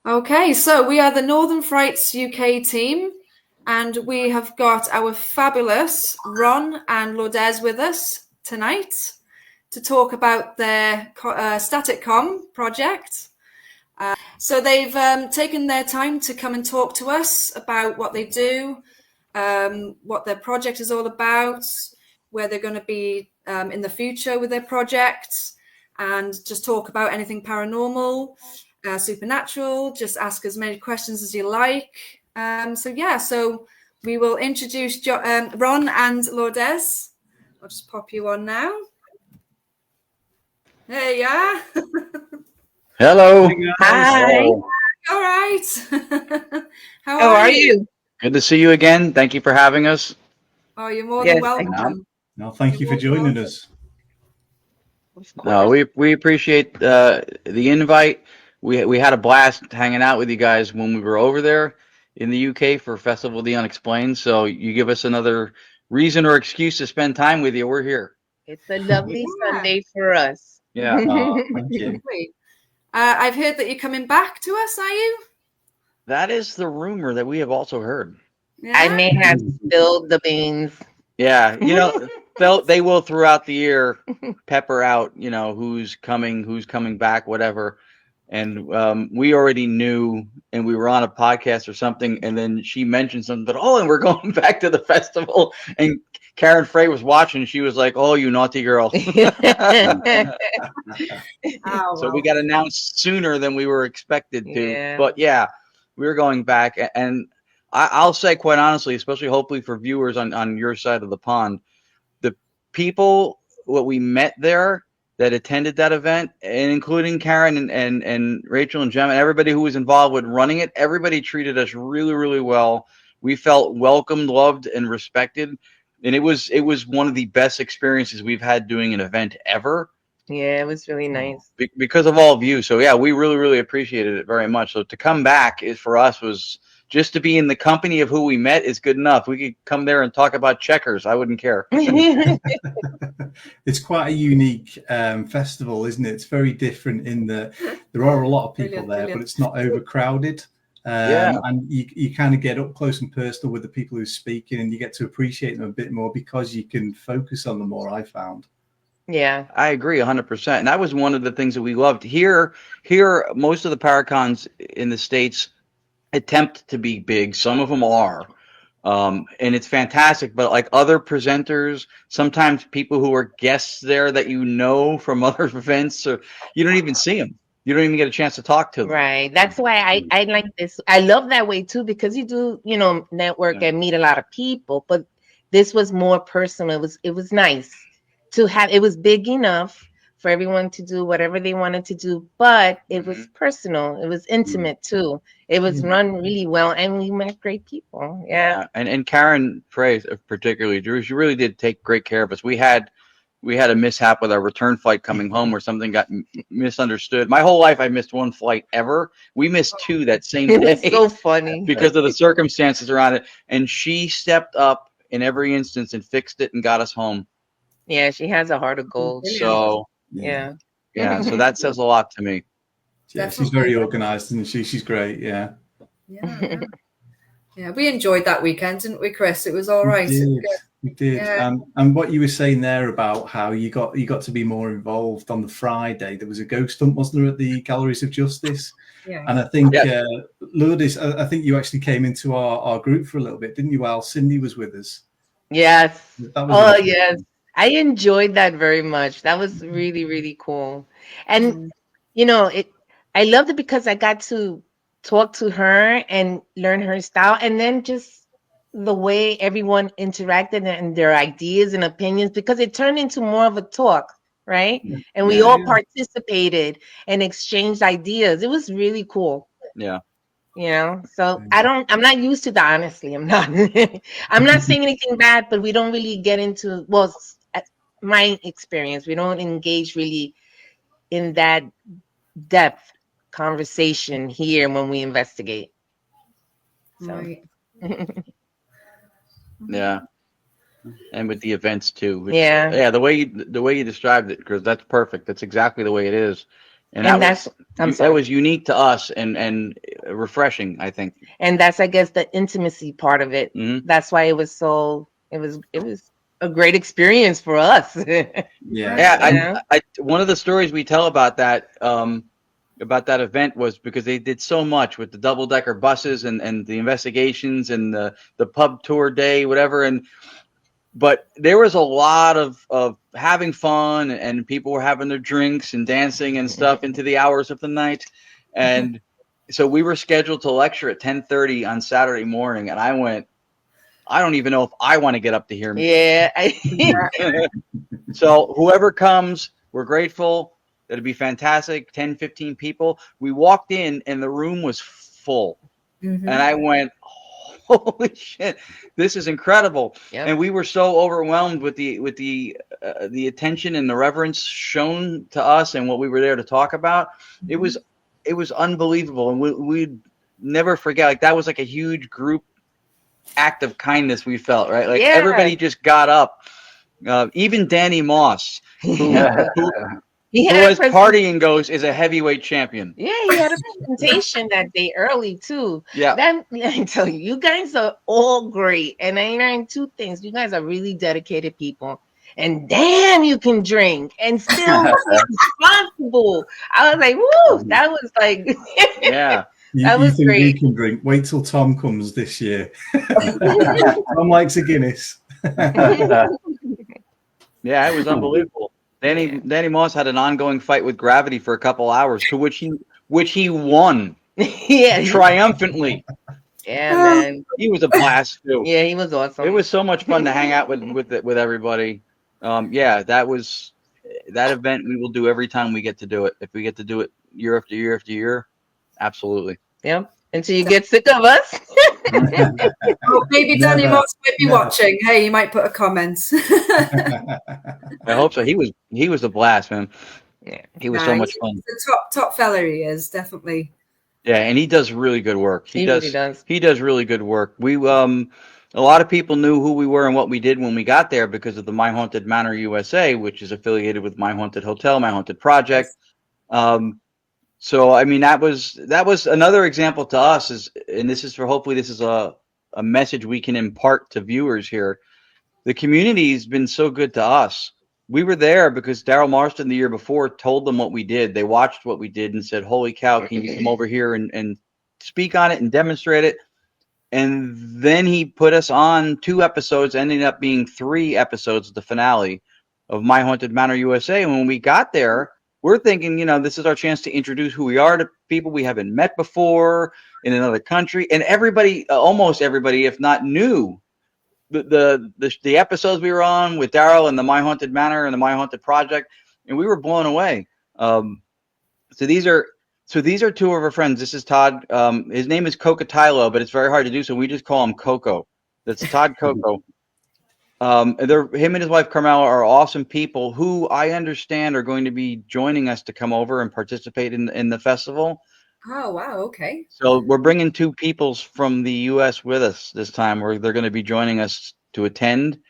Okay, so we are the Northern Frightz UK team, and we have got our fabulous Ron and Lourdes with us tonight to talk about their static com project. So they've taken their time to come and talk to us about what they do, what their project is all about, where they're going to be in the future with their project, and just talk about anything paranormal, supernatural. Just ask as many questions as you like. So we will introduce Ron and Lourdes. I'll just pop you on now. There you are. Hello. Hi. All right. How are you? Good to see you again. Thank you for having us. Oh, you're more than welcome. No, thank you for joining us. No, we appreciate the invite. We had a blast hanging out with you guys when we were over there in the UK for Festival of the Unexplained. So you give us another reason or excuse to spend time with you. We're here. It's a lovely Sunday for us. Yeah. Thank you. I've heard that you're coming back to us, are you? That is the rumor that we have also heard. Yeah? I may have spilled the beans. Yeah, they will throughout the year pepper out, who's coming back, whatever. And we already knew, and we were on a podcast or something, and then she mentioned something, but and we're going back to the festival. And Karen Frey was watching, and she was like, "Oh, you naughty girl!" So we got announced sooner than we were expected to. Yeah. But yeah, we were going back, and I'll say quite honestly, especially hopefully for viewers on your side of the pond, the people what we met there that attended that event, and including Karen and Rachel and Gemma and everybody who was involved with running it, everybody treated us really, really well. We felt welcomed, loved, and respected. And it was one of the best experiences we've had doing an event ever. Yeah, it was really nice. Because of all of you. So yeah, we really, really appreciated it very much. So to come back was just to be in the company of who we met is good enough. We could come there and talk about checkers. I wouldn't care. It's quite a unique festival, isn't it? It's very different in that there are a lot of people there, but it's not overcrowded. And you kind of get up close and personal with the people who are speaking, and you get to appreciate them a bit more because you can focus on them more, I found. Yeah, I agree 100%. And that was one of the things that we loved. Here, most of the Paracons in the States attempt to be big. Some of them are. And it's fantastic. But like other presenters, sometimes people who are guests there that from other events, or you don't even see them. You don't even get a chance to talk to them. right. That's why I like this. I love that way too, because you do, network and meet a lot of people, but this was more personal. It was nice to have, it was big enough for everyone to do whatever they wanted to do, but it was personal. It was intimate too. It was run really well, and we met great people. Yeah. And Karen Frey, particularly, Drew, she really did take great care of us. We had a mishap with our return flight coming home where something got misunderstood. My whole life, I missed one flight ever. We missed two that same day. It's so funny. Because of the circumstances around it. And she stepped up in every instance and fixed it and got us home. Yeah, she has a heart of gold. So, yeah. So that says a lot to me. Yeah, she's very organized, isn't she? She's great, yeah. Yeah, we enjoyed that weekend, didn't we, Chris? It was all right. We did. Yeah. And what you were saying there about how you got to be more involved on the Friday, there was a ghost hunt, wasn't there, at the Galleries of Justice? Yeah. And I think, Lourdes, I think you actually came into our group for a little bit, didn't you, while Cindy was with us? Yes. That yes. I enjoyed that very much. That was really, really cool. And, I loved it because I got to talk to her and learn her style, and then just the way everyone interacted and their ideas and opinions, because it turned into more of a talk, right? And we all participated and exchanged ideas. It was really cool. Yeah. So I'm not used to that, honestly. I'm not. I'm not saying anything bad, but we don't really get into, my experience, we don't engage really in that depth conversation here when we investigate. So. Right. Yeah. And with the events too. The way you described it, because that's perfect. That's exactly the way it is. And that was unique to us. And refreshing, I think. And that's, I guess, the intimacy part of it. Mm-hmm. That's why it was a great experience for us. Yeah. One of the stories we tell about that event was because they did so much with the double-decker buses and the investigations and the pub tour day, whatever. But there was a lot of having fun, and people were having their drinks and dancing and stuff into the hours of the night. And so we were scheduled to lecture at 10:30 on Saturday morning, and I went, I don't even know if I want to get up to hear me. Yeah. So whoever comes, we're grateful. It'll be fantastic. 10, 15 people. We walked in and the room was full. And I went, holy shit, this is incredible. Yep. And we were so overwhelmed with the attention and the reverence shown to us and what we were there to talk about. It was unbelievable. And we'd never forget, like, that was like a huge group act of kindness we felt, right? Like everybody just got up. Even Danny Moss, who as partying goes, is a heavyweight champion. Yeah, he had a presentation that day early too. Yeah. Let me tell you, you guys are all great. And I learned two things. You guys are really dedicated people. And damn, you can drink and still be responsible. I was like, woo, that was like yeah. That was think great. We can drink. Wait till Tom comes this year. Tom likes a Guinness. Yeah, it was unbelievable. Danny Moss had an ongoing fight with gravity for a couple hours, to which he won. Yeah, triumphantly. Yeah, man. He was a blast too. Yeah, he was awesome. It was so much fun to hang out with everybody. Yeah, that event we will do every time we get to do it. If we get to do it year after year after year, absolutely. Yep. Until you get sick of us. Oh, maybe Danny Moss might be watching. Hey, you might put a comment. I hope so. He was a blast, man. Yeah, he was so much fun. The top fella he is, definitely. Yeah, and he does really good work. He really does. He does really good work. We a lot of people knew who we were and what we did when we got there because of the My Haunted Manor USA, which is affiliated with My Haunted Hotel, My Haunted Project. So I mean that was another example to us, and this is a message we can impart to viewers here. The community's been so good to us. We were there because Daryl Marston the year before told them what we did. They watched what we did and said, "Holy cow, can you come over here and speak on it and demonstrate it?" And then he put us on 2 episodes, ending up being 3 episodes of the finale of My Haunted Manor USA. And when we got there, we're thinking, this is our chance to introduce who we are to people we haven't met before in another country. And everybody, almost everybody, if not knew the episodes we were on with Daryl and the My Haunted Manor and the My Haunted Project, and we were blown away. So these are 2 of our friends. This is Todd. His name is Cocotilo, but it's very hard to do, so we just call him Coco. That's Todd Coco. Him and his wife Carmela are awesome people who I understand are going to be joining us to come over and participate in the festival. Oh, wow. Okay. So we're bringing 2 peoples from the U.S. with us this time, where they're going to be joining us to attend.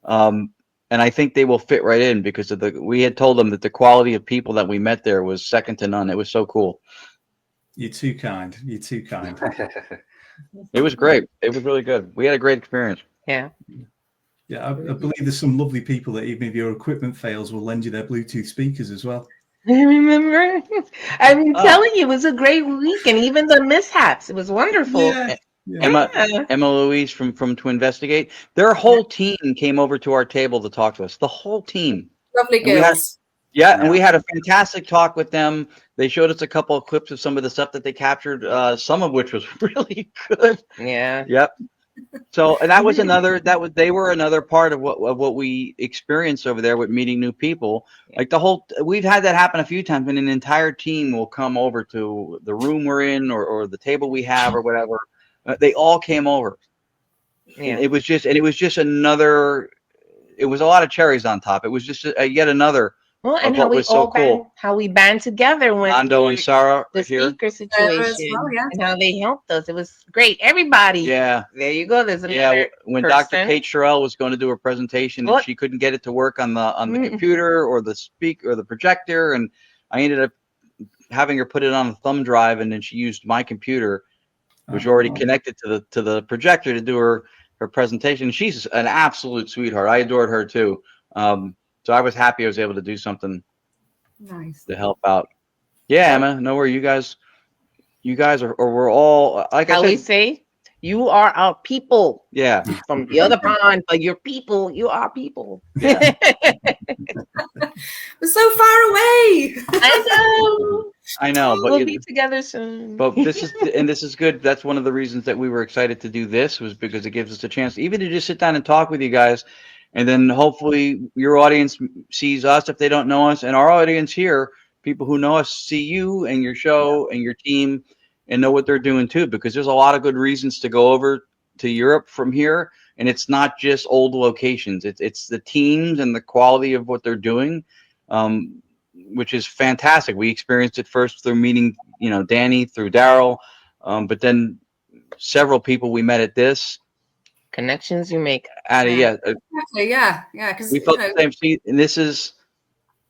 And I think they will fit right in because we had told them that the quality of people that we met there was second to none. It was so cool. You're too kind. You're too kind. It was great. It was really good. We had a great experience. Yeah. Yeah, I believe there's some lovely people that even if your equipment fails will lend you their Bluetooth speakers as well. I remember. I'm telling you, it was a great week, and even the mishaps, it was wonderful. Yeah. Emma Louise from To Investigate, their whole team came over to our table to talk to us. The whole team. Lovely girls. And we had a fantastic talk with them. They showed us a couple of clips of some of the stuff that they captured, some of which was really good. Yeah. Yep. So, and that was they were another part of what we experienced over there with meeting new people. Like we've had that happen a few times when an entire team will come over to the room we're in or the table we have or whatever. They all came over. Yeah. It was just another. It was a lot of cherries on top. It was just yet another. Well, and how we band together when Nando and Sarah the here. speaker situation and how they helped us. It was great. Everybody. Yeah. There you go. There's another when person. Dr. Kate Sherrill was going to do a presentation, and she couldn't get it to work on the computer or the speaker or the projector, and I ended up having her put it on a thumb drive, and then she used my computer. was already connected to the projector to do her presentation. She's an absolute sweetheart. I adored her too. So I was happy I was able to do something Nice to help out. Yeah, Emma, no worry. You guys are, or we're all, like I said. We say, you are our people. Yeah. From the other pond, but you're people. You are people. Yeah. We're so far away. I know, but we'll be together soon. But this is good. That's one of the reasons that we were excited to do this, was because it gives us a chance even to just sit down and talk with you guys. And then hopefully your audience sees us if they don't know us, and our audience here, people who know us, see you and your show and your team and know what they're doing too, because there's a lot of good reasons to go over to Europe from here. And it's not just old locations. It's the teams and the quality of what they're doing, which is fantastic. We experienced it first through meeting, Danny, through Daryl, but then several people we met at this. Connections you make. Exactly, yeah. Because we felt the same. And this is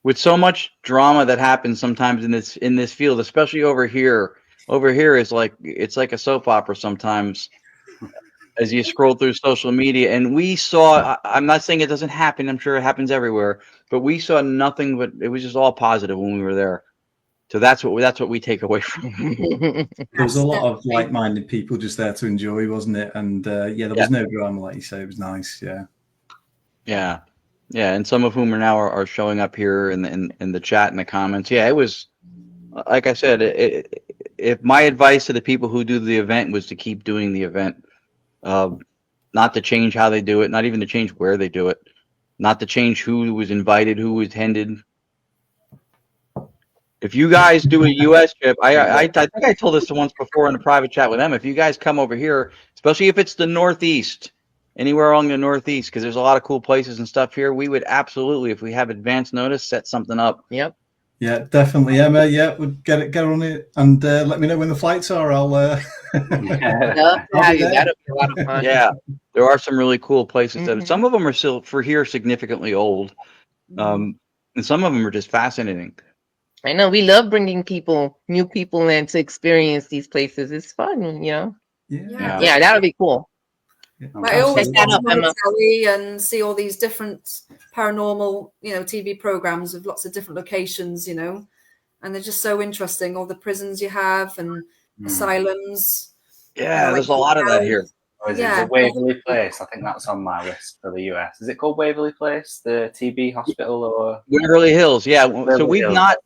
with so much drama that happens sometimes in this field, especially over here. Over here is it's like a soap opera sometimes. As you scroll through social media, and we saw, I'm not saying it doesn't happen, I'm sure it happens everywhere, but we saw nothing but it was just all positive when we were there. So that's what we take away from it. There was a lot of like-minded people just there to enjoy, wasn't it? And there was no drama, like you say. It was nice. Yeah. And some of whom are showing up here in the chat and the comments. Yeah, it was, like I said, if my advice to the people who do the event was to keep doing the event. Not to change how they do it, not even to change where they do it, not to change who was invited, who attended. If you guys do a U.S. trip, I think I told this once before in a private chat with them. If you guys come over here, especially if it's the Northeast, anywhere along the Northeast, because there's a lot of cool places and stuff here, we would absolutely, if we have advance notice, set something up. Yep. Yeah, definitely, Emma. Yeah, we'll get on it, and let me know when the flights are. I'll that'll be a lot of fun. Yeah, there are some really cool places. That some of them are still for here significantly old, and some of them are just fascinating. I know, we love bringing new people in to experience these places. It's fun, Yeah, that'll be cool. I always watch and see all these different paranormal, TV programs of lots of different locations, and they're just so interesting. All the prisons you have and asylums. Yeah, there's a lot of that here. Or is it Waverly Place? I think that's on my list for the US. Is it called Waverly Place, the TB hospital, or Waverly Hills? Yeah. So we've Hills. not.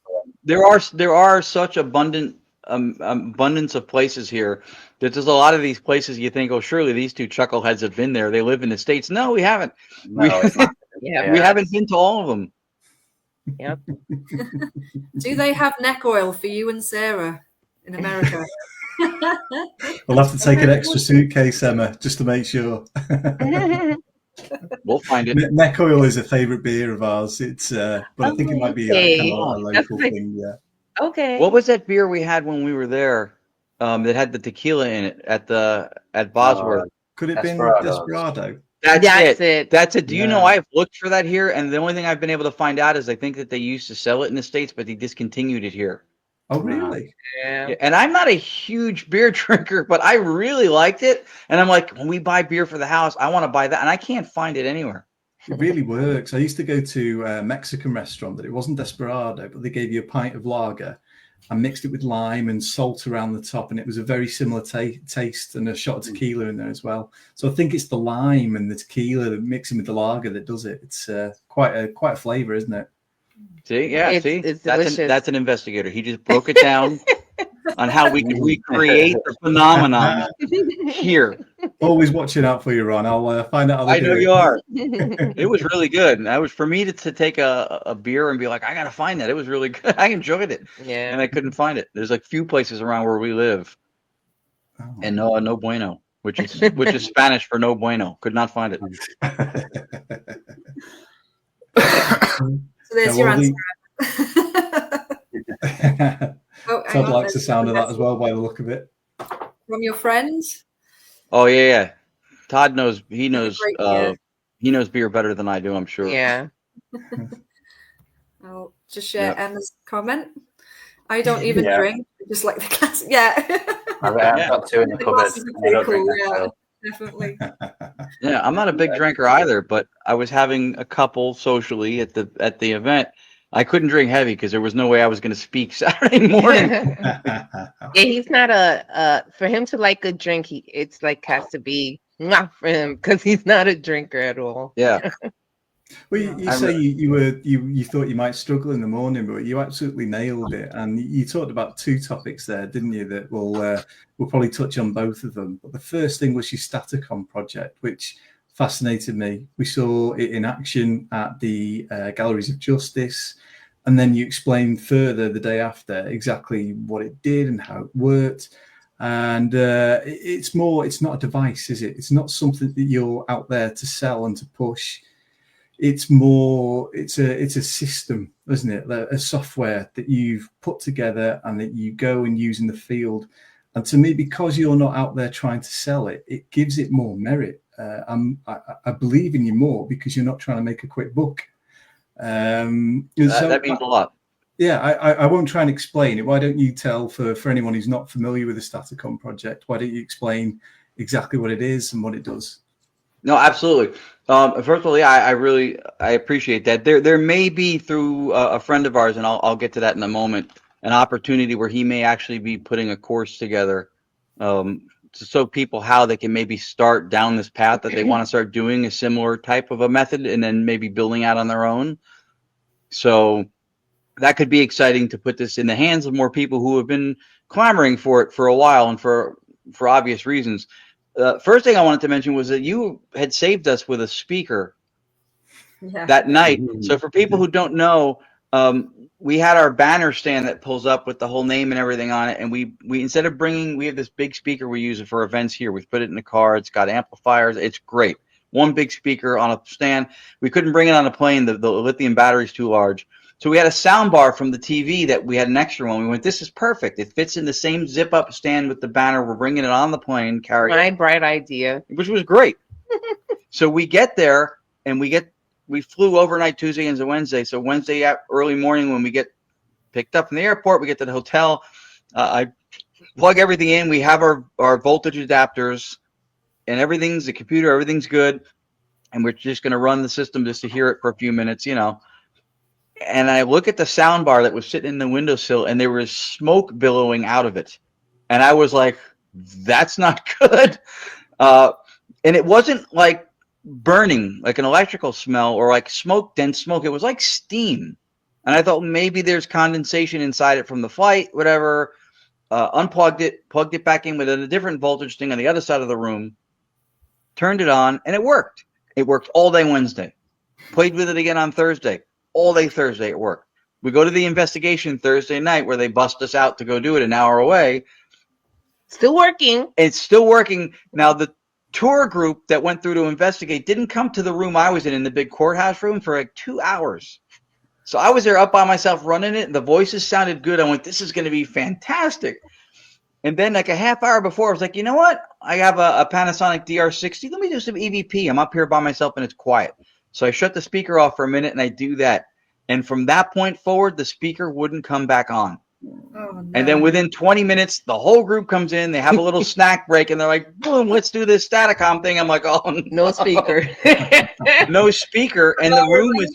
There are such abundance of places here that there's a lot of these places you think, oh, surely these two chuckleheads have been there. They live in the States. No, we haven't. No, it's not. We haven't been to all of them. Yep. Do they have neck oil for you and Sarah in America? We'll have to take an extra suitcase, Emma, just to make sure. We'll find it. Neck oil is a favorite beer of ours. It's, but I think it might be a local thing. Yeah. Okay. What was that beer we had when we were there? That had the tequila in it at Bosworth. Could it have been Desperado? That's it. That's it. Do you know I've looked for that here, and the only thing I've been able to find out is I think that they used to sell it in the States, but they discontinued it here. Oh, really? Yeah. And I'm not a huge beer drinker, but I really liked it. And I'm like, when we buy beer for the house, I want to buy that, and I can't find it anywhere. It really works. I used to go to a Mexican restaurant that it wasn't Desperado, but they gave you a pint of lager and mixed it with lime and salt around the top, and it was a very similar taste, and a shot of tequila in there as well. So I think it's the lime and the tequila that mixing with the lager that does it. It's quite a flavor, isn't it? See, yeah, It's that's an investigator. He just broke it down on how we can recreate the phenomenon here. Always watching out for you, Ron. I'll find out. I know you are. It was really good. And that was for me to take a beer and be like, I gotta find that. It was really good. I enjoyed it. Yeah. And I couldn't find it. There's a few places around where we live, and no bueno, which is Spanish for no bueno. Could not find it. So there's your answer. Todd likes the sound of that as well, by the look of it. From your friends? Oh yeah. Todd knows. He knows. He knows beer better than I do. I'm sure. Yeah. I'll just share Emma's comment. I don't even drink. Just like the classic. Yeah. I've got two in the cupboard. I don't drink necessarily. Definitely. Yeah, I'm not a big drinker either, but I was having a couple socially at the event. I couldn't drink heavy because there was no way I was going to speak Saturday morning. Yeah, he's not for him to like a drink. It's like has to be not for him because he's not a drinker at all. Yeah. Well, you say you thought you might struggle in the morning, but you absolutely nailed it. And you talked about two topics there, didn't you? That we'll probably touch on both of them. But the first thing was your Statacom project, which fascinated me. We saw it in action at the Galleries of Justice, and then you explained further the day after exactly what it did and how it worked. And it's not a device, is it? It's not something that you're out there to sell and to push. It's a system, isn't it? A software that you've put together and that you go and use in the field. And to me, because you're not out there trying to sell it, it gives it more merit. I believe in you more because you're not trying to make a quick buck. That means a lot. Yeah, I won't try and explain it. Why don't you tell for anyone who's not familiar with the Statacom project, why don't you explain exactly what it is and what it does? No, absolutely. First of all, yeah, I appreciate that. There may be through a friend of ours, and I'll get to that in a moment, an opportunity where he may actually be putting a course together to show people how they can maybe start down this path that they want to start doing a similar type of a method and then maybe building out on their own. So that could be exciting to put this in the hands of more people who have been clamoring for it for a while and for obvious reasons. First thing I wanted to mention was that you had saved us with a speaker that night. So for people who don't know, we had our banner stand that pulls up with the whole name and everything on it. And we instead of we have this big speaker we use it for events here. We've put it in the car. It's got amplifiers. It's great. One big speaker on a stand. We couldn't bring it on a plane. The lithium battery's too large. So we had a sound bar from the TV that we had an extra one. We went, this is perfect. It fits in the same zip up stand with the banner. We're bringing it on the plane, carrying My bright idea. Which was great. So we get there and we flew overnight Tuesday and Wednesday. So Wednesday early morning when we get picked up from the airport, we get to the hotel. I plug everything in. We have our voltage adapters and everything's good. And we're just going to run the system just to hear it for a few minutes, And I look at the sound bar that was sitting in the windowsill and there was smoke billowing out of it. And I was like, that's not good. And it wasn't like burning, like an electrical smell or like dense smoke. It was like steam. And I thought maybe there's condensation inside it from the flight, whatever. Unplugged it, plugged it back in with a different voltage thing on the other side of the room, turned it on, and it worked. It worked all day Wednesday. Played with it again on Thursday. All day Thursday it worked. We go to the investigation Thursday night where they bust us out to go do it an hour away. Still working. It's still working. Now, the tour group that went through to investigate didn't come to the room I was in the big courthouse room for like 2 hours. So I was there up by myself running it. And the voices sounded good. I went, this is going to be fantastic. And then like a half hour before, I was like, you know what? I have a Panasonic DR60. Let me do some EVP. I'm up here by myself and it's quiet. So I shut the speaker off for a minute and I do that. And from that point forward, the speaker wouldn't come back on. Oh, no. And then within 20 minutes, the whole group comes in. They have a little snack break and they're like, boom, let's do this Statacom thing. I'm like, oh, no speaker. No speaker. And the room was...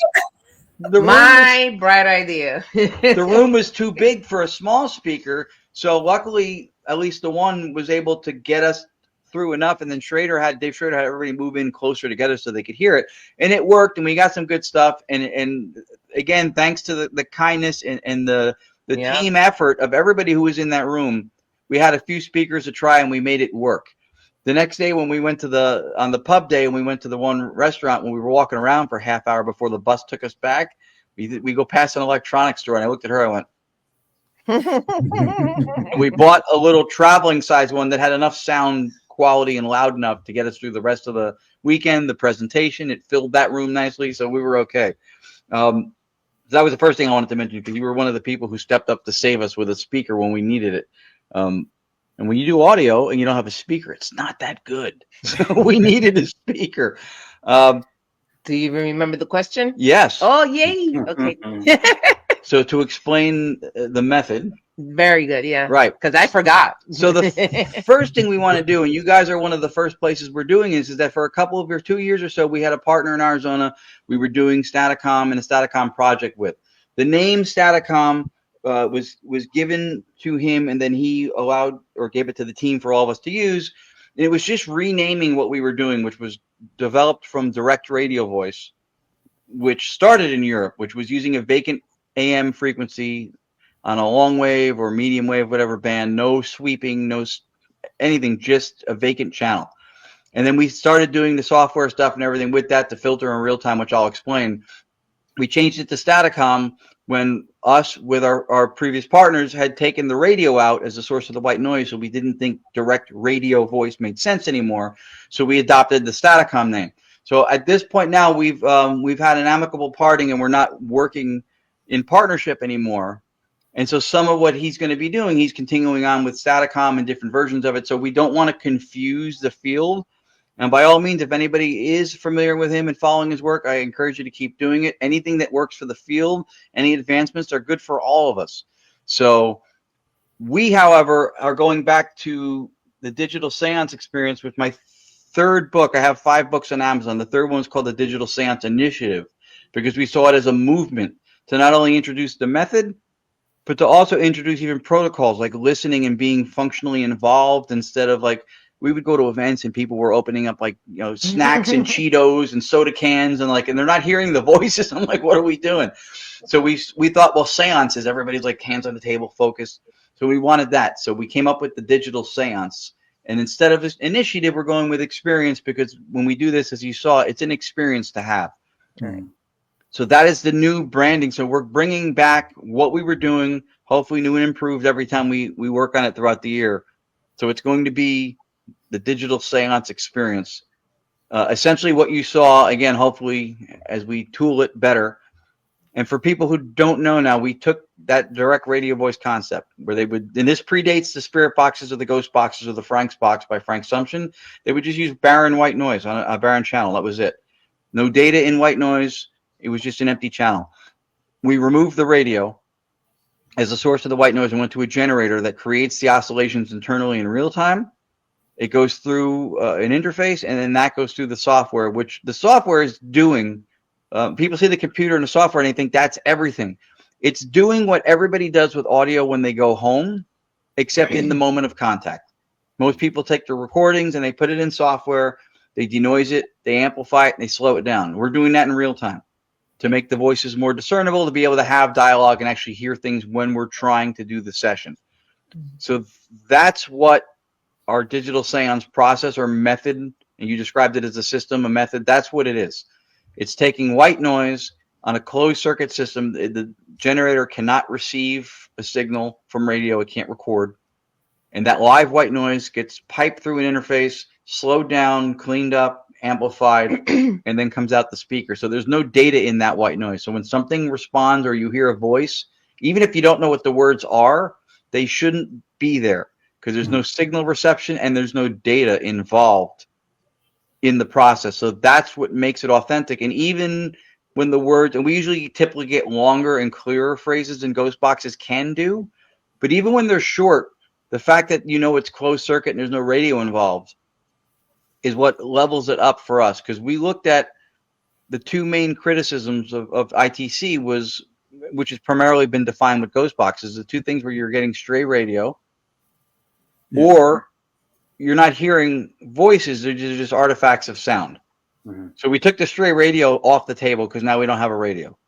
bright idea. The room was too big for a small speaker. So luckily, at least the one was able to get us through enough, and then Dave Schrader had everybody move in closer together so they could hear it, and it worked, and we got some good stuff. And again, thanks to the kindness and the team effort of everybody who was in that room, we had a few speakers to try, and we made it work. The next day, when we went on the pub day, and we went to the one restaurant, when we were walking around for a half hour before the bus took us back, we go past an electronics store, and I looked at her, I went. We bought a little traveling size one that had enough sound quality and loud enough to get us through the rest of the weekend. The presentation, it filled that room nicely, so we were okay. That was the first thing I wanted to mention because you were one of the people who stepped up to save us with a speaker when we needed it. And when you do audio and you don't have a speaker, it's not that good. So we needed a speaker. Do you even remember the question? Yes. Oh, yay. Okay. So to explain the method, Very good, yeah. Right. Because I forgot. So the first thing we want to do, and you guys are one of the first places we're doing is that for a couple of 2 years or so, we had a partner in Arizona we were doing Staticom and a Staticom project with. The name Staticom was given to him, and then he allowed or gave it to the team for all of us to use. And it was just renaming what we were doing, which was developed from direct radio voice, which started in Europe, which was using a vacant AM frequency on a long wave or medium wave, whatever band, no sweeping, no anything, just a vacant channel. And then we started doing the software stuff and everything with that to filter in real time, which I'll explain. We changed it to Staticom when us, with our previous partners, had taken the radio out as a source of the white noise, so we didn't think direct radio voice made sense anymore. So we adopted the Staticom name. So at this point now, we've had an amicable parting, and we're not working in partnership anymore. And so some of what he's going to be doing, he's continuing on with Staticom and different versions of it. So we don't want to confuse the field. And by all means, if anybody is familiar with him and following his work, I encourage you to keep doing it. Anything that works for the field, any advancements are good for all of us. So we, however, are going back to the Digital Séance Experience with my third book. I have 5 books on Amazon. The third one is called the Digital Séance Initiative, because we saw it as a movement to not only introduce the method, but to also introduce even protocols like listening and being functionally involved, instead of like, we would go to events and people were opening up like, snacks and Cheetos and soda cans and they're not hearing the voices. I'm like, what are we doing? So we thought, well, seances, everybody's like hands on the table, focused. So we wanted that. So we came up with the Digital Séance. And instead of this initiative, we're going with experience, because when we do this, as you saw, it's an experience to have. Right. So that is the new branding. So we're bringing back what we were doing, hopefully new and improved every time we work on it throughout the year. So it's going to be the Digital Séance Experience. Essentially what you saw, again, hopefully as we tool it better. And for people who don't know now, we took that direct radio voice concept where they would, and this predates the Spirit Boxes or the Ghost Boxes or the Frank's Box by Frank Sumption. They would just use barren white noise on a barren channel. That was it. No data in white noise. It was just an empty channel. We removed the radio as a source of the white noise and went to a generator that creates the oscillations internally in real time. It goes through an interface, and then that goes through the software, which the software is doing. People see the computer and the software and they think that's everything. It's doing what everybody does with audio when they go home, except in the moment of contact. Most people take their recordings and they put it in software, they denoise it, they amplify it, and they slow it down. We're doing that in real time to make the voices more discernible, to be able to have dialogue and actually hear things when we're trying to do the session. So that's what our digital seance process or method, and you described it as a system, a method, that's what it is. It's taking white noise on a closed circuit system. The generator cannot receive a signal from radio. It can't record. And that live white noise gets piped through an interface, slowed down, cleaned up, amplified, and then comes out the speaker. So there's no data in that white noise. So when something responds or you hear a voice, even if you don't know what the words are, they shouldn't be there, because there's no signal reception and there's no data involved in the process. So that's what makes it authentic. And even when the words, and we usually typically get longer and clearer phrases than Ghost Boxes can do, but even when they're short, the fact that it's closed circuit and there's no radio involved is what levels it up for us. Because we looked at the 2 main criticisms of ITC which has primarily been defined with Ghost Boxes, the 2 things where you're getting stray radio, or you're not hearing voices, they're just artifacts of sound. Mm-hmm. So we took the stray radio off the table because now we don't have a radio.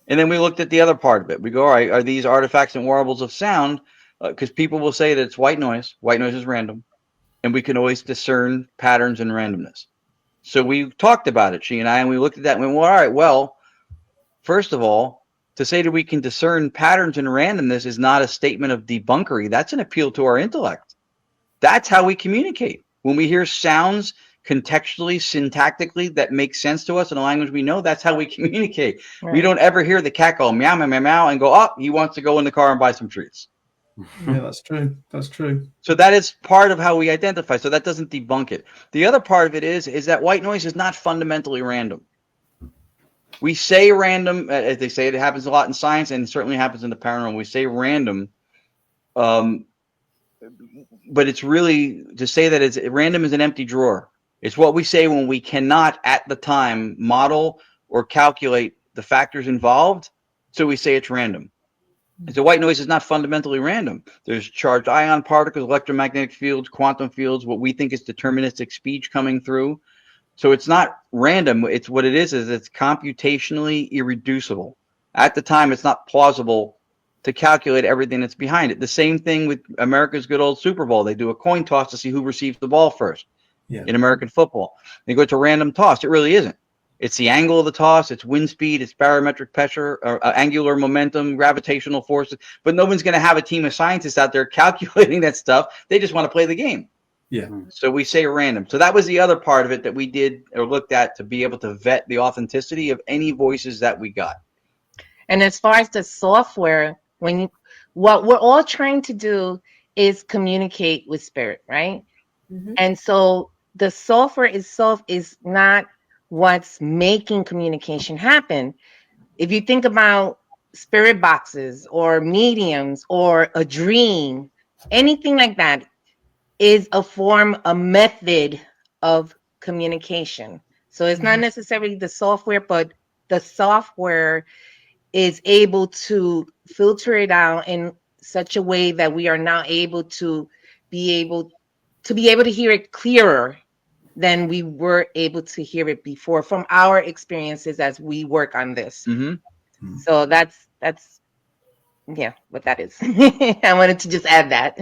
And then we looked at the other part of it. We go, all right, are these artifacts and warbles of sound? Because people will say that it's white noise. White noise is random. And we can always discern patterns and randomness. So we talked about it, she and I, and we looked at that and went, well, all right, well, first of all, to say that we can discern patterns and randomness is not a statement of debunkery. That's an appeal to our intellect. That's how we communicate. When we hear sounds contextually, syntactically, that make sense to us in a language we know, that's how we communicate. Right. We don't ever hear the cat go meow, meow, meow, meow, and go, oh, he wants to go in the car and buy some treats. Yeah, that's true. That's true. So that is part of how we identify. So that doesn't debunk it. The other part of it is that white noise is not fundamentally random. We say random, as they say, it happens a lot in science and certainly happens in the paranormal. We say random But it's really to say that it's random is an empty drawer. It's what we say when we cannot at the time model or calculate the factors involved. So we say it's random. And so white noise is not fundamentally random. There's charged ion particles, electromagnetic fields, quantum fields, what we think is deterministic speech coming through. So it's not random. It's what it is it's computationally irreducible. At the time, it's not plausible to calculate everything that's behind it. The same thing with America's good old Super Bowl. They do a coin toss to see who receives the ball first. In American football. They go to random toss. It really isn't. It's the angle of the toss, it's wind speed, it's barometric pressure, angular momentum, gravitational forces. But no one's going to have a team of scientists out there calculating that stuff. They just want to play the game. Yeah. So we say random. So that was the other part of it that we did or looked at to be able to vet the authenticity of any voices that we got. And as far as the software, what we're all trying to do is communicate with spirit, right? Mm-hmm. And so the software itself is not what's making communication happen. If you think about spirit boxes or mediums or a dream, anything like that is a method of communication. So it's not necessarily the software, but the software is able to filter it out in such a way that we are now able to hear it clearer than we were able to hear it before from our experiences as we work on this. Mm-hmm. So that's what that is. I wanted to just add that.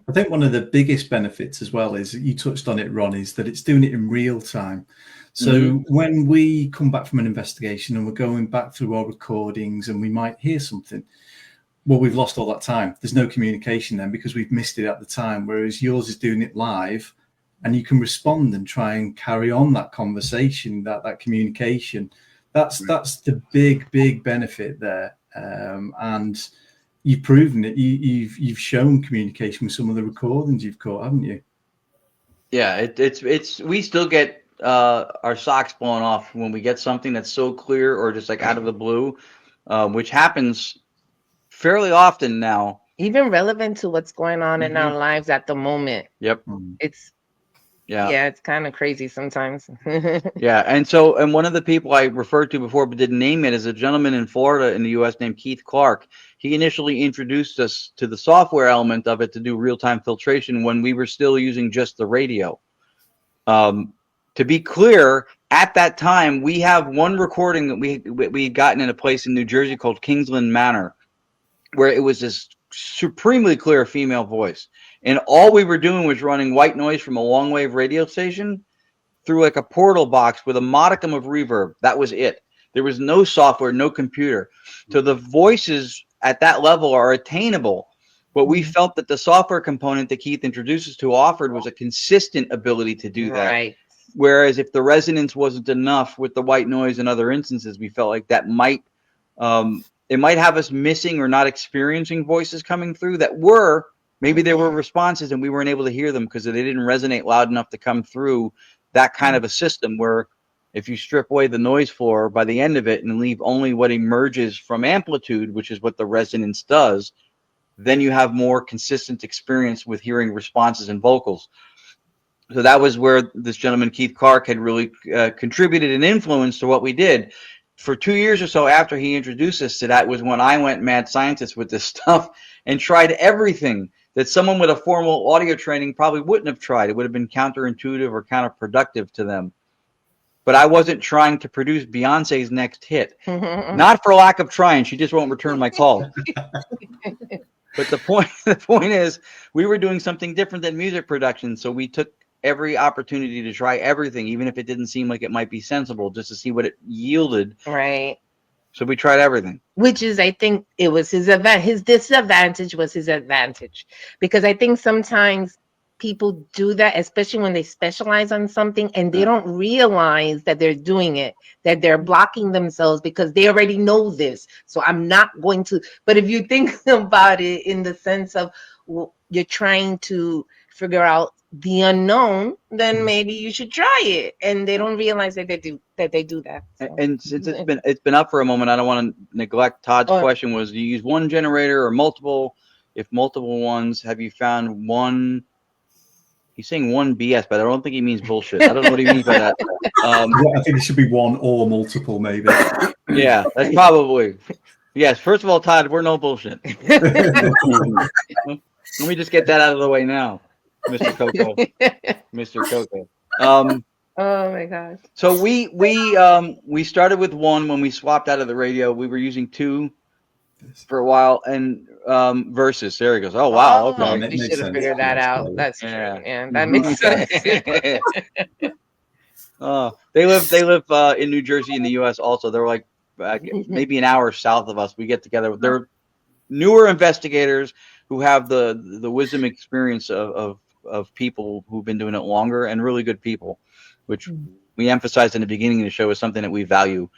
I think one of the biggest benefits as well is, you touched on it, Ron, is that it's doing it in real time. So when we come back from an investigation and we're going back through our recordings and we might hear something, well, we've lost all that time. There's no communication then because we've missed it at the time, whereas yours is doing it live and you can respond and try and carry on that conversation, that communication. That's the big benefit there. And you've proven it. You've shown communication with some of the recordings you've caught, haven't you? Yeah, it's we still get our socks blown off when we get something that's so clear or just like out of the blue, which happens fairly often now. Even relevant to what's going on in our lives at the moment. Yep. It's kind of crazy sometimes. Yeah. And one of the people I referred to before but didn't name it is a gentleman in Florida in the US named Keith Clark. He initially introduced us to the software element of it to do real-time filtration when we were still using just the radio. To be clear, at that time, we have one recording that we had gotten in a place in New Jersey called Kingsland Manor, where it was this supremely clear female voice. And all we were doing was running white noise from a long wave radio station through like a portal box with a modicum of reverb. That was it. There was no software, no computer. So the voices at that level are attainable. But we felt that the software component that Keith introduced us to offered was a consistent ability to do that. Right. Whereas if the resonance wasn't enough with the white noise and other instances, we felt like that might it might have us missing or not experiencing voices coming through that were, maybe there were responses and we weren't able to hear them because they didn't resonate loud enough to come through that kind of a system where if you strip away the noise floor by the end of it and leave only what emerges from amplitude, which is what the resonance does, then you have more consistent experience with hearing responses and vocals. So that was where this gentleman, Keith Clark, had really contributed an influence to what we did. For 2 years or so after he introduced us to that was when I went mad scientist with this stuff and tried everything that someone with a formal audio training probably wouldn't have tried. It would have been counterintuitive or counterproductive to them. But I wasn't trying to produce Beyonce's next hit. Not for lack of trying. She just won't return my calls. But the point is, we were doing something different than music production. So we took every opportunity to try everything, even if it didn't seem like it might be sensible, just to see what it yielded. Right. So we tried everything. Which is, I think, it was his disadvantage was his advantage, because I think sometimes people do that, especially when they specialize on something and they don't realize that they're doing it, that they're blocking themselves because they already know this. So I'm not going to. But if you think about it in the sense of you're trying to figure out the unknown, then maybe you should try it, and they don't realize that they do that. So. And since it's been up for a moment, I don't want to neglect Todd's question. Was do you use one generator or multiple? If multiple ones, have you found one? He's saying one BS, but I don't think he means bullshit. I don't know what he means by that. I think it should be one or multiple, maybe. Yeah, that's probably. Yes, first of all, Todd, we're no bullshit. Let me just get that out of the way now, Mr. Coco. Mr. Coco. Oh my gosh. So we started with one when we swapped out of the radio. We were using two for a while, and versus. There he goes. Oh wow, okay. We should have figured that out. That's true. Yeah, that makes sense. They live in New Jersey in the U.S. also. They're like maybe an hour south of us. We get together. They're newer investigators who have the wisdom experience of people who've been doing it longer, and really good people, which we emphasized in the beginning of the show is something that we value.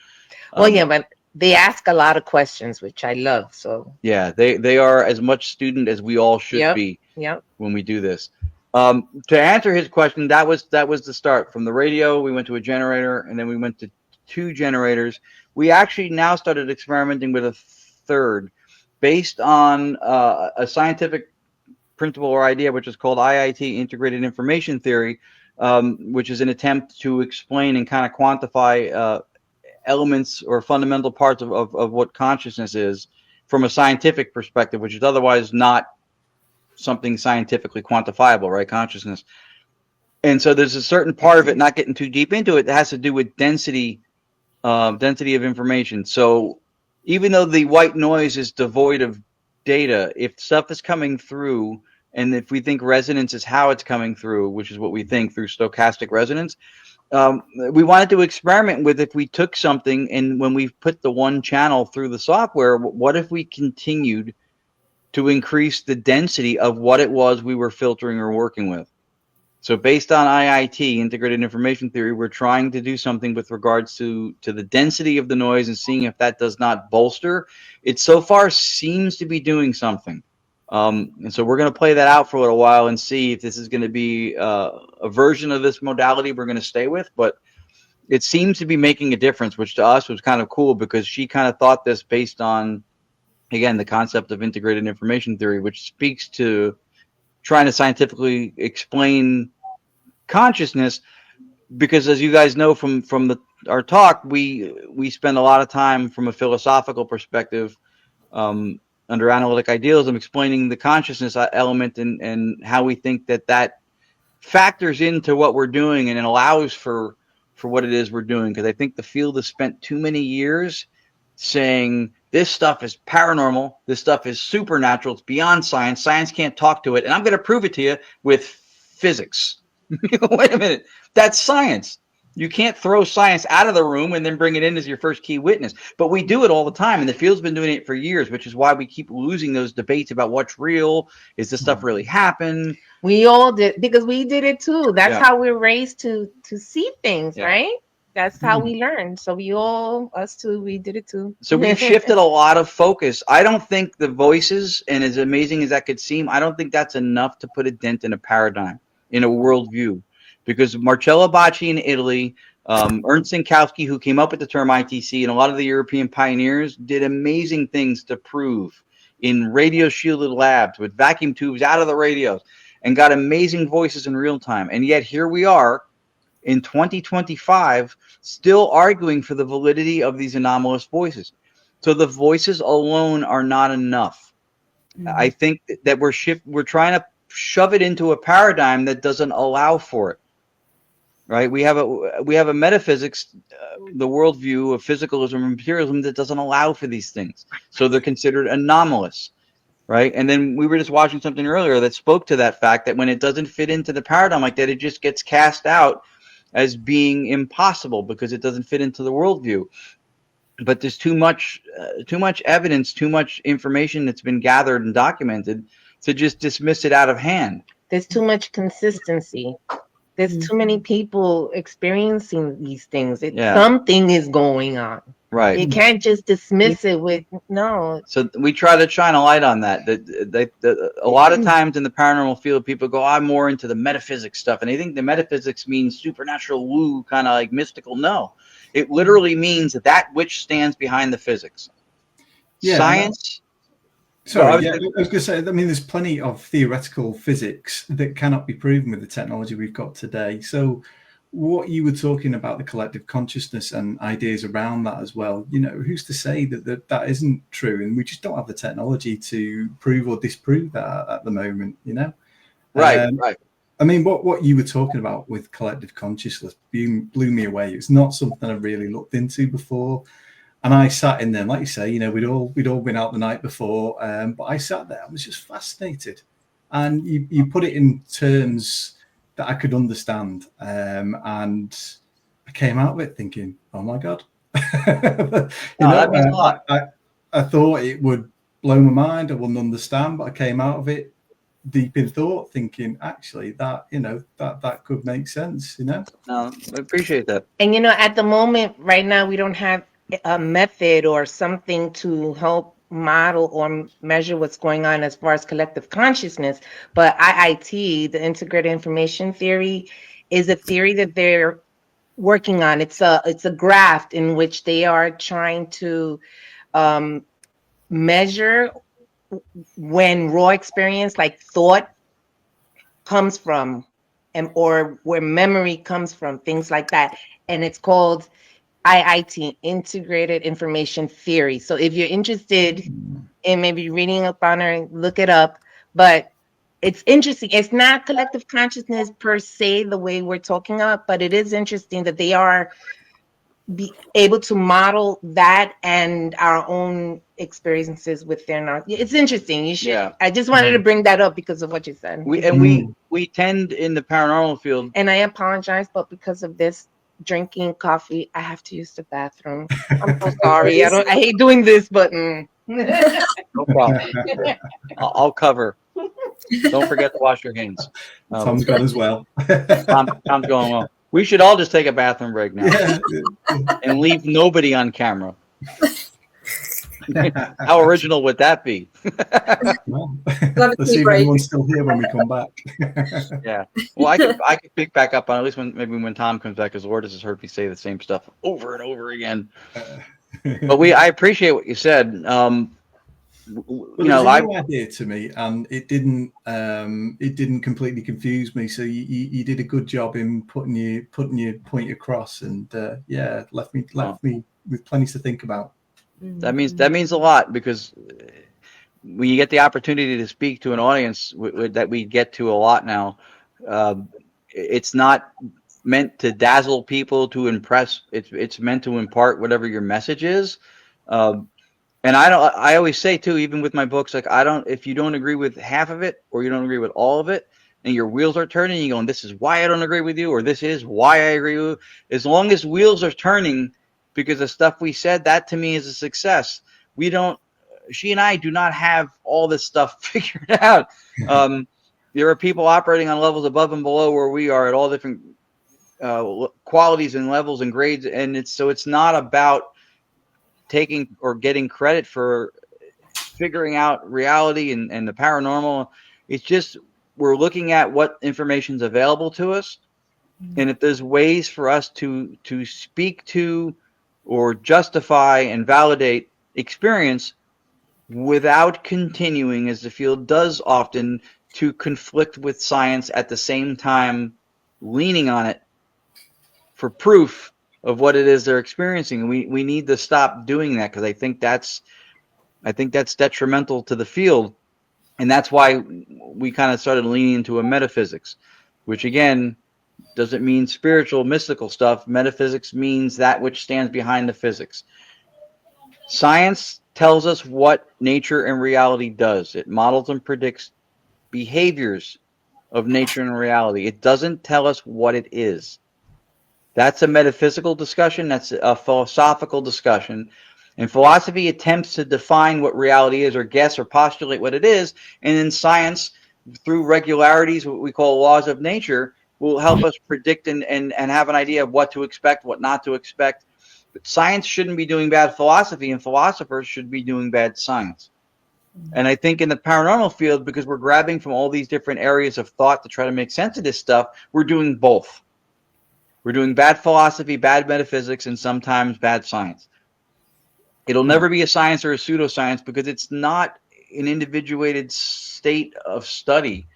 Well, yeah, but they ask a lot of questions, which I love. So yeah, they are as much student as we all should be when we do this. To answer his question, that was the start. From the radio, we went to a generator, and then we went to 2 generators. We actually now started experimenting with a third, based on a scientific principle or idea, which is called IIT, Integrated Information Theory, which is an attempt to explain and kind of quantify elements or fundamental parts of what consciousness is from a scientific perspective, which is otherwise not something scientifically quantifiable, right? Consciousness. And so there's a certain part of it, not getting too deep into it, that has to do with density of information. So even though the white noise is devoid of data, if stuff is coming through, and if we think resonance is how it's coming through, which is what we think through stochastic resonance, we wanted to experiment with, if we took something and when we put the one channel through the software, what if we continued to increase the density of what it was we were filtering or working with? So based on IIT, Integrated Information Theory, we're trying to do something with regards to the density of the noise and seeing if that does not bolster. It so far seems to be doing something. And so we're going to play that out for a little while and see if this is going to be a version of this modality we're going to stay with. But it seems to be making a difference, which to us was kind of cool, because she kind of thought this based on, again, the concept of integrated information theory, which speaks to trying to scientifically explain consciousness. Because as you guys know from our talk, we spend a lot of time from a philosophical perspective under analytic idealism explaining the consciousness element and how we think that factors into what we're doing and it allows for what it is we're doing. Because I think the field has spent too many years saying this stuff is paranormal, this stuff is supernatural, it's beyond science, science can't talk to it, and I'm going to prove it to you with physics. Wait a minute, that's science. You can't throw science out of the room and then bring it in as your first key witness. But we do it all the time, and the field's been doing it for years, which is why we keep losing those debates about what's real. Is this stuff really happen? We all did, because we did it too. That's how we're raised to see things, right? That's how we learn. So us too, we did it too. So we've shifted a lot of focus. I don't think the voices, and as amazing as that could seem, I don't think that's enough to put a dent in a paradigm, in a worldview. Because Marcello Bacci in Italy, Ernst Sinkowski, who came up with the term ITC, and a lot of the European pioneers did amazing things to prove in radio-shielded labs with vacuum tubes out of the radios and got amazing voices in real time. And yet here we are in 2025 still arguing for the validity of these anomalous voices. So the voices alone are not enough. I think that we're trying to shove it into a paradigm that doesn't allow for it. Right? We have a metaphysics, the worldview of physicalism and materialism that doesn't allow for these things. So they're considered anomalous. Right? And then we were just watching something earlier that spoke to that fact, that when it doesn't fit into the paradigm like that, it just gets cast out as being impossible because it doesn't fit into the worldview. But there's too much evidence, too much information that's been gathered and documented to just dismiss it out of hand. There's too much consistency. There's too many people experiencing these things. Something is going on. Right. You can't just dismiss it with no. So we try to shine a light on that. That a lot of times in the paranormal field, people go, I'm more into the metaphysics stuff. And I think the metaphysics means supernatural woo, kind of like mystical. No, it literally means that which stands behind the physics. Yeah, Science. Sorry, I was going to say, I mean, there's plenty of theoretical physics that cannot be proven with the technology we've got today. So what you were talking about, the collective consciousness and ideas around that as well, who's to say that isn't true? And we just don't have the technology to prove or disprove that at the moment, Right. I mean, what you were talking about with collective consciousness blew me away. It's not something I've really looked into before. And I sat in there, like you say, we'd all been out the night before, but I sat there, I was just fascinated. And you put it in terms that I could understand. And I came out of it thinking, oh my God. That means a lot. I thought it would blow my mind, I wouldn't understand, but I came out of it deep in thought, thinking actually that that could make sense. No, I appreciate that. And at the moment right now we don't have a method or something to help model or measure what's going on as far as collective consciousness, but IIT, the integrated information theory, is a theory that they're working on. It's a graph in which they are trying to measure when raw experience, like thought, comes from, or where memory comes from, things like that. And it's called IIT, Integrated Information Theory. So if you're interested in maybe reading up on it, look it up. But it's interesting. It's not collective consciousness per se, the way we're talking about, but it is interesting that they are be able to model that and our own experiences within our. It's interesting. You should. Yeah. I just wanted to bring that up because of what you said. We tend in the paranormal field. And I apologize, but because of this drinking coffee, I have to use the bathroom. I'm so sorry. I hate doing this, but no problem. I'll cover. Don't forget to wash your hands. Tom's gone as well. Tom's going well. We should all just take a bathroom break now and leave nobody on camera. How original would that be? Well, let's see if anyone's still here when we come back. Yeah. Well, I could pick back up on at least when Tom comes back, because Lourdes has heard me say the same stuff over and over again. But I appreciate what you said. Well, new idea to me, and it didn't completely confuse me. So you did a good job in putting your point across, and left me with plenty to think about. That means a lot, because when you get the opportunity to speak to an audience that we get to a lot now, it's not meant to dazzle people, to impress. It's meant to impart whatever your message is. And I always say too, even with my books, like if you don't agree with half of it, or you don't agree with all of it, and your wheels are turning, you're going, this is why I don't agree with you, or this is why I agree with you. As long as wheels are turning because of stuff we said, that to me is a success. She and I do not have all this stuff figured out. There are people operating on levels above and below where we are at all different qualities and levels and grades. And it's not about taking or getting credit for figuring out reality and the paranormal. It's just we're looking at what information's available to us, and if there's ways for us to speak to or justify and validate experience without continuing, as the field does often, to conflict with science at the same time leaning on it for proof of what it is they're experiencing. We need to stop doing that, because I think that's detrimental to the field, and that's why we kind of started leaning into a metaphysics, which again doesn't mean spiritual, mystical stuff. Metaphysics means that which stands behind the physics. Science tells us what nature and reality does. It models and predicts behaviors of nature and reality. It doesn't tell us what it is. That's a metaphysical discussion. That's a philosophical discussion. And philosophy attempts to define what reality is, or guess or postulate what it is. And then science, through regularities, what we call laws of nature, will help us predict and have an idea of what to expect, what not to expect. But science shouldn't be doing bad philosophy, and philosophers should be doing bad science. And I think in the paranormal field, because we're grabbing from all these different areas of thought to try to make sense of this stuff, we're doing both. We're doing bad philosophy, bad metaphysics, and sometimes bad science. It'll never be a science or a pseudoscience, because it's not an individuated state of study.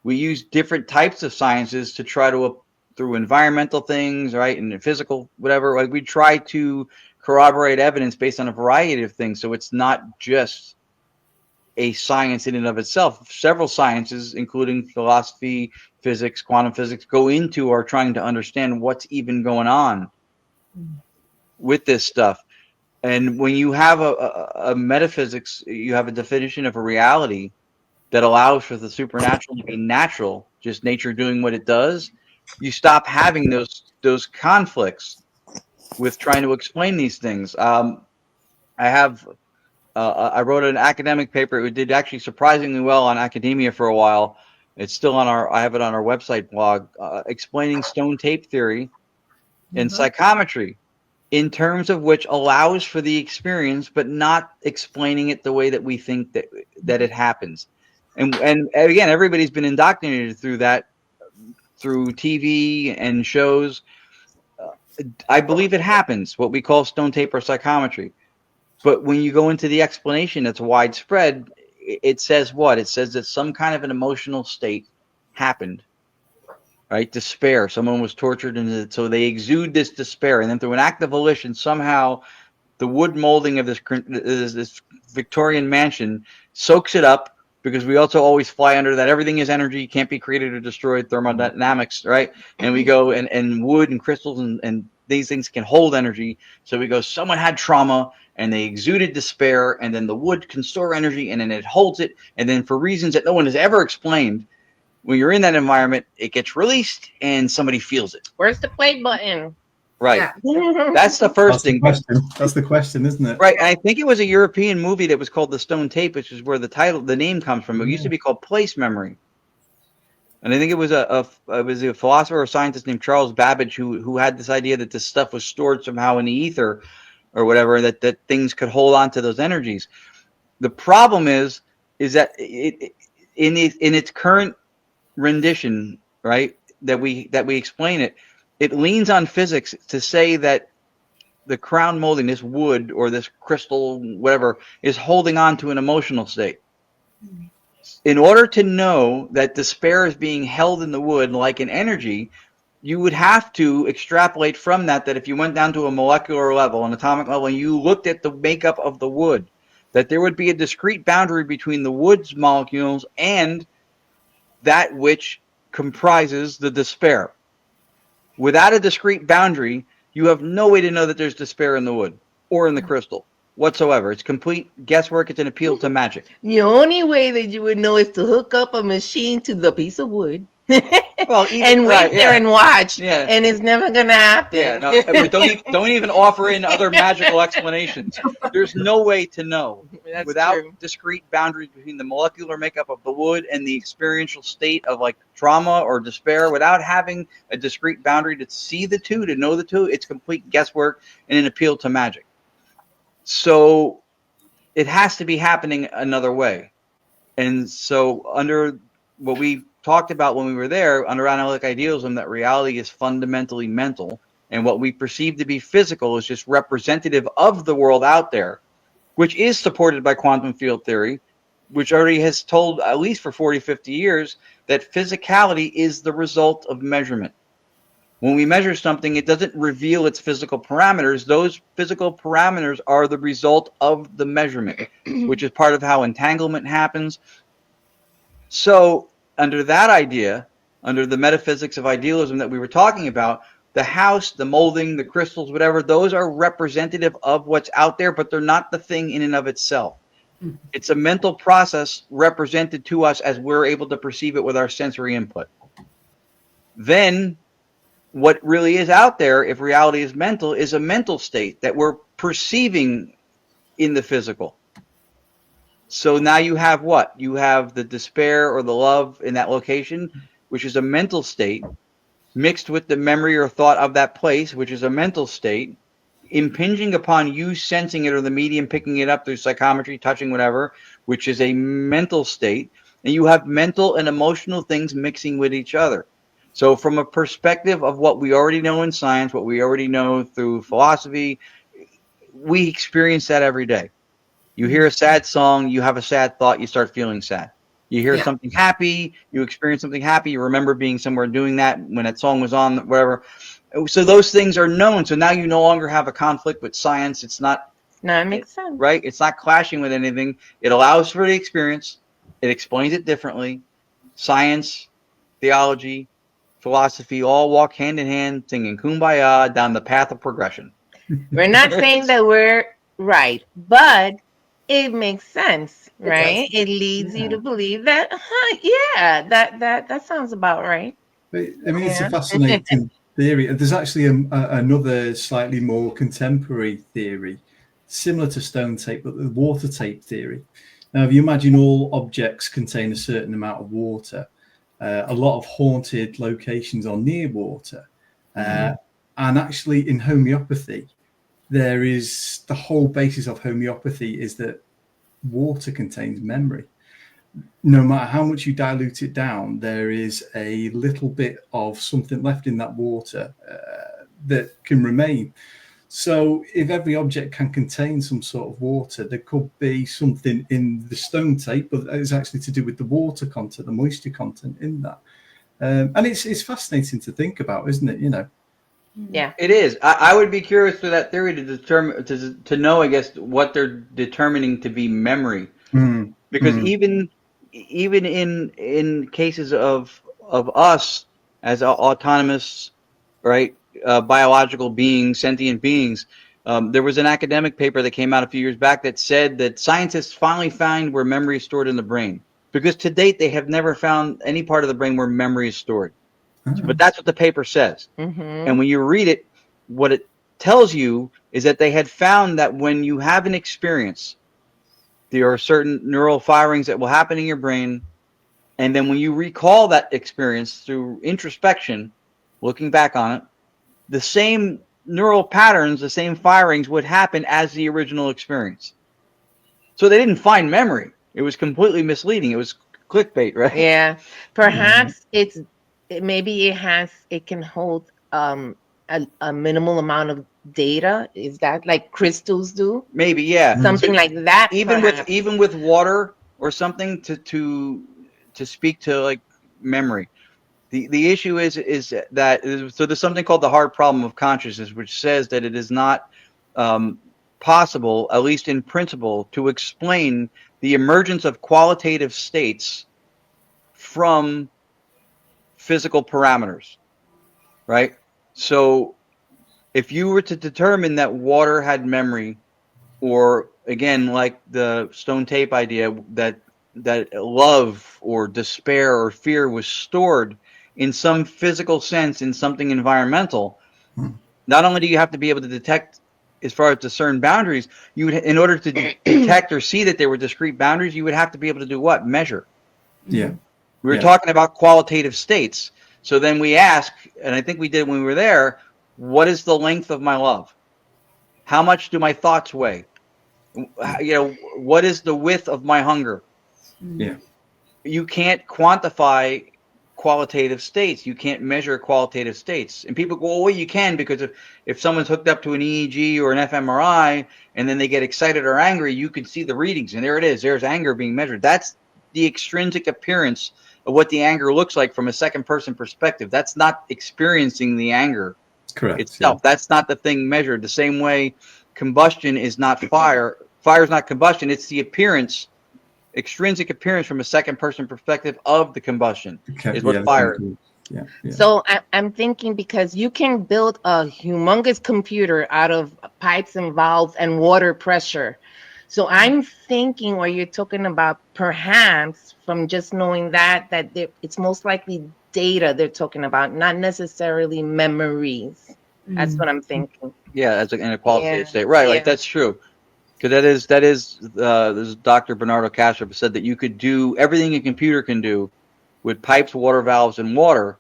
We use different types of sciences to try to, through environmental things, right, and physical, whatever. Like we try to corroborate evidence based on a variety of things. So it's not just a science in and of itself. Several sciences, including philosophy, physics, quantum physics, go into or trying to understand what's even going on with this stuff. And when you have a metaphysics, you have a definition of a reality that allows for the supernatural to be natural, just nature doing what it does. You stop having those conflicts with trying to explain these things. I wrote an academic paper. It did actually surprisingly well on academia for a while. It's still on I have it on our website blog, explaining stone tape theory and psychometry, in terms of which allows for the experience, but not explaining it the way that we think that it happens. And again, everybody's been indoctrinated through that, through TV and shows. I believe it happens, what we call stone tape or psychometry. But when you go into the explanation that's widespread, it says what? It says that some kind of an emotional state happened, right? Despair. Someone was tortured, and so they exude this despair. And then through an act of volition, somehow the wood molding of this Victorian mansion soaks it up, because we also always fly under that everything is energy, can't be created or destroyed, thermodynamics, right? And we go, and wood and crystals and these things can hold energy. So we go, someone had trauma and they exuded despair, and then the wood can store energy, and then it holds it. And then for reasons that no one has ever explained, when you're in that environment, it gets released and somebody feels it. Where's the play button? Right. Yeah. That's the first thing. That's the question, isn't it? Right. And I think it was a European movie that was called The Stone Tape, which is where the name comes from. It used to be called Place Memory. And I think it was a philosopher or scientist named Charles Babbage who had this idea that this stuff was stored somehow in the ether or whatever, that things could hold on to those energies. The problem is that in its current rendition, right, that we explain it, it leans on physics to say that the crown molding, this wood or this crystal, whatever, is holding on to an emotional state. In order to know that despair is being held in the wood like an energy, you would have to extrapolate from that if you went down to a molecular level, an atomic level, and you looked at the makeup of the wood, that there would be a discrete boundary between the wood's molecules and that which comprises the despair. Without a discrete boundary, you have no way to know that there's despair in the wood or in the crystal whatsoever. It's complete guesswork. It's an appeal to magic. The only way that you would know is to hook up a machine to the piece of wood. Well, and wait there and watch. Yeah. And it's never going to happen. Yeah, no, don't even offer in other magical explanations. There's no way to know. That's without true. Discrete boundaries between the molecular makeup of the wood and the experiential state of like trauma or despair, without having a discrete boundary to see the two, to know the two. It's complete guesswork and an appeal to magic. So it has to be happening another way. And so under what we talked about when we were there, under analytic idealism, that reality is fundamentally mental, and what we perceive to be physical is just representative of the world out there, which is supported by quantum field theory, which already has told, at least for 40, 50 years, that physicality is the result of measurement. When we measure something, it doesn't reveal its physical parameters. Those physical parameters are the result of the measurement, which is part of how entanglement happens. So under that idea, under the metaphysics of idealism that we were talking about, the house, the molding, the crystals, whatever, those are representative of what's out there, but they're not the thing in and of itself. It's a mental process represented to us as we're able to perceive it with our sensory input. Then what really is out there, if reality is mental, is a mental state that we're perceiving in the physical. So now you have what? You have the despair or the love in that location, which is a mental state, mixed with the memory or thought of that place, which is a mental state, impinging upon you sensing it or the medium picking it up through psychometry, touching, whatever, which is a mental state. And you have mental and emotional things mixing with each other. So from a perspective of what we already know in science, what we already know through philosophy, we experience that every day. You hear a sad song, you have a sad thought, you start feeling sad. You hear something happy, you experience something happy, you remember being somewhere doing that when that song was on, whatever. So those things are known. So now you no longer have a conflict with science. It's not. No, it makes sense. Right? It's not clashing with anything. It allows for the experience. It explains it differently. Science, theology, philosophy all walk hand in hand, singing Kumbaya down the path of progression. We're not saying that we're right, but it makes sense, right? It leads you to believe that, that sounds about right. I mean, it's a fascinating theory. There's actually another slightly more contemporary theory, similar to stone tape, but the water tape theory. Now, if you imagine all objects contain a certain amount of water, a lot of haunted locations are near water. And actually in homeopathy, there is the whole basis of homeopathy is that water contains memory. No matter how much you dilute it down, there is a little bit of something left in that water that can remain. So if every object can contain some sort of water, there could be something in the stone tape, but it's actually to do with the water content, the moisture content in that. And it's fascinating to think about, isn't it? You know. Yeah, it is. I would be curious for that theory to determine to know, I guess, what they're determining to be memory, because even in cases of us as autonomous, right, biological beings, sentient beings, there was an academic paper that came out a few years back that said that scientists finally found where memory is stored in the brain, because to date they have never found any part of the brain where memory is stored. But that's what the paper says. And when you read it, what it tells you is that they had found that when you have an experience, there are certain neural firings that will happen in your brain. And then when you recall that experience through introspection, looking back on it, the same neural patterns, the same firings would happen as the original experience. So they didn't find memory. It was completely misleading. It was clickbait, right? Yeah. Perhaps it can hold a minimal amount of data. Is that like crystals do? Maybe, yeah. Something like that. Even with water or something to speak to like memory. The issue is that so there's something called the hard problem of consciousness, which says that it is not possible, at least in principle, to explain the emergence of qualitative states from physical parameters, right? So if you were to determine that water had memory, or again, like the stone tape idea, that love or despair or fear was stored in some physical sense in something environmental, not only do you have to be able to detect, as far as discern boundaries, you would, in order to detect or see that there were discrete boundaries, you would have to be able to do what? Measure. Yeah. We were talking about qualitative states. So then we ask, and I think we did when we were there, what is the length of my love? How much do my thoughts weigh? You know, what is the width of my hunger? Yeah. You can't quantify qualitative states. You can't measure qualitative states. And people go, well, you can, because if someone's hooked up to an EEG or an fMRI and then they get excited or angry, you can see the readings. And there it is. There's anger being measured. That's the extrinsic appearance of what the anger looks like from a second person perspective. That's not experiencing the anger itself. Yeah. That's not the thing measured. The same way combustion is not fire. Fire is not combustion. It's the appearance, extrinsic appearance from a second person perspective of the combustion is what fire is. Yeah. So I'm thinking, because you can build a humongous computer out of pipes and valves and water pressure. So I'm thinking, what you're talking about, perhaps from just knowing that it's most likely data they're talking about, not necessarily memories. That's what I'm thinking. Yeah, as in a qualitative state, right? Like that's true. Because that is this Dr. Bernardo Castro said that you could do everything a computer can do with pipes, water valves, and water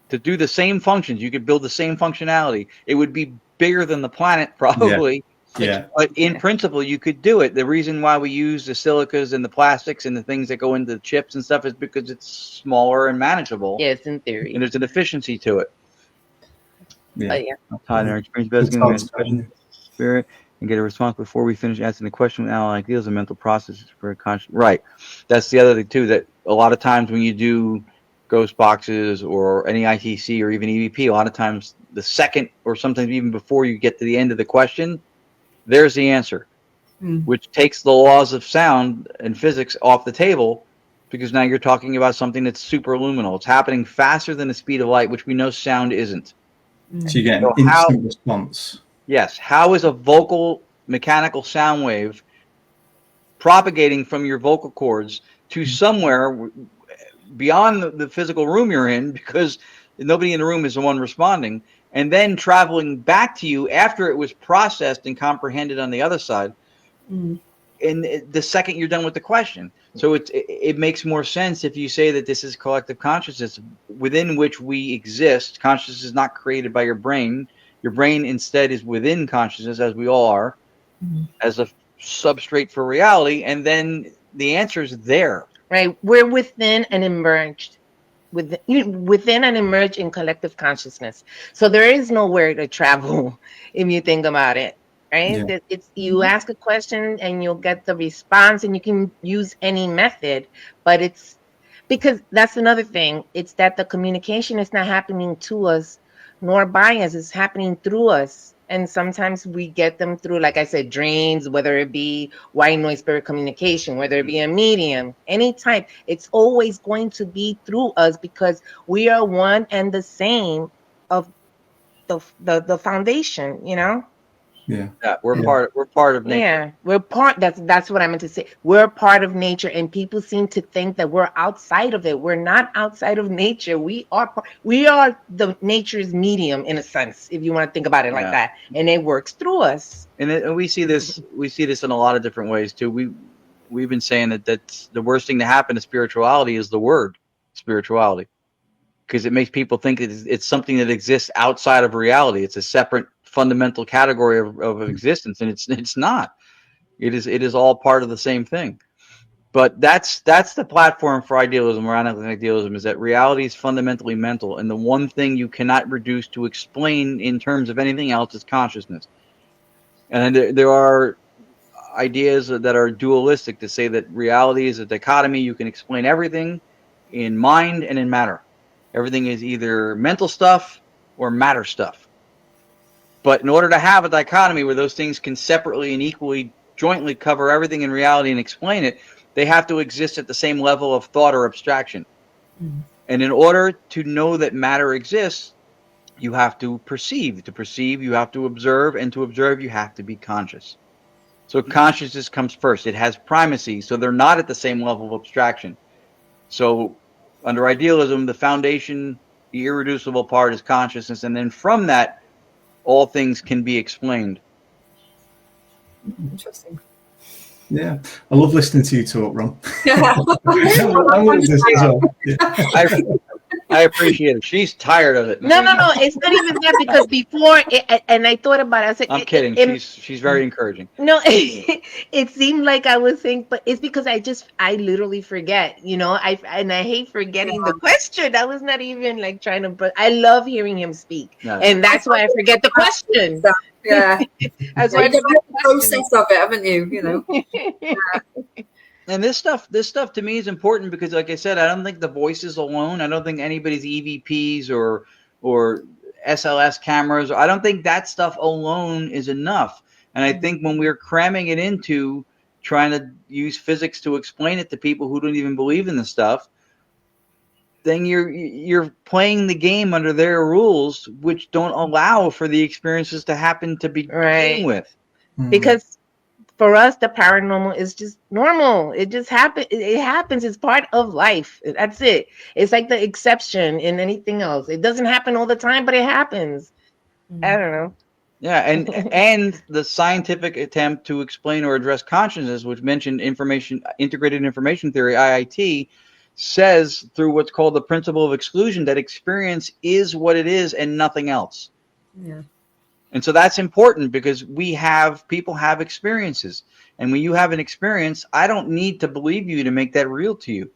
to do the same functions. You could build the same functionality. It would be bigger than the planet, probably. Yeah. But in principle, you could do it. The reason why we use the silicas and the plastics and the things that go into the chips and stuff is because it's smaller and manageable. Yes, in theory. And there's an efficiency to it. Yeah. Time and experience, spirit. and get a response before we finish answering the question with analytic ideas and mental processes for a conscious. Right. That's the other thing too, that a lot of times when you do ghost boxes or any ITC or even EVP, a lot of times the second or sometimes even before you get to the end of the question, there's the answer, which takes the laws of sound and physics off the table, because now you're talking about something that's superluminal. It's happening faster than the speed of light, which we know sound isn't. So you get an instant response. Yes. How is a vocal mechanical sound wave propagating from your vocal cords to somewhere beyond the physical room you're in, because nobody in the room is the one responding, and then traveling back to you after it was processed and comprehended on the other side, in the second you're done with the question? So it makes more sense if you say that this is collective consciousness within which we exist. Consciousness is not created by your brain. Your brain instead is within consciousness, as we all are, as a substrate for reality, and then the answer is there. Right. We're within and emerged. Within and emerged in collective consciousness. So there is nowhere to travel if you think about it. Right? Yeah. It's you ask a question and you'll get the response, and you can use any method, but it's because that's another thing. It's that the communication is not happening to us nor by us, it's happening through us. And sometimes we get them through, like I said, dreams, whether it be white noise spirit communication, whether it be a medium, any type. It's always going to be through us, because we are one and the same of the foundation, you know? Yeah. We're part of nature. Yeah, we're part. That's what I meant to say. We're part of nature, and people seem to think that we're outside of it. We're not outside of nature. We are the nature's medium, in a sense, if you want to think about it like that, and it works through us. And we see this in a lot of different ways too. We've been saying that's the worst thing to happen to spirituality is the word spirituality, because it makes people think it's something that exists outside of reality. It's a separate fundamental category of existence, and it's not. It is all part of the same thing. But that's the platform for idealism or analytic idealism, is that reality is fundamentally mental, and the one thing you cannot reduce to explain in terms of anything else is consciousness. And there are ideas that are dualistic, to say that reality is a dichotomy. You can explain everything in mind and in matter. Everything is either mental stuff or matter stuff. But in order to have a dichotomy where those things can separately and equally, jointly cover everything in reality and explain it, they have to exist at the same level of thought or abstraction. And in order to know that matter exists, you have to perceive. To perceive, you have to observe. And to observe, you have to be conscious. So consciousness comes first. It has primacy. So they're not at the same level of abstraction. So under idealism, the foundation, the irreducible part is consciousness. And then from that, all things can be explained. Interesting. Yeah, I love listening to you talk, Ron. I appreciate it. She's tired of it. No. It's not even that, because before, and I thought about it. I said, I'm kidding. She's very encouraging. No, it seemed like I was saying, but it's because I literally forget, you know. I hate forgetting the question. I was not even like trying to, but I love hearing him speak, and that's why I forget the question. Yeah, that's why why you have the process of it, haven't you? You know. And this stuff to me is important, because, like I said, I don't think the voices alone. I don't think anybody's EVPs or SLS cameras. I don't think that stuff alone is enough. And I think when we're cramming it into trying to use physics to explain it to people who don't even believe in the stuff, then you're playing the game under their rules, which don't allow for the experiences to happen to begin with. Because for us, the paranormal is just normal. It just happens. It happens. It's part of life. That's it. It's like the exception in anything else. It doesn't happen all the time, but it happens. I don't know. Yeah, and the scientific attempt to explain or address consciousness, which mentioned integrated information theory, IIT, says through what's called the principle of exclusion that experience is what it is and nothing else. Yeah. And so that's important, because people have experiences. And when you have an experience, I don't need to believe you to make that real to you.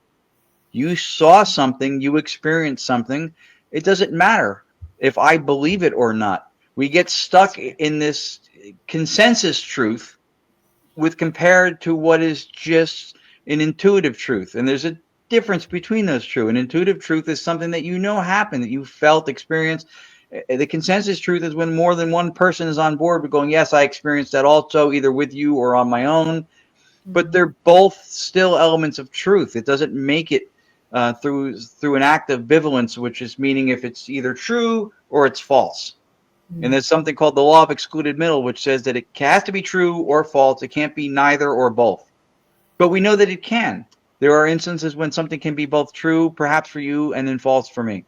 You saw something, you experienced something. It doesn't matter if I believe it or not. We get stuck in this consensus truth with compared to what is just an intuitive truth. And there's a difference between those two. An intuitive truth is something that you know happened, that you felt, experienced. The consensus truth is when more than one person is on board with going, yes, I experienced that also, either with you or on my own. But they're both still elements of truth. It doesn't make it through an act of bivalence, which is meaning if it's either true or it's false. And there's something called the law of excluded middle, which says that it has to be true or false. It can't be neither or both. But we know that it can. There are instances when something can be both true, perhaps for you, and then false for me.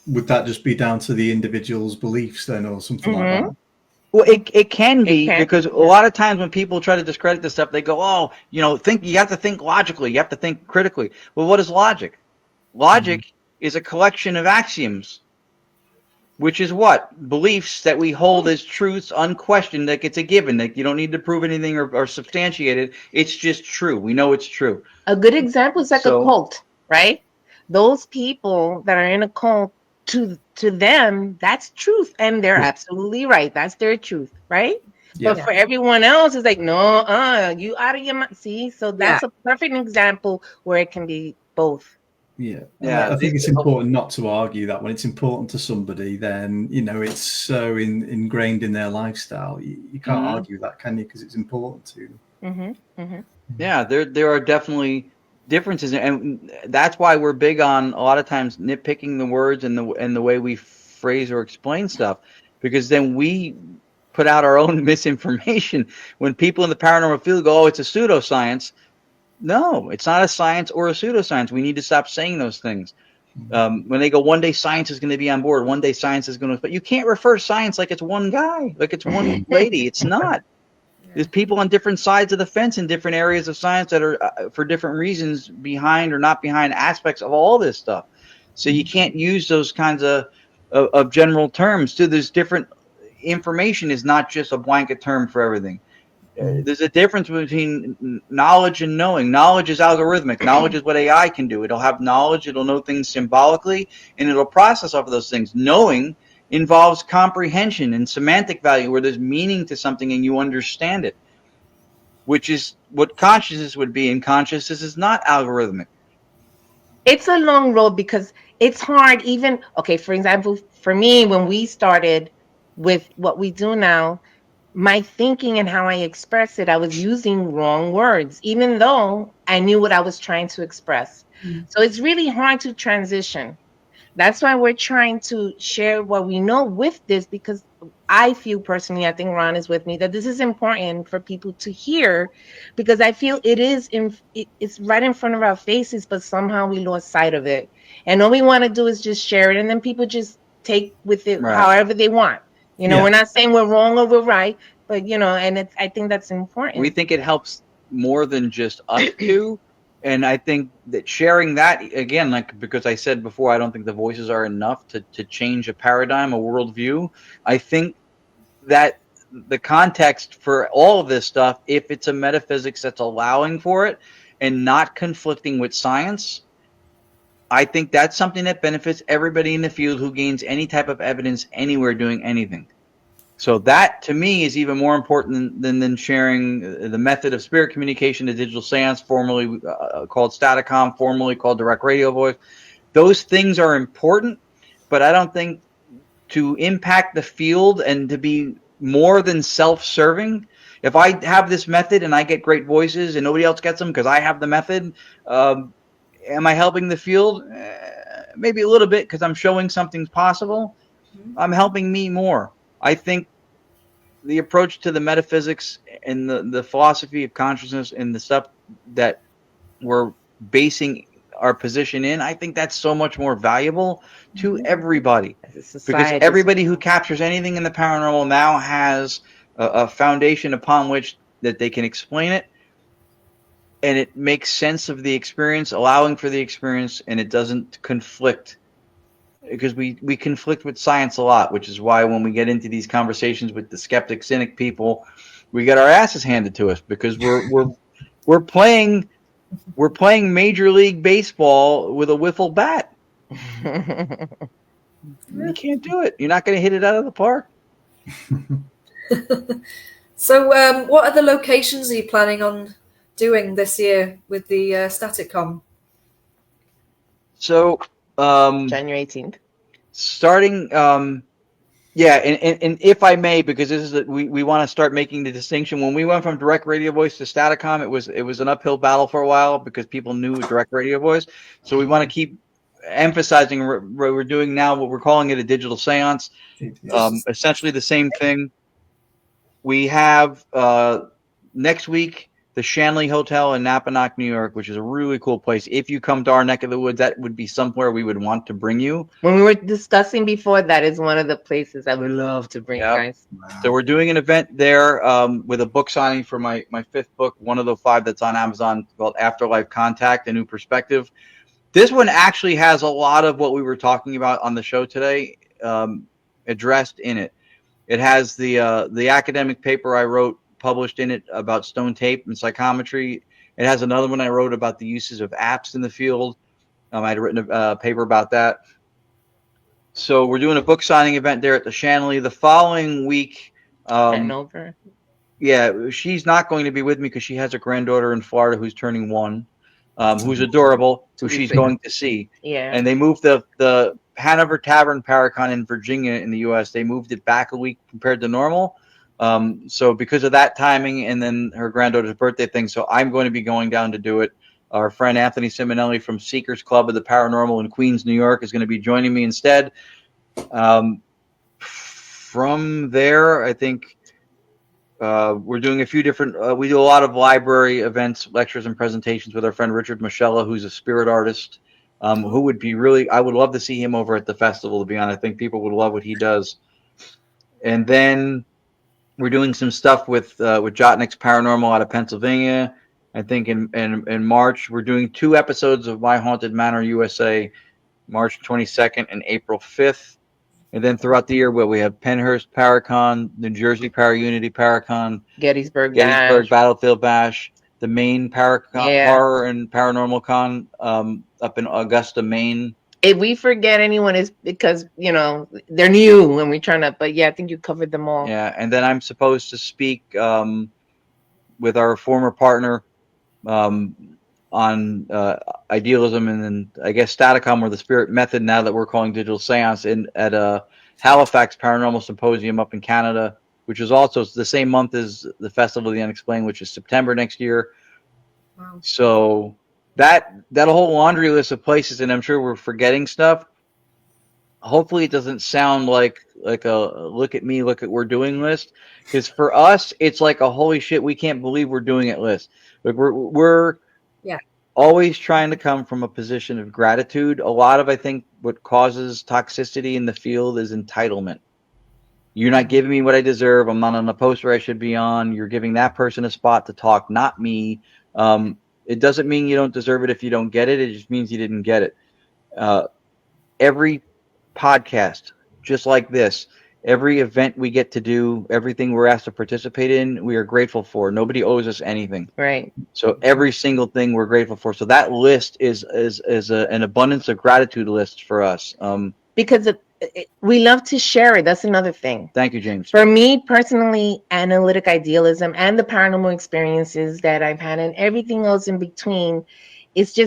Would that just be down to the individual's beliefs then, or something like that? Well, it can be, because a lot of times when people try to discredit this stuff, they go, oh, you have to think logically. You have to think critically. Well, what is logic? Logic is a collection of axioms, which is what? Beliefs that we hold as truths unquestioned, like it's a given, that you don't need to prove anything or substantiate it. It's just true. We know it's true. A good example is like a cult, right? Those people that are in a cult, to them, that's truth. And they're absolutely right. That's their truth, right? Yeah. But for everyone else, it's like, no, you out of your mind. See? So that's a perfect example where it can be both. Yeah. I think it's important not to argue that when it's important to somebody, then, it's so ingrained in their lifestyle. You can't argue that, can you? Because it's important to them. Yeah, there are definitely differences, and that's why we're big on a lot of times nitpicking the words and the way we phrase or explain stuff, because then we put out our own misinformation. When people in the paranormal field go, oh, it's a pseudoscience. No, it's not a science or a pseudoscience. We need to stop saying those things. When they go, one day science is going to be on board, one day science is going to, but you can't refer science like it's one guy, like it's one lady. It's not. There's people on different sides of the fence in different areas of science that are, for different reasons, behind or not behind aspects of all this stuff. So you can't use those kinds of general terms. So there's different information is not just a blanket term for everything. There's a difference between knowledge and knowing. Knowledge is algorithmic. Knowledge is what AI can do. It'll have knowledge. It'll know things symbolically, and it'll process off of those things. Knowing involves comprehension and semantic value, where there's meaning to something and you understand it, which is what consciousness would be. And consciousness is not algorithmic. It's a long road, because it's hard. Even, for example, for me, when we started with what we do now, my thinking and how I express it, I was using wrong words, even though I knew what I was trying to express. So it's really hard to transition. That's why we're trying to share what we know with this, because I feel personally, I think Ron is with me, that this is important for people to hear, because I feel it's right in front of our faces, but somehow we lost sight of it. And all we want to do is just share it, and then people just take with it however they want. We're not saying we're wrong or we're right, but, and I think that's important. We think it helps more than just us two. And I think that sharing that, again, because I said before, I don't think the voices are enough to change a paradigm, a worldview. I think that the context for all of this stuff, if it's a metaphysics that's allowing for it and not conflicting with science, I think that's something that benefits everybody in the field who gains any type of evidence anywhere doing anything. So that, to me, is even more important than sharing the method of spirit communication, the digital seance, formerly called Staticom, formerly called direct radio voice. Those things are important, but I don't think to impact the field and to be more than self-serving. If I have this method and I get great voices and nobody else gets them because I have the method, am I helping the field? Maybe a little bit, because I'm showing something's possible. I'm helping me more. I think the approach to the metaphysics and the philosophy of consciousness and the stuff that we're basing our position in, I think that's so much more valuable to everybody. Because everybody who captures anything in the paranormal now has a foundation upon which that they can explain it, and it makes sense of the experience, allowing for the experience, and it doesn't conflict. Because we conflict with science a lot, which is why when we get into these conversations with the skeptic, cynic people, we get our asses handed to us, because we're playing Major League Baseball with a wiffle bat. You can't do it. You're not going to hit it out of the park. So, what other locations are you planning on doing this year with the StaticCom? So, January 18th. starting, yeah, and if I may, because this is we want to start making the distinction. When we went from direct radio voice to Staticom, it was an uphill battle for a while because people knew direct radio voice. So we want to keep emphasizing what we're doing now. What we're calling it a digital séance. Essentially the same thing. We have next week the Shanley Hotel in Napanoch, New York, which is a really cool place. If you come to our neck of the woods, that would be somewhere we would want to bring you. When we were discussing before, that is one of the places I would love to bring you guys. So we're doing an event there with a book signing for my fifth book, one of the 5 that's on Amazon, called Afterlife Contact: A New Perspective. This one actually has a lot of what we were talking about on the show today addressed in it. It has the academic paper I wrote published in it about stone tape and psychometry. It has another one I wrote about the uses of apps in the field. I had written a paper about that. So we're doing a book signing event there at the Shanley. The following week, Hanover. Yeah, she's not going to be with me because she has a granddaughter in Florida who's turning 1, who's adorable, who she's going to see. Yeah. And they moved the Hanover Tavern Paracon in Virginia in the U.S. They moved it back a week compared to normal. So because of that timing and then her granddaughter's birthday thing, so I'm going to be going down to do it. Our friend Anthony Simonelli from Seekers Club of the Paranormal in Queens, New York, is going to be joining me instead. From there, I think we're doing a few different. We do a lot of library events, lectures, and presentations with our friend Richard Michella, who's a spirit artist, who would be really. I would love to see him over at the festival. To be honest, I think people would love what he does. And then we're doing some stuff with Jotnik's Paranormal out of Pennsylvania. I think in March we're doing 2 episodes of My Haunted Manor USA, March 22nd and April 5th. And then throughout the year, we have Pennhurst Paracon, New Jersey Paraunity Paracon, Gettysburg Battlefield Bash, the Maine Paracon, Horror and Paranormal Con up in Augusta, Maine. If we forget anyone, is because they're new when we're trying to. But yeah, I think you covered them all. Yeah, and then I'm supposed to speak with our former partner on idealism, and then I guess Staticom, or the Spirit Method, now that we're calling Digital Séance, at a Halifax Paranormal Symposium up in Canada, which is also the same month as the Festival of the Unexplained, which is September next year. Wow. So that whole laundry list of places, and I'm sure we're forgetting stuff. Hopefully it doesn't sound like a look at me, look at we're doing list, because for us it's like a holy shit, we can't believe we're doing it list. Like we're always trying to come from a position of gratitude. A lot of, I think, what causes toxicity in the field is entitlement. You're not giving me what I deserve. I'm not on the poster I should be on. You're giving that person a spot to talk, not me. It doesn't mean you don't deserve it if you don't get it. It just means you didn't get it. Every podcast, just like this, every event we get to do, everything we're asked to participate in, we are grateful for. Nobody owes us anything. Right. So every single thing we're grateful for. So that list is an abundance of gratitude list for us. Because we love to share it. That's another thing. Thank you, James. For me personally, analytic idealism and the paranormal experiences that I've had and everything else in between, it's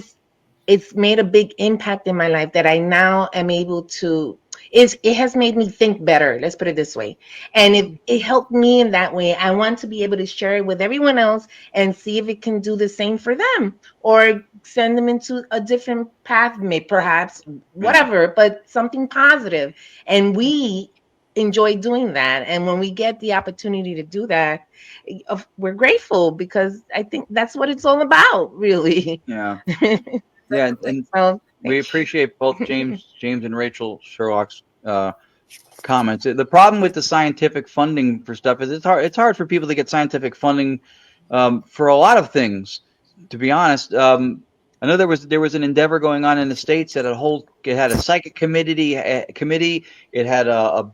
made a big impact in my life that I now am able to. It has made me think better. Let's put it this way. And it helped me in that way. I want to be able to share it with everyone else and see if it can do the same for them, or send them into a different path, perhaps, whatever, but something positive. And we enjoy doing that. And when we get the opportunity to do that, we're grateful, because I think that's what it's all about, really. Yeah. Yeah. And we appreciate both James and Rachel Sherlock's comments. The problem with the scientific funding for stuff is it's hard for people to get scientific funding for a lot of things, to be honest. I know there was an endeavor going on in the States that it had a psychic committee, it had a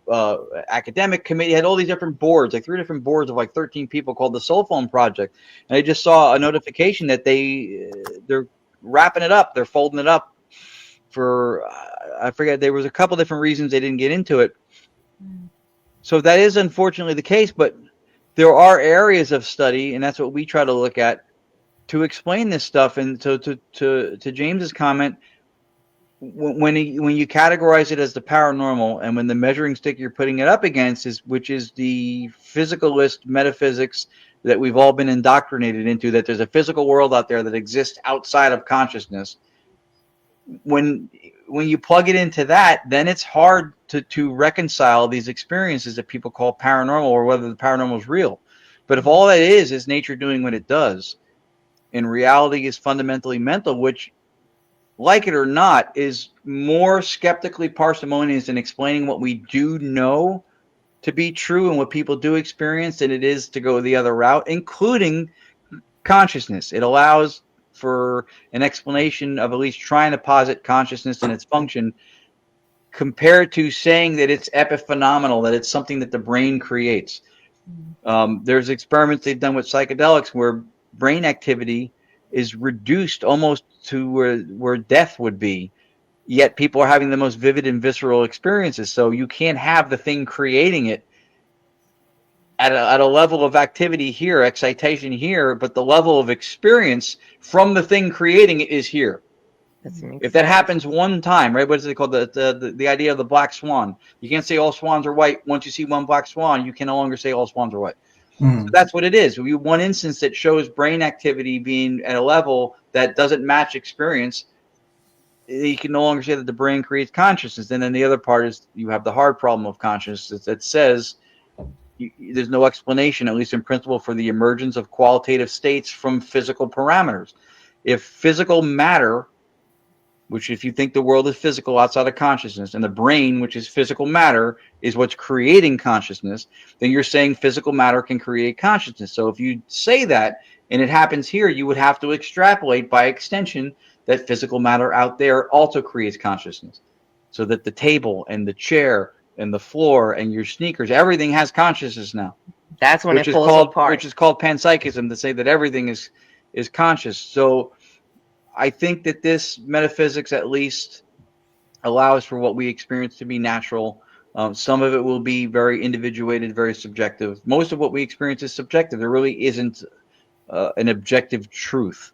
academic committee, it had all these different boards, like 3 different boards of like 13 people, called the Soul Phone Project. And I just saw a notification that they're wrapping it up, they're folding it up for I forget, there was a couple different reasons they didn't get into it. So that is unfortunately the case, but there are areas of study, and that's what we try to look at to explain this stuff. And so to James's comment, when you categorize it as the paranormal, and when the measuring stick you're putting it up against which is the physicalist metaphysics that we've all been indoctrinated into, that there's a physical world out there that exists outside of consciousness. When you plug it into that, then it's hard to reconcile these experiences that people call paranormal, or whether the paranormal is real. But if all that is nature doing what it does, and reality is fundamentally mental, which, like it or not, is more skeptically parsimonious in explaining what we do know to be true and what people do experience than it is to go the other route, including consciousness. It allows for an explanation of at least trying to posit consciousness and its function, compared to saying that it's epiphenomenal, that it's something that the brain creates. There's experiments they've done with psychedelics where brain activity is reduced almost to where death would be, yet people are having the most vivid and visceral experiences. So you can't have the thing creating it at a level of activity here, excitation here, but the level of experience from the thing creating it is here. If that happens one time, right? What is it called? The idea of the black swan. You can't say all swans are white. Once you see one black swan, you can no longer say all swans are white. So that's what it is. One instance that shows brain activity being at a level that doesn't match experience, you can no longer say that the brain creates consciousness. And then the other part is you have the hard problem of consciousness that says there's no explanation, at least in principle, for the emergence of qualitative states from physical parameters. If physical matter, which if you think the world is physical outside of consciousness, and the brain, which is physical matter, is what's creating consciousness, then you're saying physical matter can create consciousness. So if you say that, and it happens here, you would have to extrapolate by extension that physical matter out there also creates consciousness. So that the table and the chair and the floor and your sneakers, everything has consciousness now. That's when it falls apart. Which is called panpsychism, to say that everything is conscious. So I think that this metaphysics at least allows for what we experience to be natural. Some of it will be very individuated, very subjective. Most of what we experience is subjective. There really isn't an objective truth.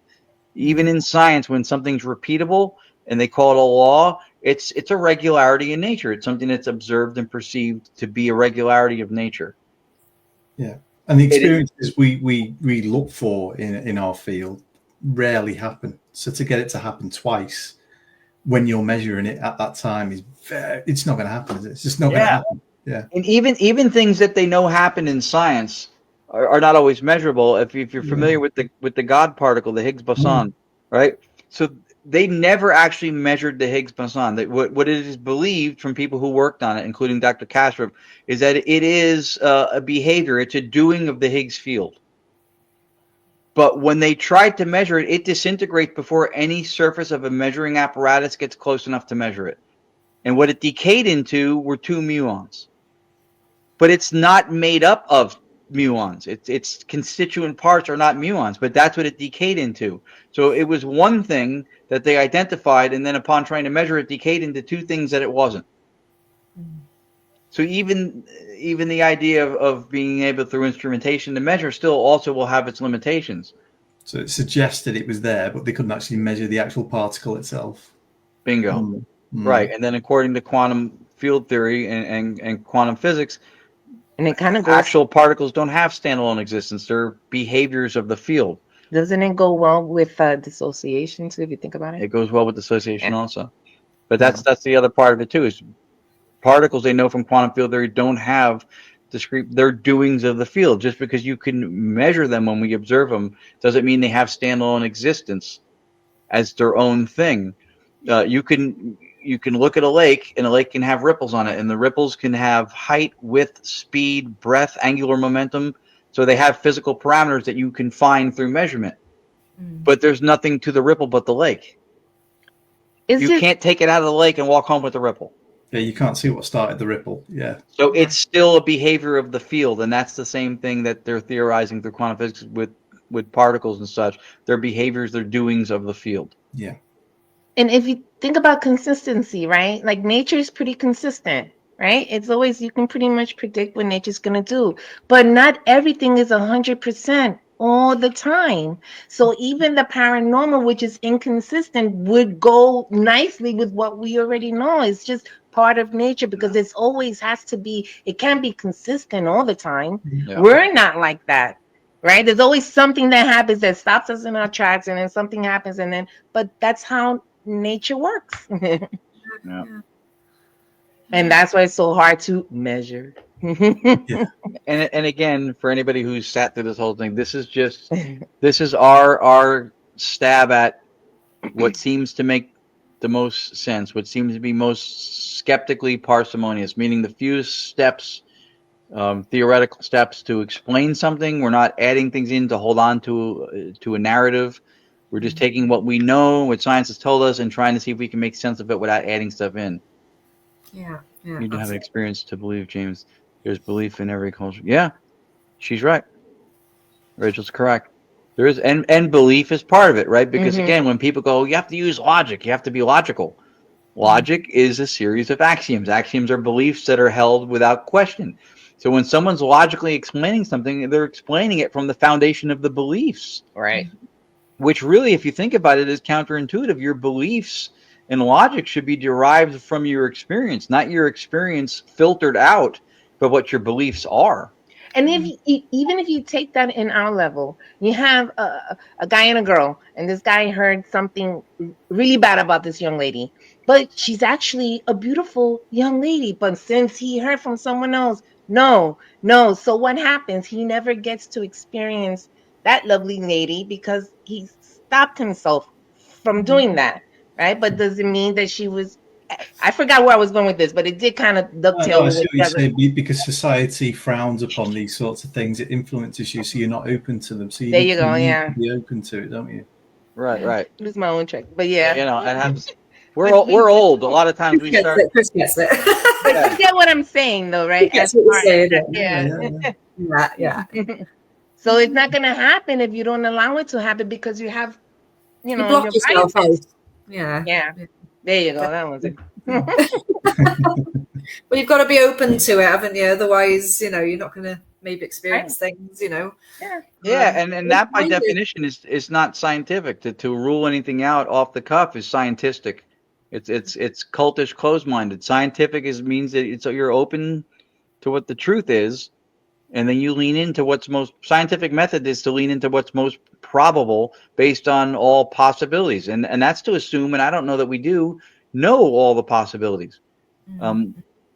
Even in science, when something's repeatable and they call it a law, it's a regularity in nature. It's something that's observed and perceived to be a regularity of nature. Yeah, and the experiences we look for in our field rarely happen. So to get it to happen twice when you're measuring it at that time it's not going to happen. It's just not going to happen. Yeah. And even things that they know happen in science are not always measurable. If you're familiar with the God particle, the Higgs boson, right? So they never actually measured the Higgs boson. What it is believed from people who worked on it, including Dr. Kastrup, is that it is a behavior. It's a doing of the Higgs field. But when they tried to measure it, it disintegrates before any surface of a measuring apparatus gets close enough to measure it. And what it decayed into were 2 muons. But it's not made up of muons. Its constituent parts are not muons, but that's what it decayed into. So it was one thing that they identified, and then upon trying to measure it, decayed into 2 things that it wasn't. So even the idea of being able through instrumentation to measure still also will have its limitations. So it suggested it was there, but they couldn't actually measure the actual particle itself. Bingo. Right. And then according to quantum field theory and quantum physics, and it kind of goes, actual particles don't have standalone existence. They're behaviors of the field. Doesn't it go well with dissociation too, if you think about it? It goes well with dissociation also. But that's the other part of it too, is particles they know from quantum field theory don't have they're doings of the field. Just because you can measure them when we observe them doesn't mean they have standalone existence as their own thing. You can look at a lake, and a lake can have ripples on it, and the ripples can have height, width, speed, breadth, angular momentum. So they have physical parameters that you can find through measurement. But there's nothing to the ripple but the lake. You can't take it out of the lake and walk home with the ripple. Yeah, you can't see what started the ripple. Yeah. So it's still a behavior of the field, and that's the same thing that they're theorizing through quantum physics with particles and such. They're behaviors, they're doings of the field. Yeah. And if you think about consistency, right? Like nature is pretty consistent, right? It's always, you can pretty much predict what nature's going to do, but not everything is 100% all the time. So even the paranormal, which is inconsistent, would go nicely with what we already know. It's just part of nature because it's always has to be, it can't be consistent all the time. Yeah. We're not like that. Right? There's always something that happens that stops us in our tracks, and then something happens, and then, but that's how nature works. Yeah. And that's why it's so hard to measure. Yeah. And again, for anybody who's sat through this whole thing, this is our stab at what seems to make the most sense, what seems to be most skeptically parsimonious, meaning the few steps, theoretical steps to explain something. We're not adding things in to hold on to a narrative. We're just taking what we know, what science has told us, and trying to see if we can make sense of it without adding stuff in. Yeah. You need to have an experience to believe, James. There's belief in every culture. Yeah, she's right. Rachel's correct. There is, and belief is part of it, right? Because again, when people go, you have to use logic, you have to be logical. Logic is a series of axioms. Axioms are beliefs that are held without question. So when someone's logically explaining something, they're explaining it from the foundation of the beliefs. Right. Which really, if you think about it, is counterintuitive. Your beliefs and logic should be derived from your experience, not your experience filtered out by what your beliefs are. And if even if you take that in our level, you have a guy and a girl, and this guy heard something really bad about this young lady, but she's actually a beautiful young lady. But since he heard from someone else, no, no. So what happens? He never gets to experience that lovely lady because he stopped himself from doing that, right? But does it mean that she was? I forgot where I was going with this, but it did kind of dovetail I with see each what other. you're saying, because society frowns upon these sorts of things. It influences you, so you're not open to them. So There you go, need yeah. to be open to it, don't you? Right, right. Lose my own track, but yeah. You know, it happens. We're old. A lot of times we start. Chris gets it. But you get what I'm saying, though, right? Gets what you're saying. Yeah. So it's not going to happen if you don't allow it to happen because you have, you know, block your yourself out. biases. Yeah. Yeah. There you go. That was it. Well, you've got to be open to it, haven't you? Otherwise, you know, you're not going to maybe experience things, you know. Yeah, and that by definition is not scientific. To rule anything out off the cuff is scientistic. It's cultish, closed-minded. Scientific means that you're open to what the truth is, and then you lean into what's most scientific method is to lean into what's most probable based on all possibilities, and that's to assume, and I don't know that we do know all the possibilities.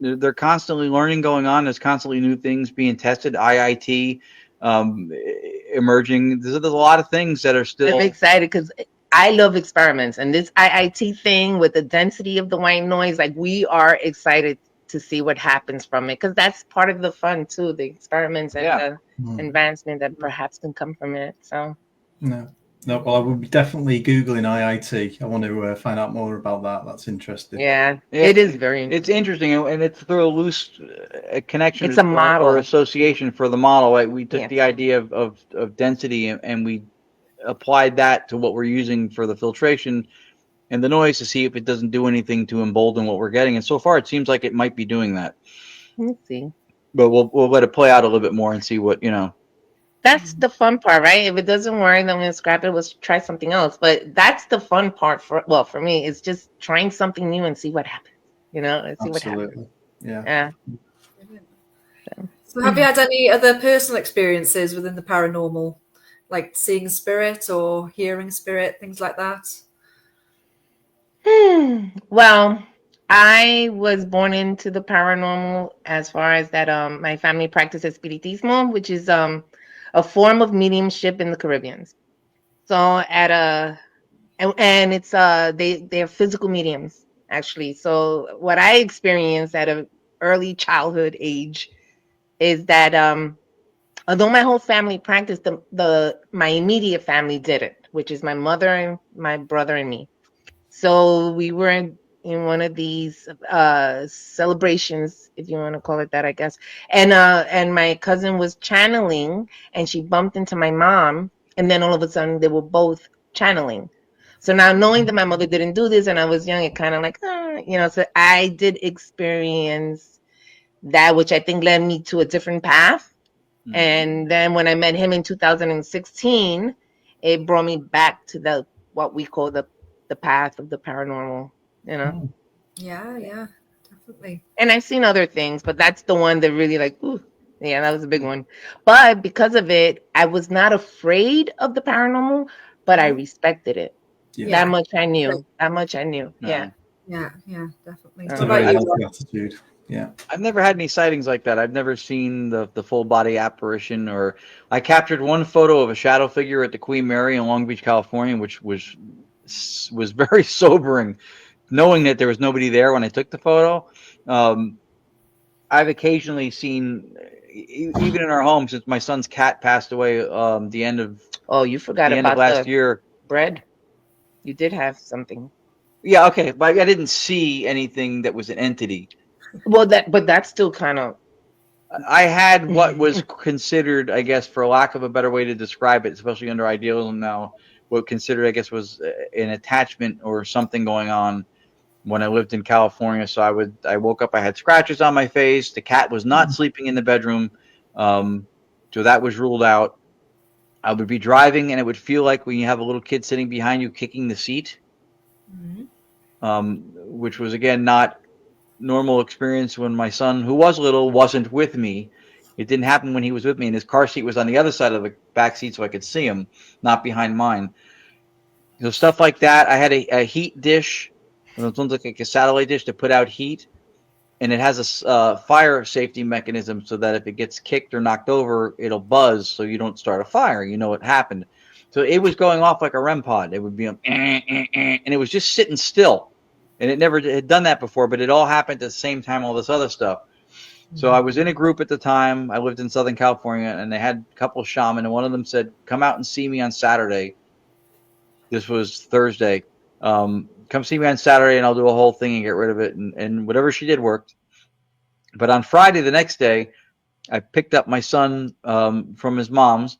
They're constantly learning going on. There's constantly new things being tested. IIT emerging. There's a lot of things that are still. I'm excited because I love experiments, and this IIT thing with the density of the white noise, like we are excited to see what happens from it, because that's part of the fun too, the experiments and the advancement that perhaps can come from it. So no, well, I will be definitely Googling IIT. I want to find out more about that. That's interesting. Yeah, it is very interesting. It's interesting, and it's through a loose connection. It's a model or association for the model. Right? We took the idea of density and we applied that to what we're using for the filtration and the noise to see if it doesn't do anything to embolden what we're getting. And so far, it seems like it might be doing that. Let's see. But we'll let it play out a little bit more and see what, you know. That's the fun part, right? If it doesn't work, then we'll scrap it. We'll try something else. But that's the fun part for me. It's just trying something new and see what happens. You know, and see what happens. Yeah. So have you had any other personal experiences within the paranormal, like seeing spirit or hearing spirit, things like that? Well, I was born into the paranormal as far as that. My family practices spiritismo, which is a form of mediumship in the Caribbean. So and it's they're physical mediums actually. So what I experienced at an early childhood age is that although my whole family practiced, my immediate family didn't, which is my mother and my brother and me. So we were in one of these celebrations, if you want to call it that, I guess. And my cousin was channeling, and she bumped into my mom, and then all of a sudden they were both channeling. So now knowing that my mother didn't do this and I was young, it kind of like, so I did experience that, which I think led me to a different path. Mm-hmm. And then when I met him in 2016, it brought me back to what we call the path of the paranormal, Yeah, definitely. And I've seen other things, but that's the one that really like, ooh, yeah, that was a big one. But because of it, I was not afraid of the paranormal, but I respected it. Yeah. That much I knew. Yeah. Yeah, definitely. It's a very healthy attitude. Yeah. I've never had any sightings like that. I've never seen the full body apparition, or I captured one photo of a shadow figure at the Queen Mary in Long Beach, California, which was very sobering, knowing that there was nobody there when I took the photo. I've occasionally seen, even in our home, since my son's cat passed away the end of you forgot the about end of last year. Bread. You did have something. Yeah, okay, but I didn't see anything that was an entity. Well, but that's still kind of. I had what was considered, I guess, for lack of a better way to describe it, especially under idealism now, what considered, I guess, was an attachment or something going on when I lived in California. So I woke up, I had scratches on my face. The cat was not sleeping in the bedroom. So that was ruled out. I would be driving and it would feel like when you have a little kid sitting behind you kicking the seat, which was, again, not normal experience when my son, who was little, wasn't with me. It didn't happen when he was with me, and his car seat was on the other side of the back seat so I could see him, not behind mine. So stuff like that. I had a heat dish. It sounds like a satellite dish to put out heat, and it has a fire safety mechanism so that if it gets kicked or knocked over, it'll buzz so you don't start a fire. You know what happened. So it was going off like a REM pod. It would be and it was just sitting still. And it never had done that before, but it all happened at the same time, all this other stuff. So I was in a group at the time. I lived in Southern California, and they had a couple of shaman, and one of them said, come out and see me on Saturday. This was Thursday. Come see me on Saturday, and I'll do a whole thing and get rid of it. And whatever she did worked. But on Friday, the next day, I picked up my son from his mom's,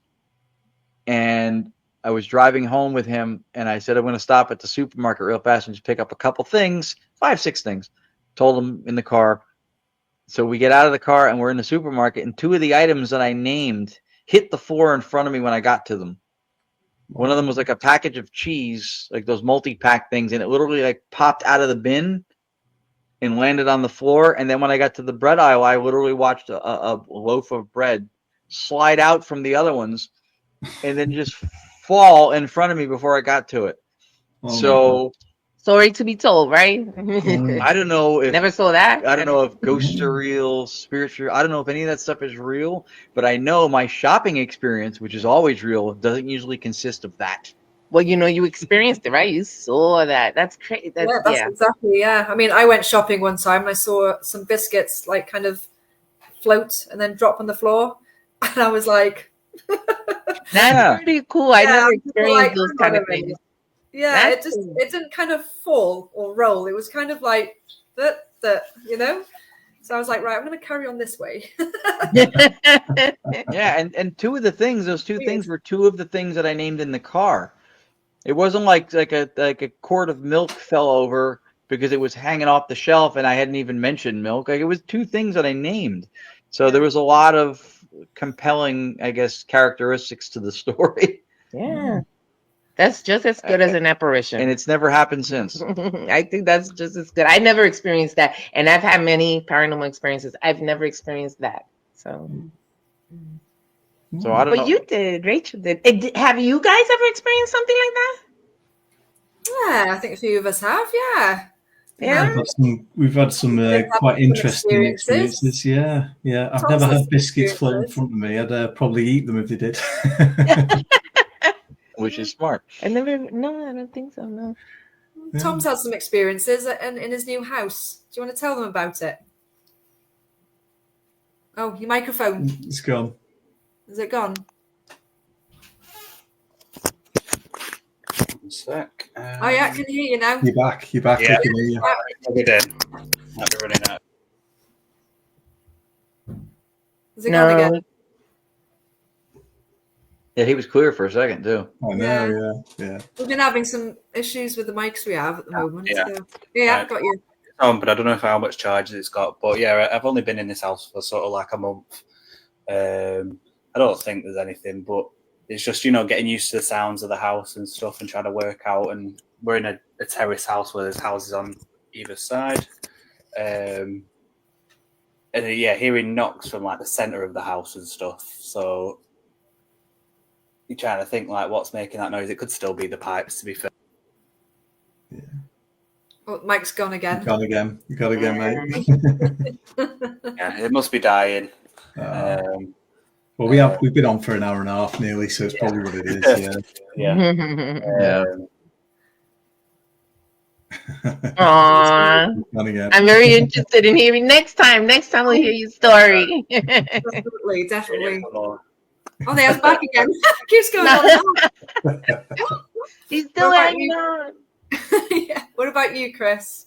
and I was driving home with him, and I said, I'm going to stop at the supermarket real fast and just pick up a couple things, 5-6 things. Told him in the car. So we get out of the car, and we're in the supermarket, and 2 of the items that I named hit the floor in front of me when I got to them. One of them was like a package of cheese, like those multi-pack things, and it literally like popped out of the bin and landed on the floor. And then when I got to the bread aisle, I literally watched a loaf of bread slide out from the other ones and then just fall in front of me before I got to it. So sorry to be told, right? I don't know if never saw that. I don't know if ghosts are real, spirits are. I don't know if any of that stuff is real, but I know my shopping experience, which is always real, doesn't usually consist of that. Well, you experienced it, right? You saw that. That's crazy. That's exactly. Yeah. I mean, I went shopping one time and I saw some biscuits like kind of float and then drop on the floor, and I was like. That's pretty cool. I never experienced those kind of things. Yeah, it didn't kind of fall or roll. It was kind of like that, So I was like, right, I'm going to carry on this way. Yeah, and 2 of the things, those 2 things were 2 of the things that I named in the car. It wasn't like a quart of milk fell over because it was hanging off the shelf and I hadn't even mentioned milk. Like, it was 2 things that I named. So there was a lot of compelling, I guess, characteristics to the story. Yeah. That's just as good as an apparition. And it's never happened since. I think that's just as good. I never experienced that. And I've had many paranormal experiences. I've never experienced that. So I don't know. But you did. Rachel did. Have you guys ever experienced something like that? Yeah, I think a few of us have. Yeah. Yeah. We've had some quite interesting experiences. Yeah. I've never had biscuits float in front of me. I'd probably eat them if they did. Which is smart. I don't think so. No. Tom's had some experiences in his new house. Do you want to tell them about it? Oh, your microphone. It's gone. Is it gone? One sec. Oh yeah, I can hear you now. You're back. Yeah, I can hear you. We did. Might be running out. Is it gone again? Yeah, he was clear for a second too. I know, yeah. We've been having some issues with the mics we have at the moment. Yeah. So. Yeah, I've got you. But I don't know how much charges it's got. But yeah, I've only been in this house for sort of like a month. I don't think there's anything, but it's just, getting used to the sounds of the house and stuff and trying to work out. And we're in a terrace house where there's houses on either side. And hearing knocks from like the center of the house and stuff. So you're trying to think like what's making that noise. It could still be the pipes, to be fair. Yeah. Oh, Mike's gone again. You got again, mate. Yeah, it must be dying. Well, we've been on for an hour and a half nearly, so it's probably what it is. Yeah. Aww. I'm very interested in hearing next time we'll hear your story. Definitely. Oh, there's back again. Keeps going on. He's still hanging on. Yeah. What about you, Chris?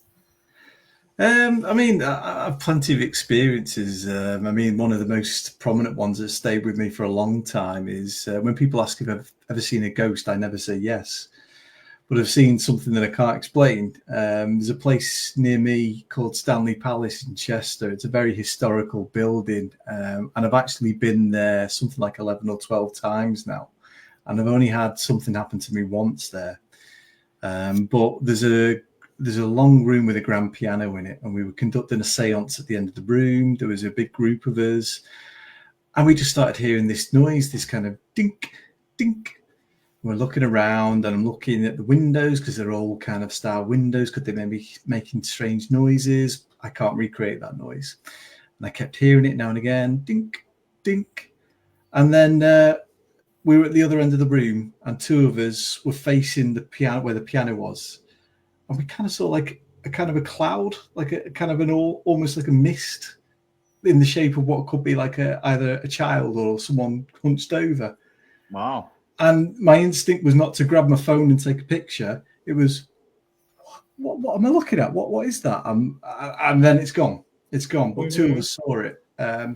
I mean, I have plenty of experiences. I mean, one of the most prominent ones that stayed with me for a long time is when people ask if I've ever seen a ghost, I never say yes. But I've seen something that I can't explain. There's a place near me called Stanley Palace in Chester. It's a very historical building. And I've actually been there something like 11 or 12 times now. And I've only had something happen to me once there. But there's a long room with a grand piano in it, and we were conducting a seance at the end of the room. There was a big group of us, and we just started hearing this noise, this kind of dink, dink. We're looking around, and I'm looking at the windows because they're all kind of style windows. Could they maybe be making strange noises? I can't recreate that noise. And I kept hearing it now and again, dink, dink. And then we were at the other end of the room, and two of us were facing the piano where the piano was. And we kind of saw like a kind of a cloud, like a kind of almost like a mist in the shape of what could be like either a child or someone hunched over. Wow. And my instinct was not to grab my phone and take a picture. It was, what am I looking at? What is that? And then it's gone. It's gone. But two of us saw it.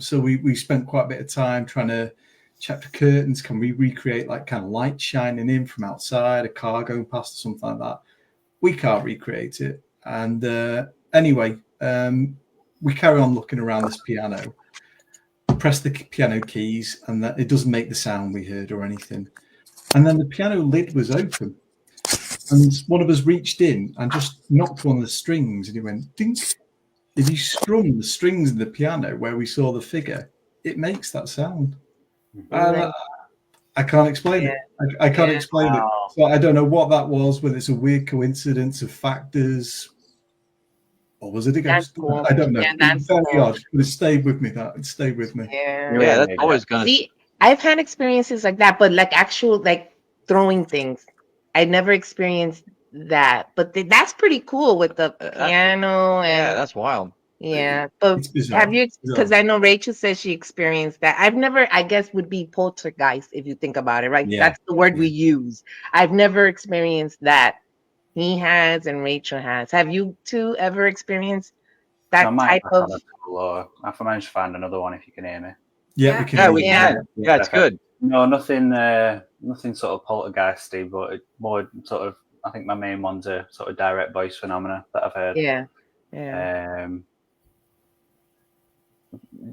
So we spent quite a bit of time trying to check the curtains. Can we recreate like kind of light shining in from outside, a car going past or something like that? We can't recreate it. And anyway, we carry on looking around this piano, press the piano keys, and that it doesn't make the sound we heard or anything. And then the piano lid was open. And one of us reached in and just knocked one of the strings, and it went dink. If you strum the strings in the piano where we saw the figure, it makes that sound. I can't explain it. I can't explain it. So I don't know what that was, whether it's a weird coincidence of factors, or was it a ghost? Cool. I don't know. Yeah, that's very odd, but it stayed with me. It stayed with me. Yeah, that's always gonna. See, I've had experiences like that, but like actual like throwing things. I never experienced that, but that's pretty cool with the piano. And that's wild. Yeah, but have you? Because I know Rachel says she experienced that. I've never. I guess would be poltergeist if you think about it, right? Yeah. That's the word we use. I've never experienced that. He has, and Rachel has. Have you two ever experienced that type of? I've managed to find another one if you can hear me. Yeah, we can. Yeah, it's good. No, nothing sort of poltergeisty, but more sort of. I think my main ones are sort of direct voice phenomena that I've heard. Yeah.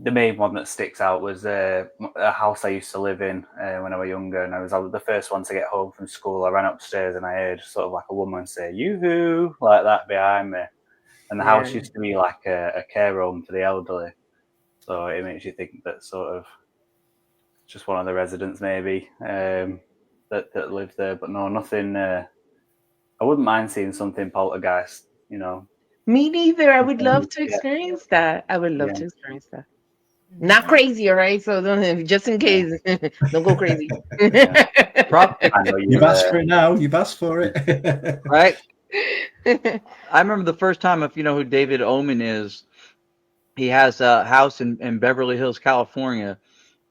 The main one that sticks out was a house I used to live in when I was younger, and I was the first one to get home from school. I ran upstairs and I heard sort of like a woman say "yoo-hoo" like that behind me, and the house used to be like a care home for the elderly, so it makes you think that sort of just one of the residents maybe that lived there, but no, nothing. I wouldn't mind seeing something poltergeist, Me neither. I would love to experience that. I would love to experience that. Not crazy, all right? So don't, just in case, don't go crazy. You've asked for it now. You've asked for it. Right? I remember the first time, if you know who David Oman is, he has a house in Beverly Hills, California.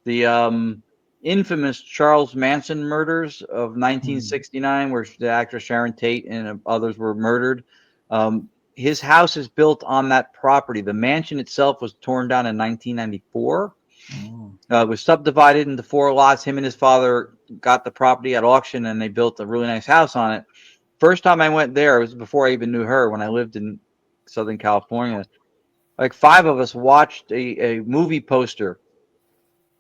The infamous Charles Manson murders of 1969, where the actress Sharon Tate and others were murdered. His house is built on that property. The mansion itself was torn down in 1994. It was subdivided into 4 lots. Him and his father got the property at auction and they built a really nice house on it. First time I went there, it was before I even knew her, when I lived in Southern California. Like 5 of us watched a movie poster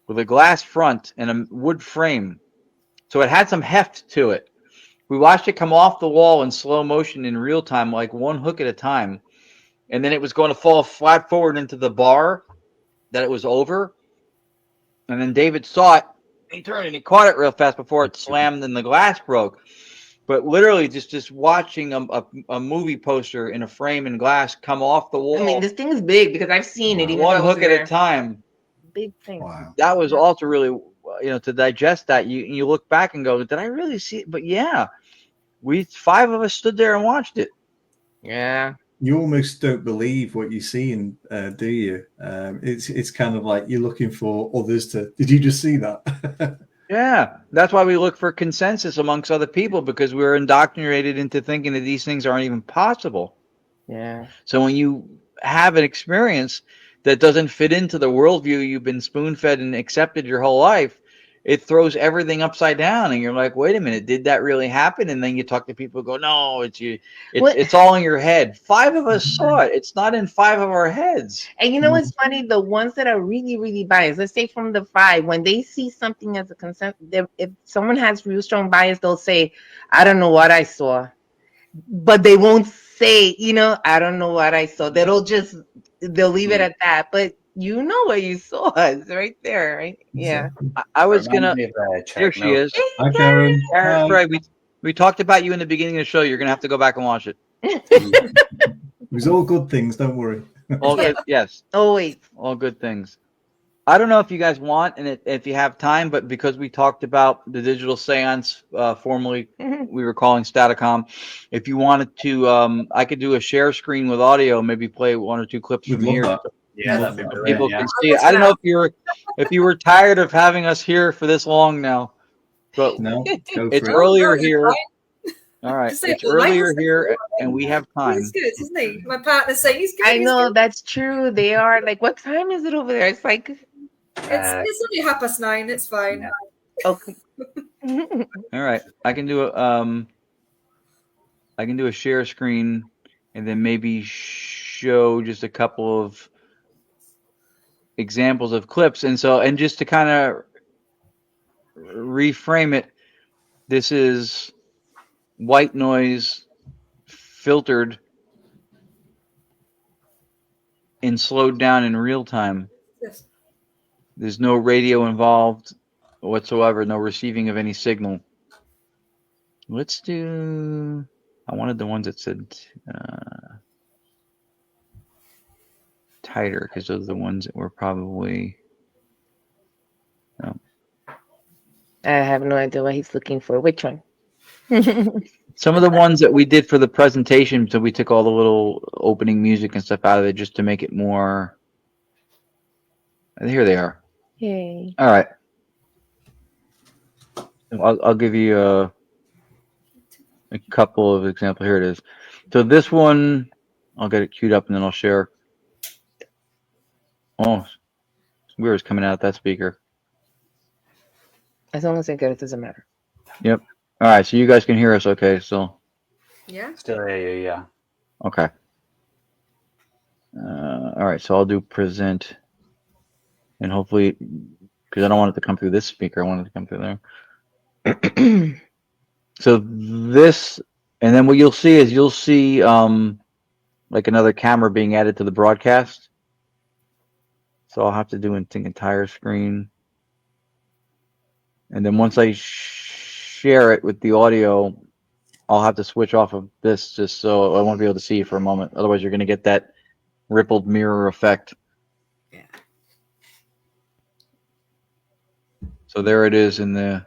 with a glass front and a wood frame. So it had some heft to it. We watched it come off the wall in slow motion in real time, like one hook at a time. And then it was going to fall flat forward into the bar that it was over. And then David saw it. He turned and he caught it real fast before it slammed and the glass broke. But literally just watching a movie poster in a frame and glass come off the wall. I mean, this thing is big because I've seen it. Even one hook at a time. Big thing. Wow. That was also really, to digest that. You look back and go, did I really see it? But yeah, 5 of us stood there and watched it. Yeah. You almost don't believe what you see, do you? It's kind of like you're looking for others to. Did you just see that? Yeah, that's why we look for consensus amongst other people, because we're indoctrinated into thinking that these things aren't even possible. Yeah. So when you have an experience that doesn't fit into the worldview you've been spoon-fed and accepted your whole life, it throws everything upside down, and you're like, wait a minute, did that really happen? And then you talk to people who go, no, it's all in your head. 5 of us saw it. It's not in 5 of our heads. And you know what's funny? The ones that are really, really biased, let's say from the 5, when they see something as a consent, if someone has real strong bias, they'll say, I don't know what I saw. But they won't say, I don't know what I saw. They'll leave it at that. But you know what you saw. It's right there, right? Yeah. I was gonna. Here she is. Hi, Karen. Hi. Right. We talked about you in the beginning of the show. You're gonna have to go back and watch it. It was all good things. Don't worry. All good. Yes. Always. All good things. I don't know if you guys want, and if you have time, but because we talked about the Digital Séance, formerly we were calling Statacom. If you wanted to, I could do a share screen with audio. Maybe play 1 or 2 clips from here. Yeah, that'd be brilliant. People can see it. I don't know if you were tired of having us here for this long now, but No, it's earlier here. All right, it's earlier here, and we have time. He's good, isn't he? My partner's saying he's good. I know, that's true. They are like, what time is it over there? It's like, it's only 9:30. It's fine. Yeah. okay. All right, I can do a share screen, and then maybe show just a couple of examples of clips, and just to kind of reframe it, this is white noise filtered and slowed down in real time. Yes. There's no radio involved whatsoever, no receiving of any signal. Let's do, I wanted the ones that said tighter, because those are the ones that were probably, no. I have no idea what he's looking for. Which one? Some of the ones that we did for the presentation, so we took all the little opening music and stuff out of it just to make it more. Here they are. Yay. All right. I'll give you a couple of examples. Here it is. So this one, I'll get it queued up and then I'll share. Oh, it's weird. It's coming out of that speaker. As long as I get it, doesn't matter. Yep. All right. So you guys can hear us okay still? Yeah. Still hear you, yeah. Okay. All right. So I'll do present. And hopefully, because I don't want it to come through this speaker, I want it to come through there. So this, and then what you'll see is like another camera being added to the broadcast. So I'll have to do entire screen. And then once I share it with the audio, I'll have to switch off of this just so I won't be able to see you for a moment. Otherwise, you're going to get that rippled mirror effect. Yeah. So there it is in the.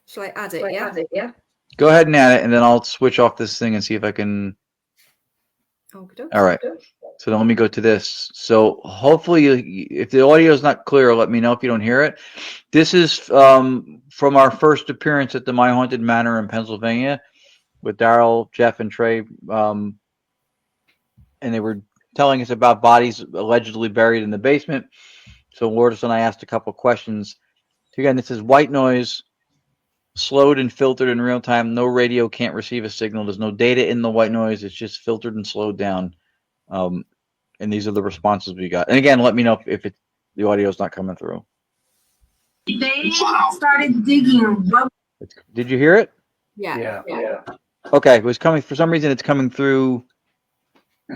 Shall I add it? Yeah. Go ahead and add it, and then I'll switch off this thing and see if I can. Okay. All right. So then let me go to this. So hopefully, if the audio is not clear, let me know if you don't hear it. This is from our first appearance at the My Haunted Manor in Pennsylvania with Daryl, Jeff, and Trey. And they were telling us about bodies allegedly buried in the basement. So Lourdes and I asked a couple questions. Again, this is white noise, slowed and filtered in real time. No radio can't receive a signal. There's no data in the white noise. It's just filtered and slowed down. And these are the responses we got. And again, let me know if the audio is not coming through. They started digging. Did you hear it? Yeah. Okay, it was coming. For some reason, it's coming through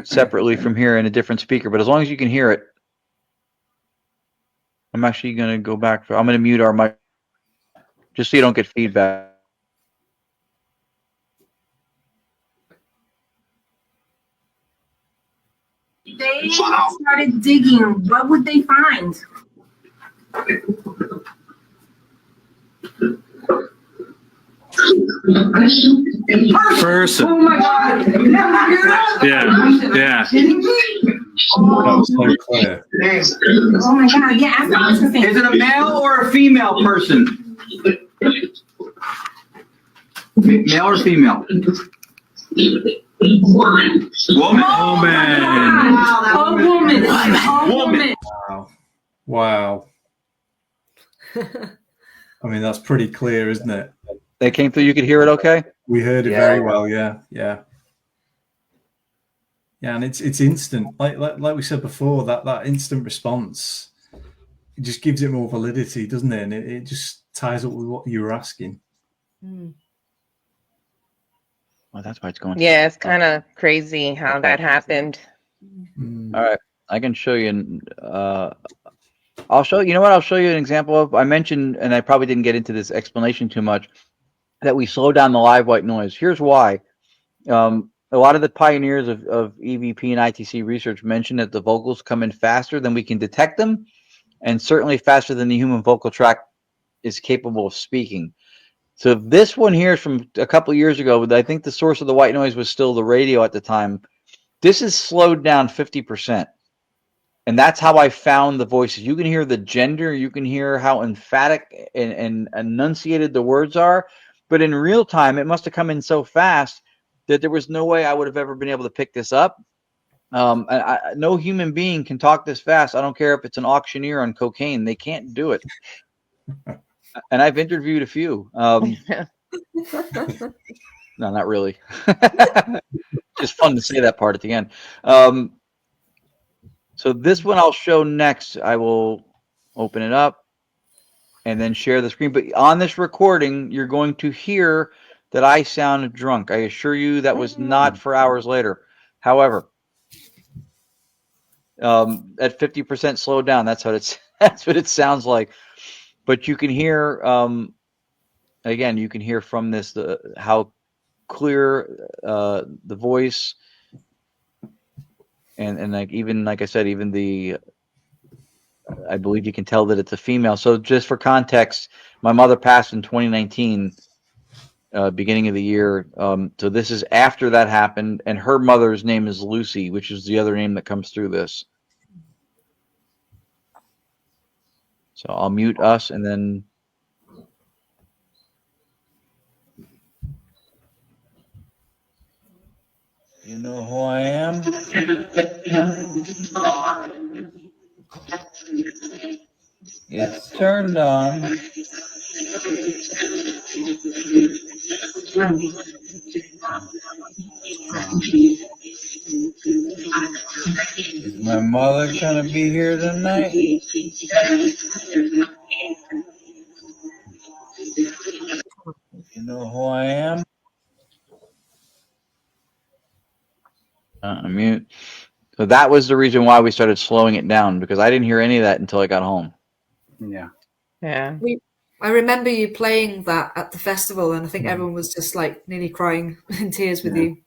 separately from here in a different speaker. But as long as you can hear it, I'm actually going to go back. I'm going to mute our mic just so you don't get feedback. They started digging. What would they find? Person. Oh my God. Yeah. That was so clear. Oh my God. Yeah. I was gonna say. Is it a male or a female person? Male or female? Woman. Woman. Wow. I mean, that's pretty clear, isn't it? They came through. You could hear it okay? We heard it very well. Yeah. And it's instant. Like we said before, that instant response, it just gives it more validity, doesn't it? And it just ties up with what you were asking. Well, that's why it's going. Yeah, it's kind of crazy how that happened. All right, I can show you. I'll show you know what I'll show you an example of. I mentioned, and I probably didn't get into this explanation too much, that we slow down the live white noise. Here's why. A lot of the pioneers of EVP and ITC research mentioned that the vocals come in faster than we can detect them, and certainly faster than the human vocal tract is capable of speaking. So this one here is from a couple years ago. I think the source of the white noise was still the radio at the time. This is slowed down 50%. And that's how I found the voices. You can hear the gender. You can hear how emphatic and enunciated the words are. But in real time, it must have come in so fast that there was no way I would have ever been able to pick this up. No human being can talk this fast. I don't care if it's an auctioneer on cocaine. They can't do it. And I've interviewed a few. No, not really. Just fun to say that part at the end. So this one I'll show next. I will open it up and then share the screen. But on this recording, you're going to hear that I sound drunk. I assure you that was not for hours later. However, at 50% slowed down, that's what it sounds like. But you can hear, again, you can hear from this how clear the voice, and like I said, even I believe you can tell that it's a female. So just for context, my mother passed in 2019, beginning of the year. So this is after that happened, and her mother's name is Lucy, which is the other name that comes through this. So I'll mute us and then. You know who I am? It's turned on. Is my mother gonna be here tonight? You know who I am? Mute. So that was the reason why we started slowing it down, because I didn't hear any of that until I got home. Yeah. I remember you playing that at the festival, and I think everyone was just like nearly crying in tears with you.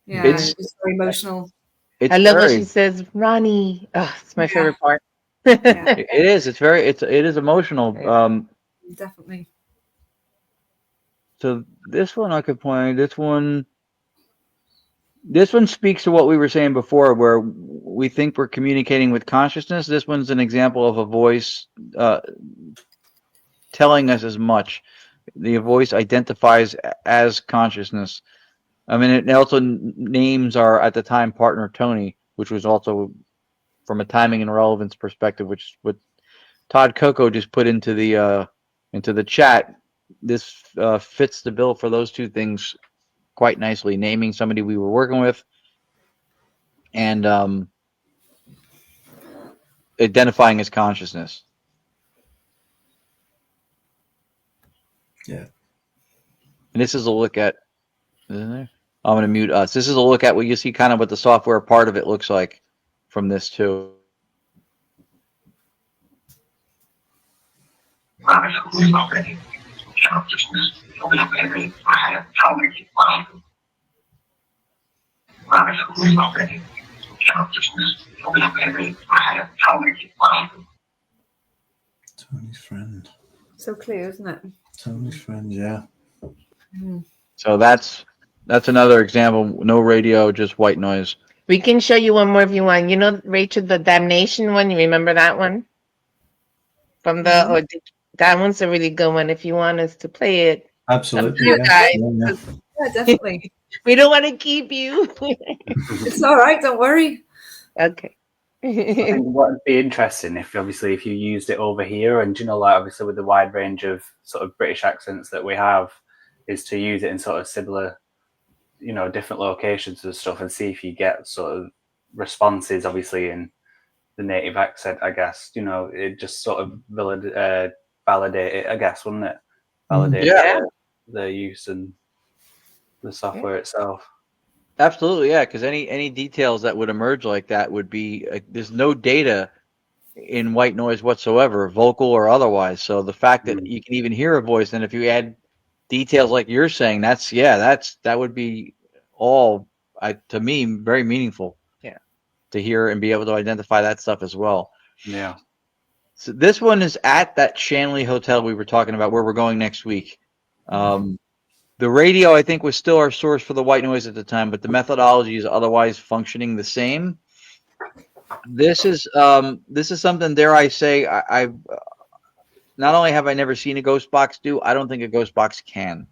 Yeah, it was very emotional. I love when she says, "Ronnie." Oh, it's my favorite part. It is. It is emotional. Definitely. So this one I could point. This one speaks to what we were saying before, where we think we're communicating with consciousness. This one's an example of a voice telling us as much. The voice identifies as consciousness. I mean, it also names our, at the time, partner Tony, which was also from a timing and relevance perspective, which Todd Coco just put into the chat. This fits the bill for those two things quite nicely. Naming somebody we were working with, and identifying his consciousness. Yeah. And this is a look at. Isn't there? I'm going to mute us. This is a look at what you see, kind of what the software part of it looks like from this too. Tony's friend. So clear, isn't it? Tony's friend, yeah. So that's another example. No radio, just white noise. We can show you one more if you want. You know, Rachel, the damnation one. You remember that one from that one's a really good one. If you want us to play it, Absolutely, you guys. Yeah, definitely. We don't want to keep you. It's all right. Don't worry. Okay. I think what would be interesting if you used it over here, and like obviously with the wide range of sort of British accents that we have, is to use it in sort of similar, different locations and stuff, and see if you get sort of responses, obviously in the native accent. I guess it just sort of validate it, I guess, wouldn't it? Validate the use and the software itself. Absolutely, yeah. Because any details that would emerge like that would be there's no data in white noise whatsoever, vocal or otherwise. So the fact that you can even hear a voice, and if you add details like you're saying, that would be all to me very meaningful. Yeah, to hear and be able to identify that stuff as well. Yeah. So this one is at that Shanley Hotel we were talking about, where we're going next week. The radio, I think, was still our source for the white noise at the time, but the methodology is otherwise functioning the same. This is something, dare I say, I've not only have I never seen a ghost box do, I don't think a ghost box can.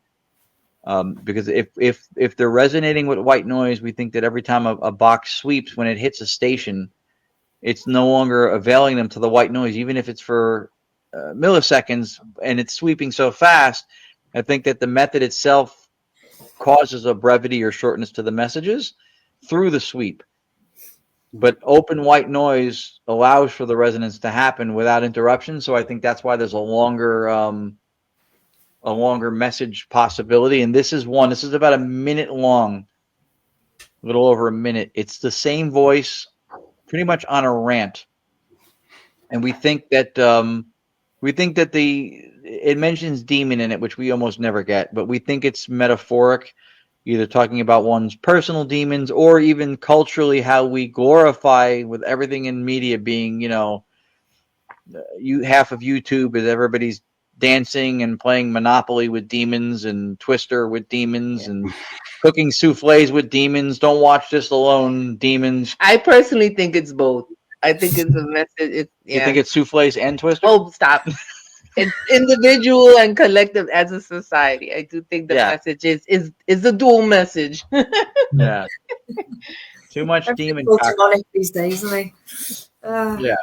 Because if they're resonating with white noise, we think that every time a box sweeps, when it hits a station, it's no longer availing them to the white noise, even if it's for milliseconds and it's sweeping so fast. I think that the method itself causes a brevity or shortness to the messages through the sweep. But open white noise allows for the resonance to happen without interruption. So I think that's why there's a longer message possibility. And this is about a minute long, a little over a minute. It's the same voice, pretty much on a rant. And we think that it mentions demon in it, which we almost never get, but we think it's metaphoric, either talking about one's personal demons or even culturally how we glorify, with everything in media being, half of YouTube is everybody's dancing and playing Monopoly with demons and Twister with demons and cooking souffles with demons. Don't watch this alone, demons. I personally think it's both. I think it's a message. You think it's souffles and Twister? Oh, stop. It's individual and collective as a society. I do think the message is a dual message. Yeah. Too much demon these days, isn't it? Yeah,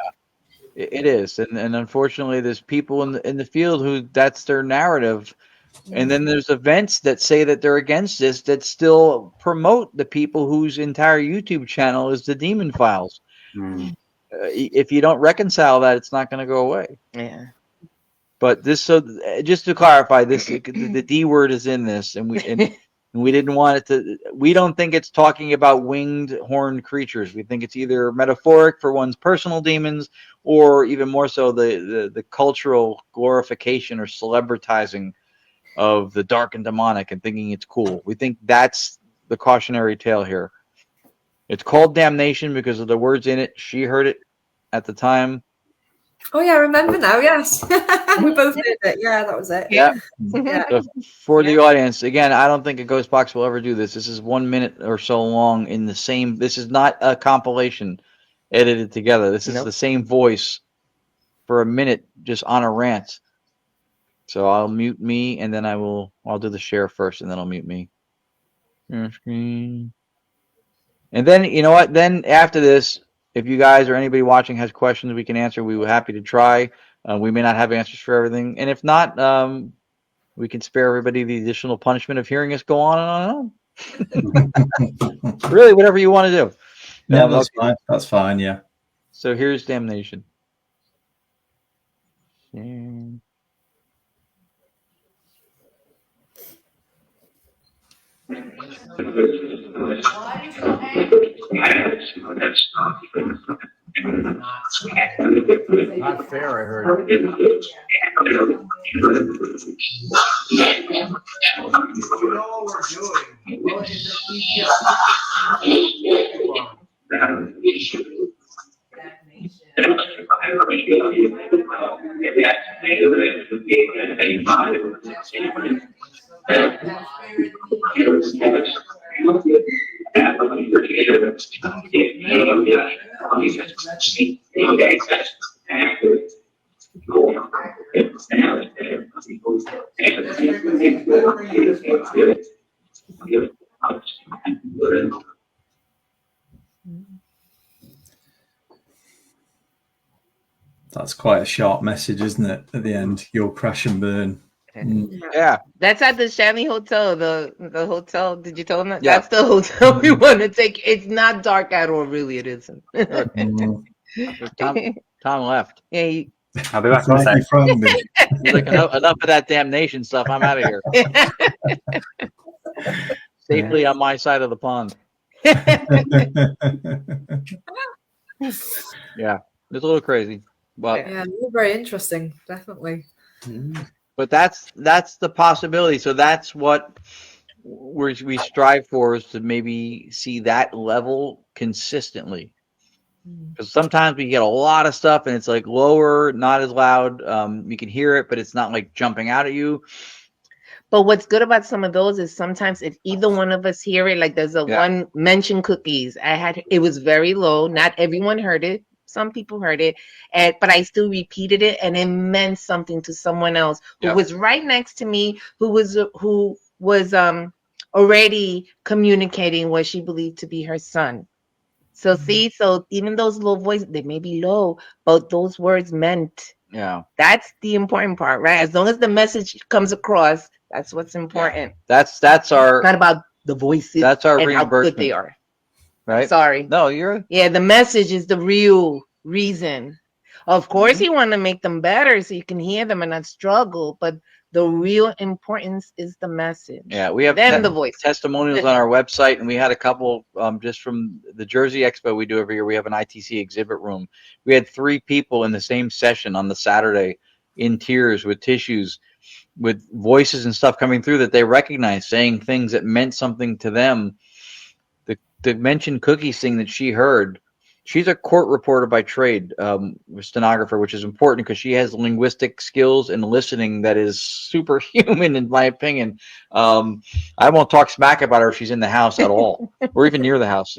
it is, and unfortunately, there's people in the field who that's their narrative, and then there's events that say that they're against this that still promote the people whose entire YouTube channel is the Demon Files. If you don't reconcile that, it's not going to go away. Yeah. But just to clarify, the D word is in this, and we didn't want it to. We don't think it's talking about winged horned creatures. We think it's either metaphoric for one's personal demons, or even more so the cultural glorification or celebritizing of the dark and demonic, and thinking it's cool. We think that's the cautionary tale here. It's called damnation because of the words in it. She heard it at the time. Oh yeah, I remember now. Yes, we both did it. Yeah, that was it. Yeah. So for the audience, again, I don't think a ghost box will ever do this. This is 1 minute or so long in the same. This is not a compilation edited together. This is the same voice for a minute, just on a rant. So I'll mute me, and then I'll do the share first, and then I'll mute me. Share screen. And then you know what? Then after this, if you guys or anybody watching has questions we can answer, we were happy to try. We may not have answers for everything, and if not, we can spare everybody the additional punishment of hearing us go on and on and on. Really, whatever you want to do. Yeah, that's fine. That's fine. Yeah. So here's damnation. Not fair, I heard. That's quite a sharp message, isn't it? At the end, you'll crash and burn. Yeah, that's at the Shanley Hotel. The hotel. Did you tell them that? Yeah. That's the hotel we want to take. It's not dark at all. Really, it isn't. Tom left. Yeah, I'll be back. He's like, enough of that damnation stuff. I'm out of here. Safely on my side of the pond. Yeah, it's a little crazy, but yeah, very interesting, definitely. But that's the possibility. So that's what we strive for, is to maybe see that level consistently. Because sometimes we get a lot of stuff and it's like lower, not as loud. You can hear it, but it's not like jumping out at you. But what's good about some of those is sometimes if either one of us hear it, like there's one mention cookies. It was very low. Not everyone heard it. Some people heard it, but I still repeated it, and it meant something to someone else who was right next to me, who was already communicating what she believed to be her son. So so even those low voices, they may be low, but those words meant. Yeah, that's the important part, right? As long as the message comes across, that's what's important. That's our. It's not about the voices. That's our and reimbursement. how good they are. Right? Sorry. No, you're. Yeah, the message is the real reason. Of course, you want to make them better so you can hear them and not struggle, but the real importance is the message. Yeah, we have the voice testimonials on our website, and we had a couple just from the Jersey Expo we do every year. We have an ITC exhibit room. We had 3 people in the same session on the Saturday in tears with tissues, with voices and stuff coming through that they recognized, saying things that meant something to them. The mentioned cookies thing that she heard. She's a court reporter by trade, stenographer, which is important because she has linguistic skills and listening that is superhuman, in my opinion. I won't talk smack about her if she's in the house at all, or even near the house.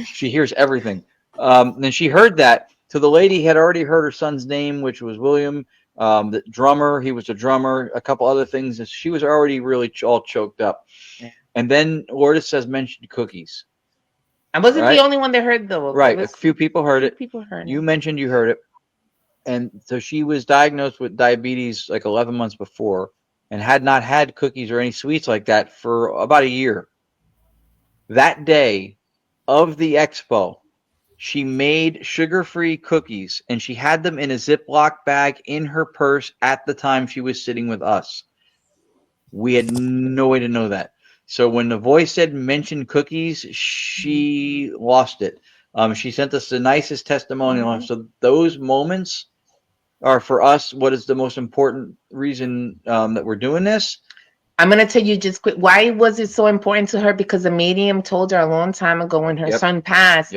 She hears everything. Then she heard that. So the lady had already heard her son's name, which was William. The drummer, he was a drummer. A couple other things. She was already really all choked up. And then Lourdes says mentioned cookies. I wasn't the only one that heard though. Right, a few people heard it. People heard it. You mentioned you heard it. And so she was diagnosed with diabetes like 11 months before and had not had cookies or any sweets like that for about a year. That day of the expo, she made sugar-free cookies, and she had them in a Ziploc bag in her purse at the time she was sitting with us. We had no way to know that. So when the voice said mention cookies, she lost it. She sent us the nicest testimonial. So those moments are for us what is the most important reason that we're doing this. I'm going to tell you just quick. Why was it so important to her? Because a medium told her a long time ago when her son passed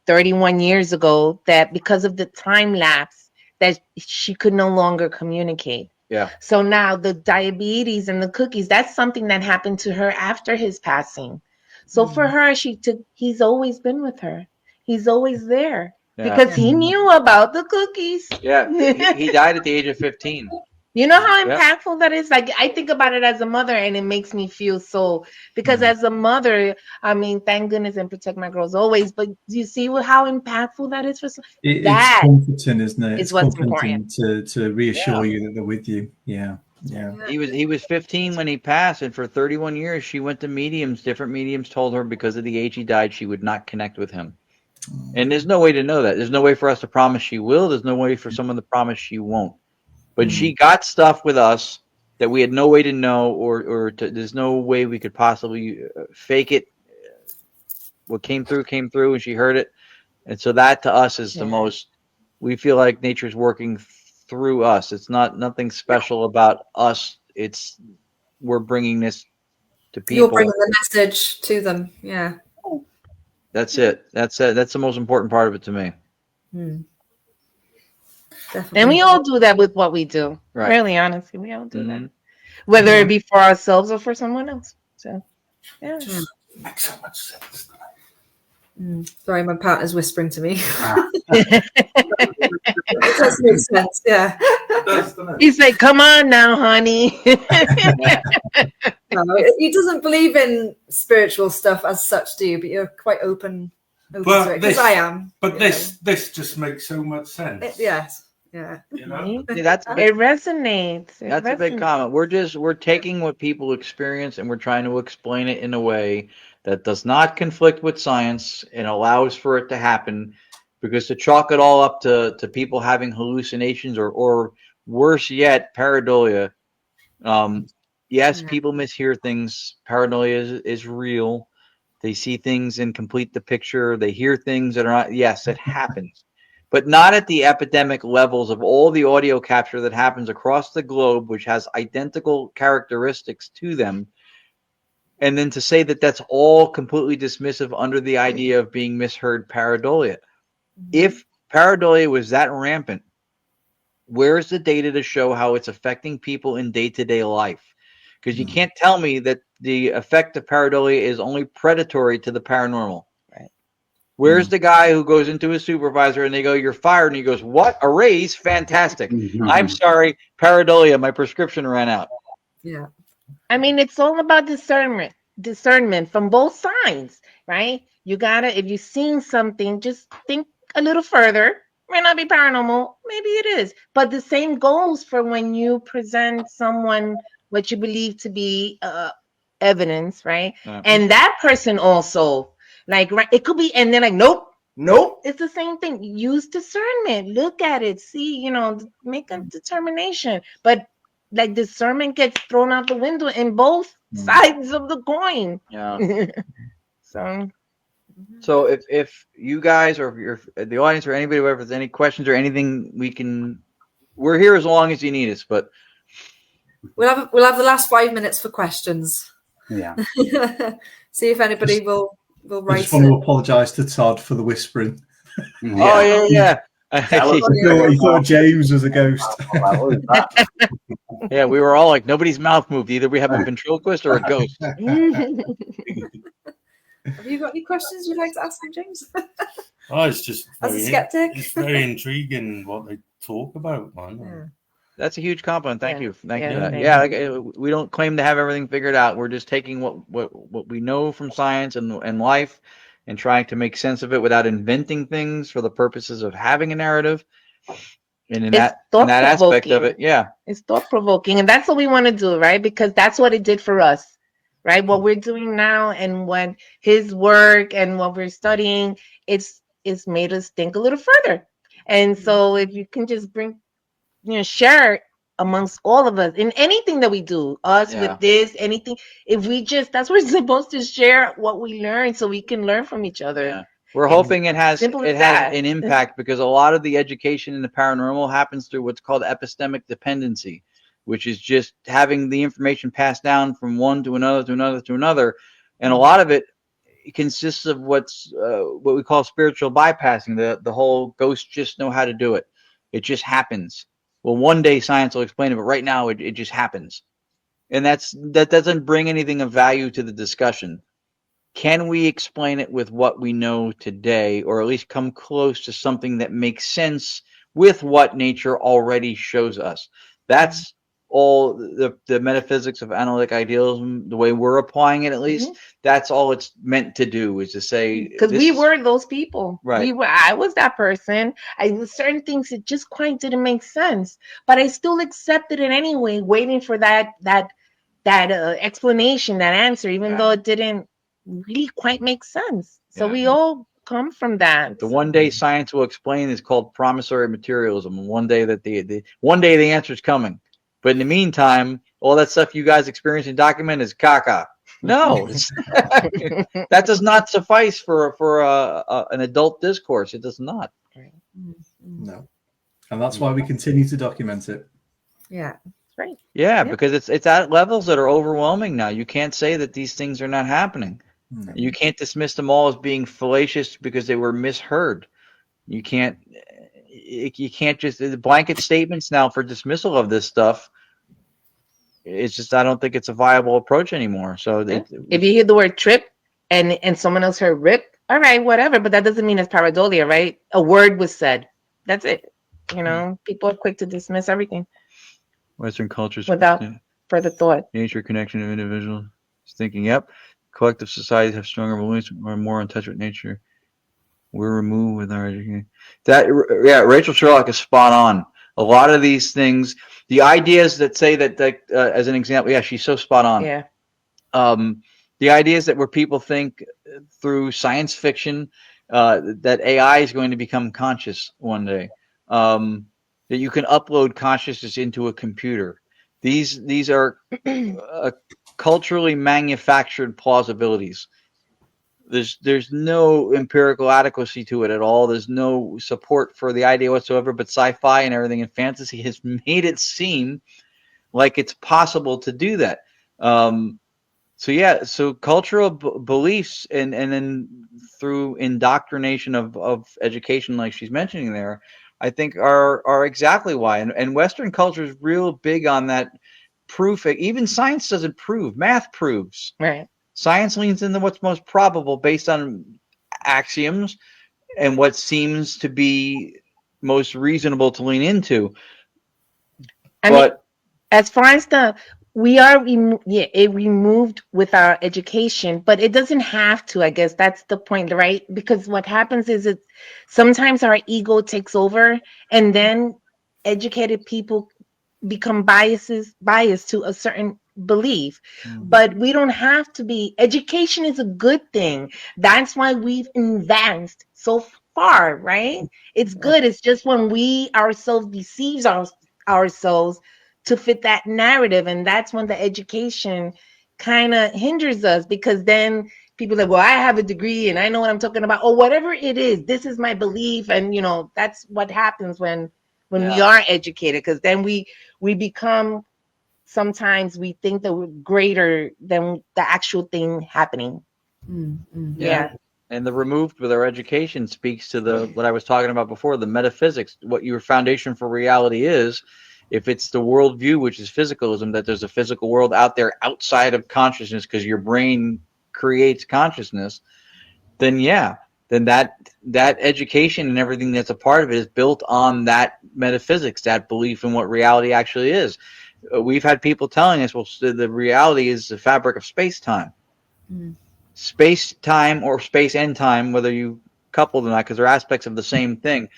31 years ago that because of the time lapse that she could no longer communicate. Yeah. So now the diabetes and the cookies, that's something that happened to her after his passing. So for her, he's always been with her. He's always there because he knew about the cookies. Yeah. He died at the age of 15. You know how impactful that is? Like, I think about it as a mother, and it makes me feel so, because as a mother, I mean, thank goodness and protect my girls always, but do you see how impactful that is for it's comforting, isn't it? It's what's important. To reassure you that they're with you. Yeah. He was 15 when he passed, and for 31 years she went to mediums. Different mediums told her because of the age he died, she would not connect with him. And there's no way to know that. There's no way for us to promise she will. There's no way for someone to promise she won't. But she got stuff with us that we had no way to know, or there's no way we could possibly fake it. What came through, and she heard it. And so that to us is the most, we feel like nature's working through us. It's nothing special about us. It's, we're bringing this to people. You're bringing the message to them. Yeah. That's it. That's the most important part of it to me. Definitely. And we all do that with what we do. Right. Really, honestly, we all do that. Whether it be for ourselves or for someone else. So, yeah. Makes so much sense. Sorry, my partner's whispering to me. It does make sense, yeah. He's like, come on now, honey. No, he doesn't believe in spiritual stuff as such, do you? But you're quite open to it, because I am. But this just makes so much sense. Yes. Yeah. You know? It resonates. That's a big comment. We're taking what people experience and we're trying to explain it in a way that does not conflict with science and allows for it to happen. Because to chalk it all up to people having hallucinations or worse yet, pareidolia. Yes, people mishear things. Pareidolia is real. They see things and complete the picture. They hear things that are not. Yes, it happens. But not at the epidemic levels of all the audio capture that happens across the globe, which has identical characteristics to them. And then to say that that's all completely dismissive under the idea of being misheard pareidolia. If pareidolia was that rampant, where's the data to show how it's affecting people in day-to-day life? Because you can't tell me that the effect of pareidolia is only predatory to the paranormal. Where's the guy who goes into his supervisor and they go, "You're fired," and he goes, "What? A raise? Fantastic. I'm sorry, pareidolia, my prescription ran out." Yeah. I mean, it's all about discernment from both sides, right? You gotta, if you've seen something, just think a little further. May not be paranormal, maybe it is. But the same goes for when you present someone what you believe to be evidence, right? And that person also, like, right, it could be, and they're like, nope, it's the same thing. Use discernment, look at it, see, make a determination. But like, discernment gets thrown out the window in both sides of the coin. So if you guys or if the audience or anybody, whoever has any questions or anything, we're here as long as you need us. But we'll have the last 5 minutes for questions. Yeah. See if anybody will write. I just want to apologise to Todd for the whispering. Oh yeah. He thought James was a ghost. Yeah, we were all like, nobody's mouth moved. Either we have a ventriloquist or a ghost. Have you got any questions you'd like to ask him, James? It's just as a skeptic. It's very intriguing what they talk about, man. Yeah. That's a huge compliment. Thank you. Thank you for that. Yeah, we don't claim to have everything figured out. We're just taking what we know from science and life and trying to make sense of it without inventing things for the purposes of having a narrative. And in that aspect of it, it's thought-provoking. And that's what we want to do, right? Because that's what it did for us, right? What we're doing now and when his work and what we're studying, it's made us think a little further. And so if you can just share amongst all of us in anything that we do, with this, anything, if we just, that's what we're supposed to share what we learn so we can learn from each other. Yeah. We're hoping it has an impact, because a lot of the education in the paranormal happens through what's called epistemic dependency, which is just having the information passed down from one to another to another to another. And a lot of it consists of what we call spiritual bypassing. The whole ghosts just know how to do it. It just happens. Well, one day science will explain it, but right now it just happens. And that doesn't bring anything of value to the discussion. Can we explain it with what we know today, or at least come close to something that makes sense with what nature already shows us? That's all the metaphysics of analytic idealism, the way we're applying it, at least, that's all it's meant to do, is to say, because we were those people. Right. I was that person. Certain things that just quite didn't make sense, but I still accepted it anyway, waiting for that explanation, that answer, even though it didn't really quite make sense. So we all come from that. The one day science will explain is called promissory materialism. And one day that one day the answer is coming. But in the meantime, all that stuff you guys experience and document is caca. No, that does not suffice for an adult discourse. It does not. No, and that's why we continue to document it. Yeah, that's right. Yeah, because it's at levels that are overwhelming now. You can't say that these things are not happening. No. You can't dismiss them all as being fallacious because they were misheard. You can't just the blanket statements now for dismissal of this stuff. It's just, I don't think it's a viable approach anymore. So if you hear the word trip and someone else heard rip, all right, whatever, but that doesn't mean it's pareidolia, right? A word was said. That's it. You know, people are quick to dismiss everything. Western cultures without further thought. Nature connection of individuals. Thinking, yep. Collective societies have stronger beliefs, are more in touch with nature. We're removed with our education. Rachel Sherlock is spot on. A lot of these things, the ideas that say that as an example, she's so spot on. Yeah. The ideas that where people think through science fiction that AI is going to become conscious one day, that you can upload consciousness into a computer. These are culturally manufactured plausibilities. There's no empirical adequacy to it at all. There's no support for the idea whatsoever, but sci-fi and everything in fantasy has made it seem like it's possible to do that. So cultural beliefs and then through indoctrination of education, like she's mentioning there, I think are exactly why. And Western culture is real big on that proof. Even science doesn't prove, math proves. Right. Science leans into what's most probable based on axioms and what seems to be most reasonable to lean into. But as far as we are removed with our education, but it doesn't have to. I guess that's the point, right? Because what happens is sometimes our ego takes over, and then educated people become biased to a certain belief. But we don't have to be. Education is a good thing. That's why we've advanced so far, right? It's good. It's just when we ourselves deceive ourselves to fit that narrative, and that's when the education kind of hinders us, because then people are like, well, I have a degree and I know what I'm talking about, or whatever it is, this is my belief. And that's what happens when we are educated, because then we become, sometimes we think that we're greater than the actual thing happening. Yeah. And the removed with our education speaks to what I was talking about before, the metaphysics, what your foundation for reality is. If it's the worldview, which is physicalism, that there's a physical world out there outside of consciousness because your brain creates consciousness, then that education and everything that's a part of it is built on that metaphysics, that belief in what reality actually is. We've had people telling us, well, the reality is the fabric of space-time. Space-time or space and time, whether you couple them or not, because they're aspects of the same thing,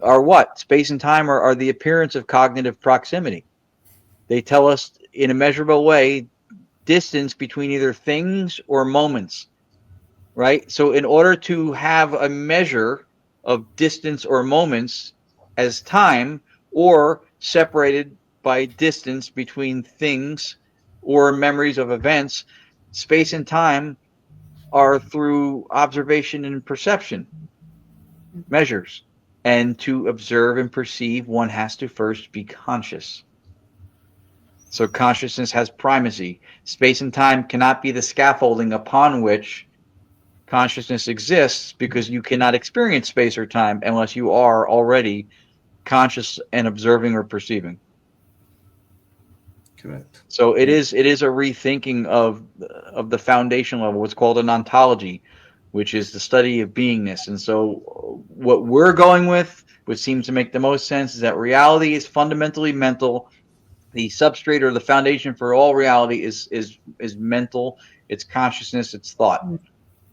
are what? Space and time are the appearance of cognitive proximity. They tell us in a measurable way distance between either things or moments, right? So in order to have a measure of distance or moments as time, or separated by distance between things or memories of events, space and time are through observation and perception measures. And to observe and perceive, one has to first be conscious. So consciousness has primacy. Space and time cannot be the scaffolding upon which consciousness exists, because you cannot experience space or time unless you are already conscious and observing or perceiving. Correct. So it is a rethinking of the foundation level, what's called an ontology, which is the study of beingness. And so what we're going with, which seems to make the most sense, is that reality is fundamentally mental, the substrate or the foundation for all reality is mental, it's consciousness, it's thought.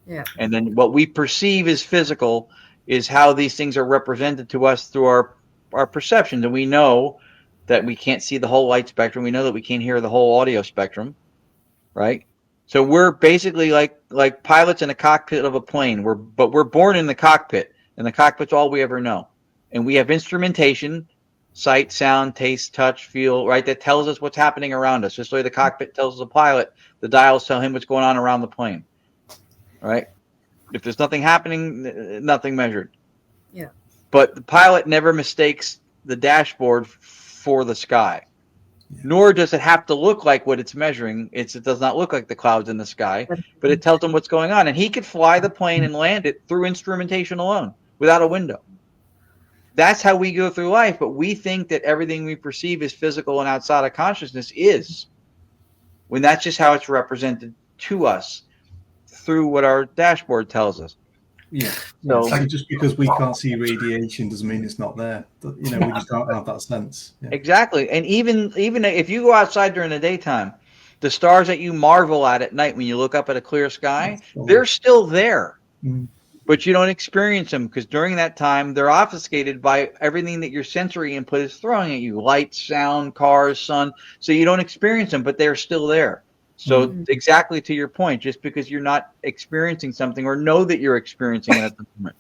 Yeah. And then what we perceive as physical is how these things are represented to us through our perceptions. And we know that we can't see the whole light spectrum. We know that we can't hear the whole audio spectrum, right? So we're basically like pilots in a cockpit of a plane. But we're born in the cockpit, and the cockpit's all we ever know. And we have instrumentation, sight, sound, taste, touch, feel, right? That tells us what's happening around us. Just like the cockpit tells the pilot, the dials tell him what's going on around the plane, right? If there's nothing happening, nothing measured. Yeah. But the pilot never mistakes the dashboard for the sky. Nor does it have to look like what it's measuring. It does not look like the clouds in the sky, but it tells him what's going on. And he could fly the plane and land it through instrumentation alone, without a window. That's how we go through life, but we think that everything we perceive as physical and outside of consciousness is, when that's just how it's represented to us through what our dashboard tells us. Yeah. So just because we can't see radiation doesn't mean it's not there. We just don't have that sense. Yeah. Exactly. And even if you go outside during the daytime, the stars that you marvel at night when you look up at a clear sky, they're still there. Mm. But you don't experience them because during that time, they're obfuscated by everything that your sensory input is throwing at you. Light, sound, cars, sun. So you don't experience them, but they're still there. So exactly to your point, just because you're not experiencing something or know that you're experiencing it at the moment,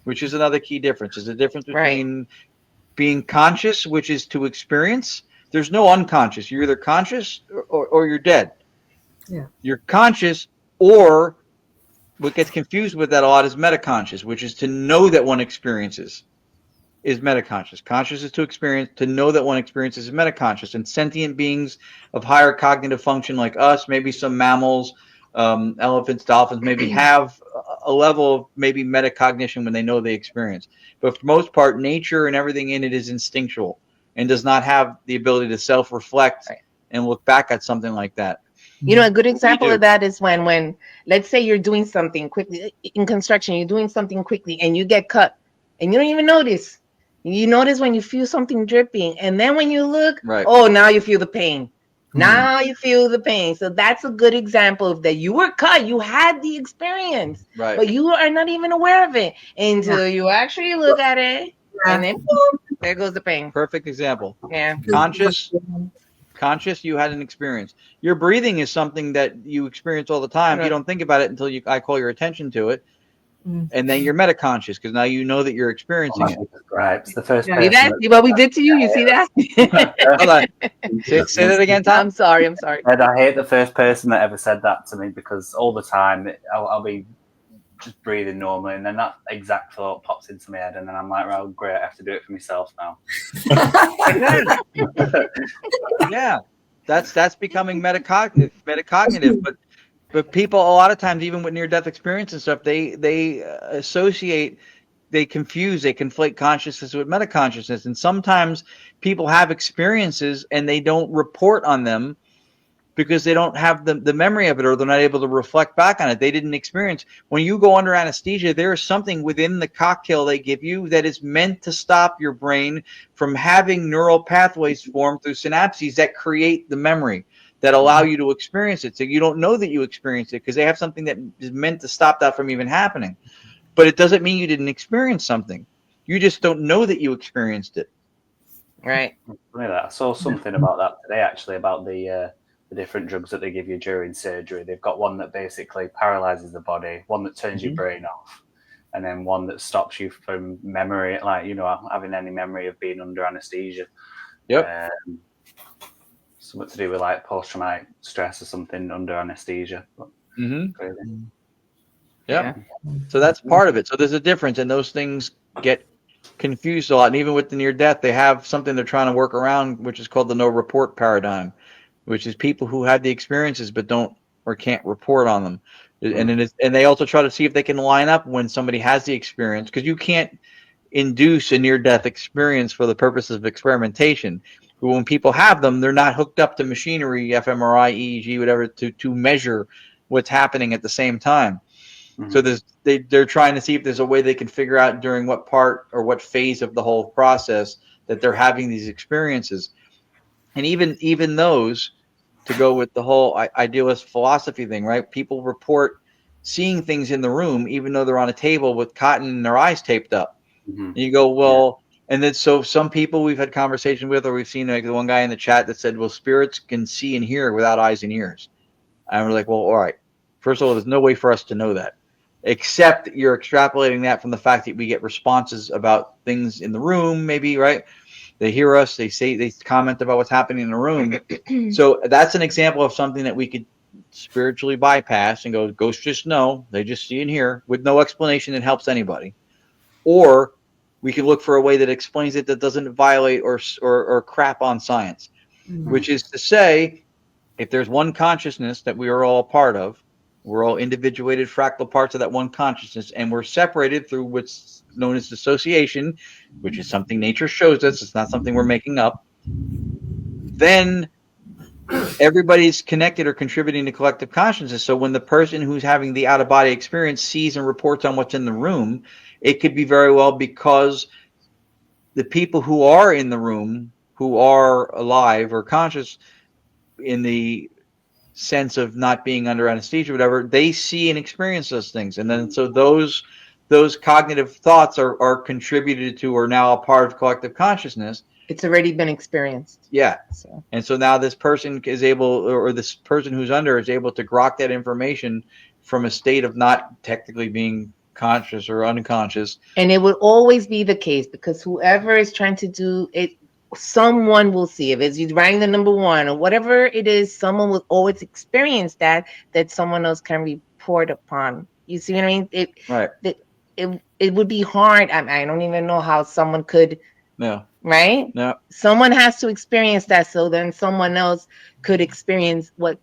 which is another key difference. Is the difference between being conscious, which is to experience. There's no unconscious. You're either conscious or you're dead. Yeah. You're conscious, or what gets confused with that a lot is metaconscious, which is to know that one experiences is metaconscious. Conscious is to experience, to know that one experiences is metaconscious. And sentient beings of higher cognitive function like us, maybe some mammals, elephants, dolphins, maybe have a level of maybe metacognition when they know they experience. But for the most part, nature and everything in it is instinctual and does not have the ability to self-reflect and look back at something like that. A good example of that is when let's say you're doing something quickly in construction, you're doing something quickly and you get cut and you don't even notice. You notice when you feel something dripping, and then when you look, now you feel the pain. Now you feel the pain. So that's a good example of that. You were cut. You had the experience, but you are not even aware of it until you actually look at it, and then boom, there goes the pain. Perfect example. Yeah. Conscious, you had an experience. Your breathing is something that you experience all the time. You don't think about it until I call your attention to it. And then you're metaconscious because now you know that you're experiencing it. Right. It's the first person. See what we did to you? You see that? Hold on. Say that again, Tom. I'm sorry. And I hate the first person that ever said that to me because all the time I'll be just breathing normally and then that exact thought pops into my head and then I'm like, well, great, I have to do it for myself now. Yeah. That's becoming metacognitive. But people, a lot of times, even with near-death experience and stuff, they associate, they confuse, they conflate consciousness with metaconsciousness. And sometimes people have experiences and they don't report on them because they don't have the memory of it or they're not able to reflect back on it. They didn't experience. When you go under anesthesia, there is something within the cocktail they give you that is meant to stop your brain from having neural pathways form through synapses that create the memory, that allow you to experience it. So you don't know that you experienced it because they have something that is meant to stop that from even happening. But it doesn't mean you didn't experience something. You just don't know that you experienced it. Right. I saw something about that today, actually, about the different drugs that they give you during surgery. They've got one that basically paralyzes the body, one that turns your brain off, and then one that stops you from memory, having any memory of being under anesthesia. Yep. Something to do with like post-traumatic stress or something under anesthesia. Yeah. So that's part of it. So there's a difference, and those things get confused a lot. And even with the near death, they have something they're trying to work around, which is called the no report paradigm, which is people who had the experiences but don't or can't report on them. And they also try to see if they can line up when somebody has the experience, because you can't induce a near-death experience for the purposes of experimentation. But when people have them, they're not hooked up to machinery, fMRI, EEG, whatever, to measure what's happening at the same time. So they're trying to see if there's a way they can figure out during what part or what phase of the whole process that they're having these experiences. And even those, to go with the whole idealist philosophy thing, right? People report seeing things in the room, even though they're on a table with cotton and their eyes taped up. Mhm. And you go, well, and then so some people we've had conversation with, or we've seen like the one guy in the chat that said, well, spirits can see and hear without eyes and ears. And we're like, well, all right. First of all, there's no way for us to know that, except you're extrapolating that from the fact that we get responses about things in the room, maybe, right? They hear us, they comment about what's happening in the room. So that's an example of something that we could spiritually bypass and go, ghosts just know, they just see and hear with no explanation that helps anybody. Or we can look for a way that explains it that doesn't violate or crap on science, which is to say, if there's one consciousness that we are all a part of, we're all individuated fractal parts of that one consciousness, and we're separated through what's known as dissociation, which is something nature shows us. It's not something we're making up. Then everybody's connected or contributing to collective consciousness. So when the person who's having the out-of-body experience sees and reports on what's in the room, it could be very well because the people who are in the room, who are alive or conscious in the sense of not being under anesthesia, whatever, they see and experience those things. And then so those cognitive thoughts are contributed to, or now a part of collective consciousness. It's already been experienced. Yeah. And so now this person is able, or this person who's under is able to grok that information from a state of not technically being conscious or unconscious. And it will always be the case because whoever is trying to do it, someone will see. If it's you writing the number one or whatever it is, someone will always experience that someone else can report upon. You see what I mean? It would be hard. I don't even know how someone could. No. Right? No. Someone has to experience that, so then someone else could experience what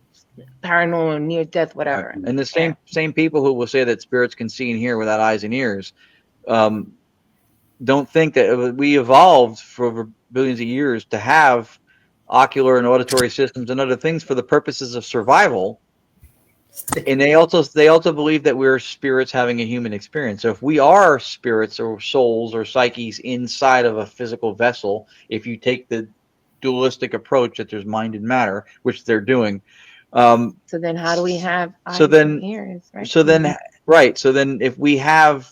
paranormal, near death, whatever. Right. And the same people who will say that spirits can see and hear without eyes and ears, don't think that we evolved for over billions of years to have ocular and auditory systems and other things for the purposes of survival. And they also believe that we're spirits having a human experience. So if we are spirits or souls or psyches inside of a physical vessel, if you take the dualistic approach that there's mind and matter, which they're doing. So then how do we have eyes and ears? Right? So then if we have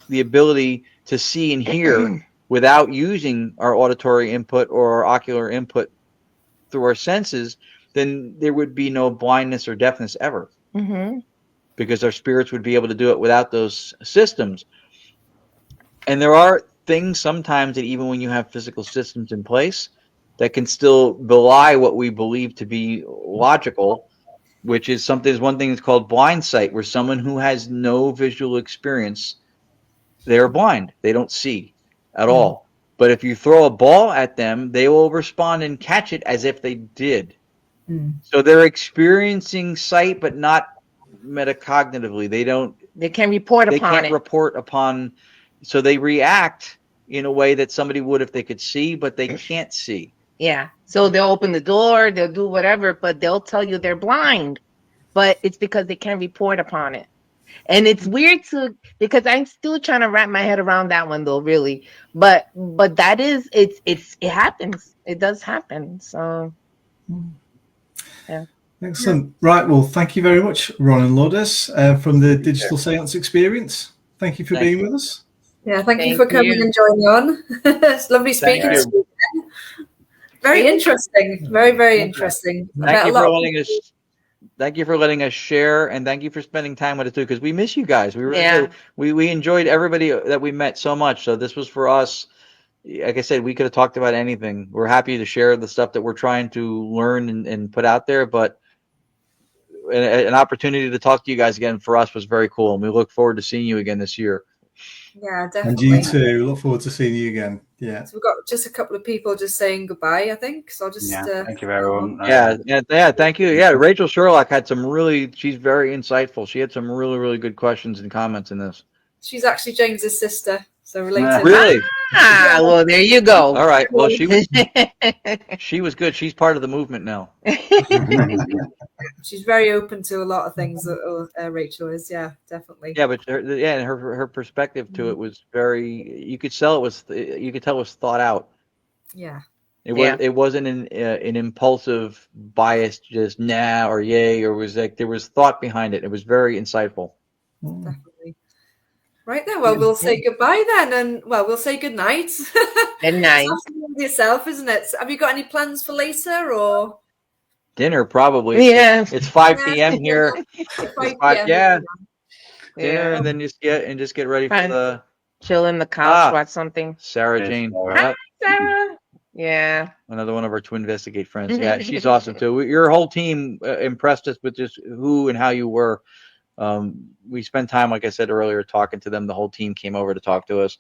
the ability to see and hear without using our auditory input or our ocular input through our senses, then there would be no blindness or deafness ever. Mm-hmm. Because our spirits would be able to do it without those systems. And there are things sometimes that even when you have physical systems in place that can still belie what we believe to be logical, which is there's one thing that's called blind sight, where someone who has no visual experience, they're blind. They don't see at all. But if you throw a ball at them, they will respond and catch it as if they did. So they're experiencing sight, but not metacognitively. They can't report upon it. They can't report upon, so they react in a way that somebody would if they could see, but they can't see. Yeah. So they'll open the door, they'll do whatever, but they'll tell you they're blind. But it's because they can't report upon it. And it's weird because I'm still trying to wrap my head around that one though, really. But that is it happens. It does happen. So yeah. Excellent. Right. Well, thank you very much, Ron and Lourdes, from the Digital Séance Experience. Thank you for being with us. Yeah, thank you for coming and joining on. It's lovely speaking to you. Very interesting. Very, very interesting. Thank you for letting us share, and thank you for spending time with us too, because we miss you guys. We enjoyed everybody that we met so much. So this was for us. Like I said, we could have talked about anything. We're happy to share the stuff that we're trying to learn and put out there, but an opportunity to talk to you guys again for us was very cool, and we look forward to seeing you again this year. Yeah, definitely. And you too. Look forward to seeing you again. Yeah. So we've got just a couple of people just saying goodbye, I think. So I'll just thank you everyone. Yeah, thank you. Yeah, Rachel Sherlock had she's very insightful. She had some really, really good questions and comments in this. She's actually James's sister, so related. Really? Well, there you go. All right. Well, she was good. She's part of the movement now. She's very open to a lot of things. Rachel is, yeah, definitely. Yeah, but her perspective to it was very. You could tell it was thought out. Yeah. It wasn't an impulsive bias, just nah or yay, or was like there was thought behind it. It was very insightful. Definitely. Right then, well, we'll say goodbye then, and we'll say good night. Good night. It's afternoon yourself, isn't it? Have you got any plans for later or Dinner probably? Yeah. It's 5 p.m. here. 5 Dinner, Yeah. and then just get ready for the chill in the couch, watch something. Sarah Yes, Jane. Sarah. Sarah. Yeah. Another one of our Twin Investigate friends. Yeah, she's awesome too. Your whole team impressed us with just who and how you were. We spent time, like I said earlier, talking to them. The whole team came over to talk to us.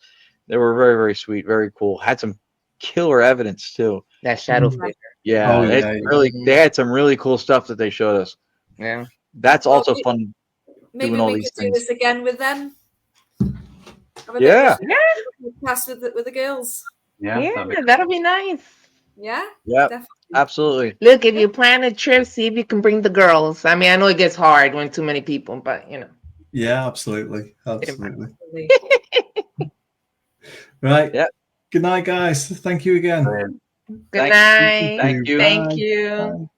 They were very, very sweet, very cool. Had some killer evidence too. That shadow figure. Yeah, they had some really cool stuff that they showed us. Yeah. That's also fun. Maybe doing all we these could do things. this again with them. Yeah. Class with the girls. Yeah, that'll be nice. Yeah. Yeah. Definitely. Absolutely. Look, if you plan a trip, see if you can bring the girls. I mean, I know it gets hard when too many people, but you know. Yeah, absolutely. Absolutely. Definitely. Right. Yeah. Good night, guys. Thank you again. Good night. Thank you. Thank you. Bye.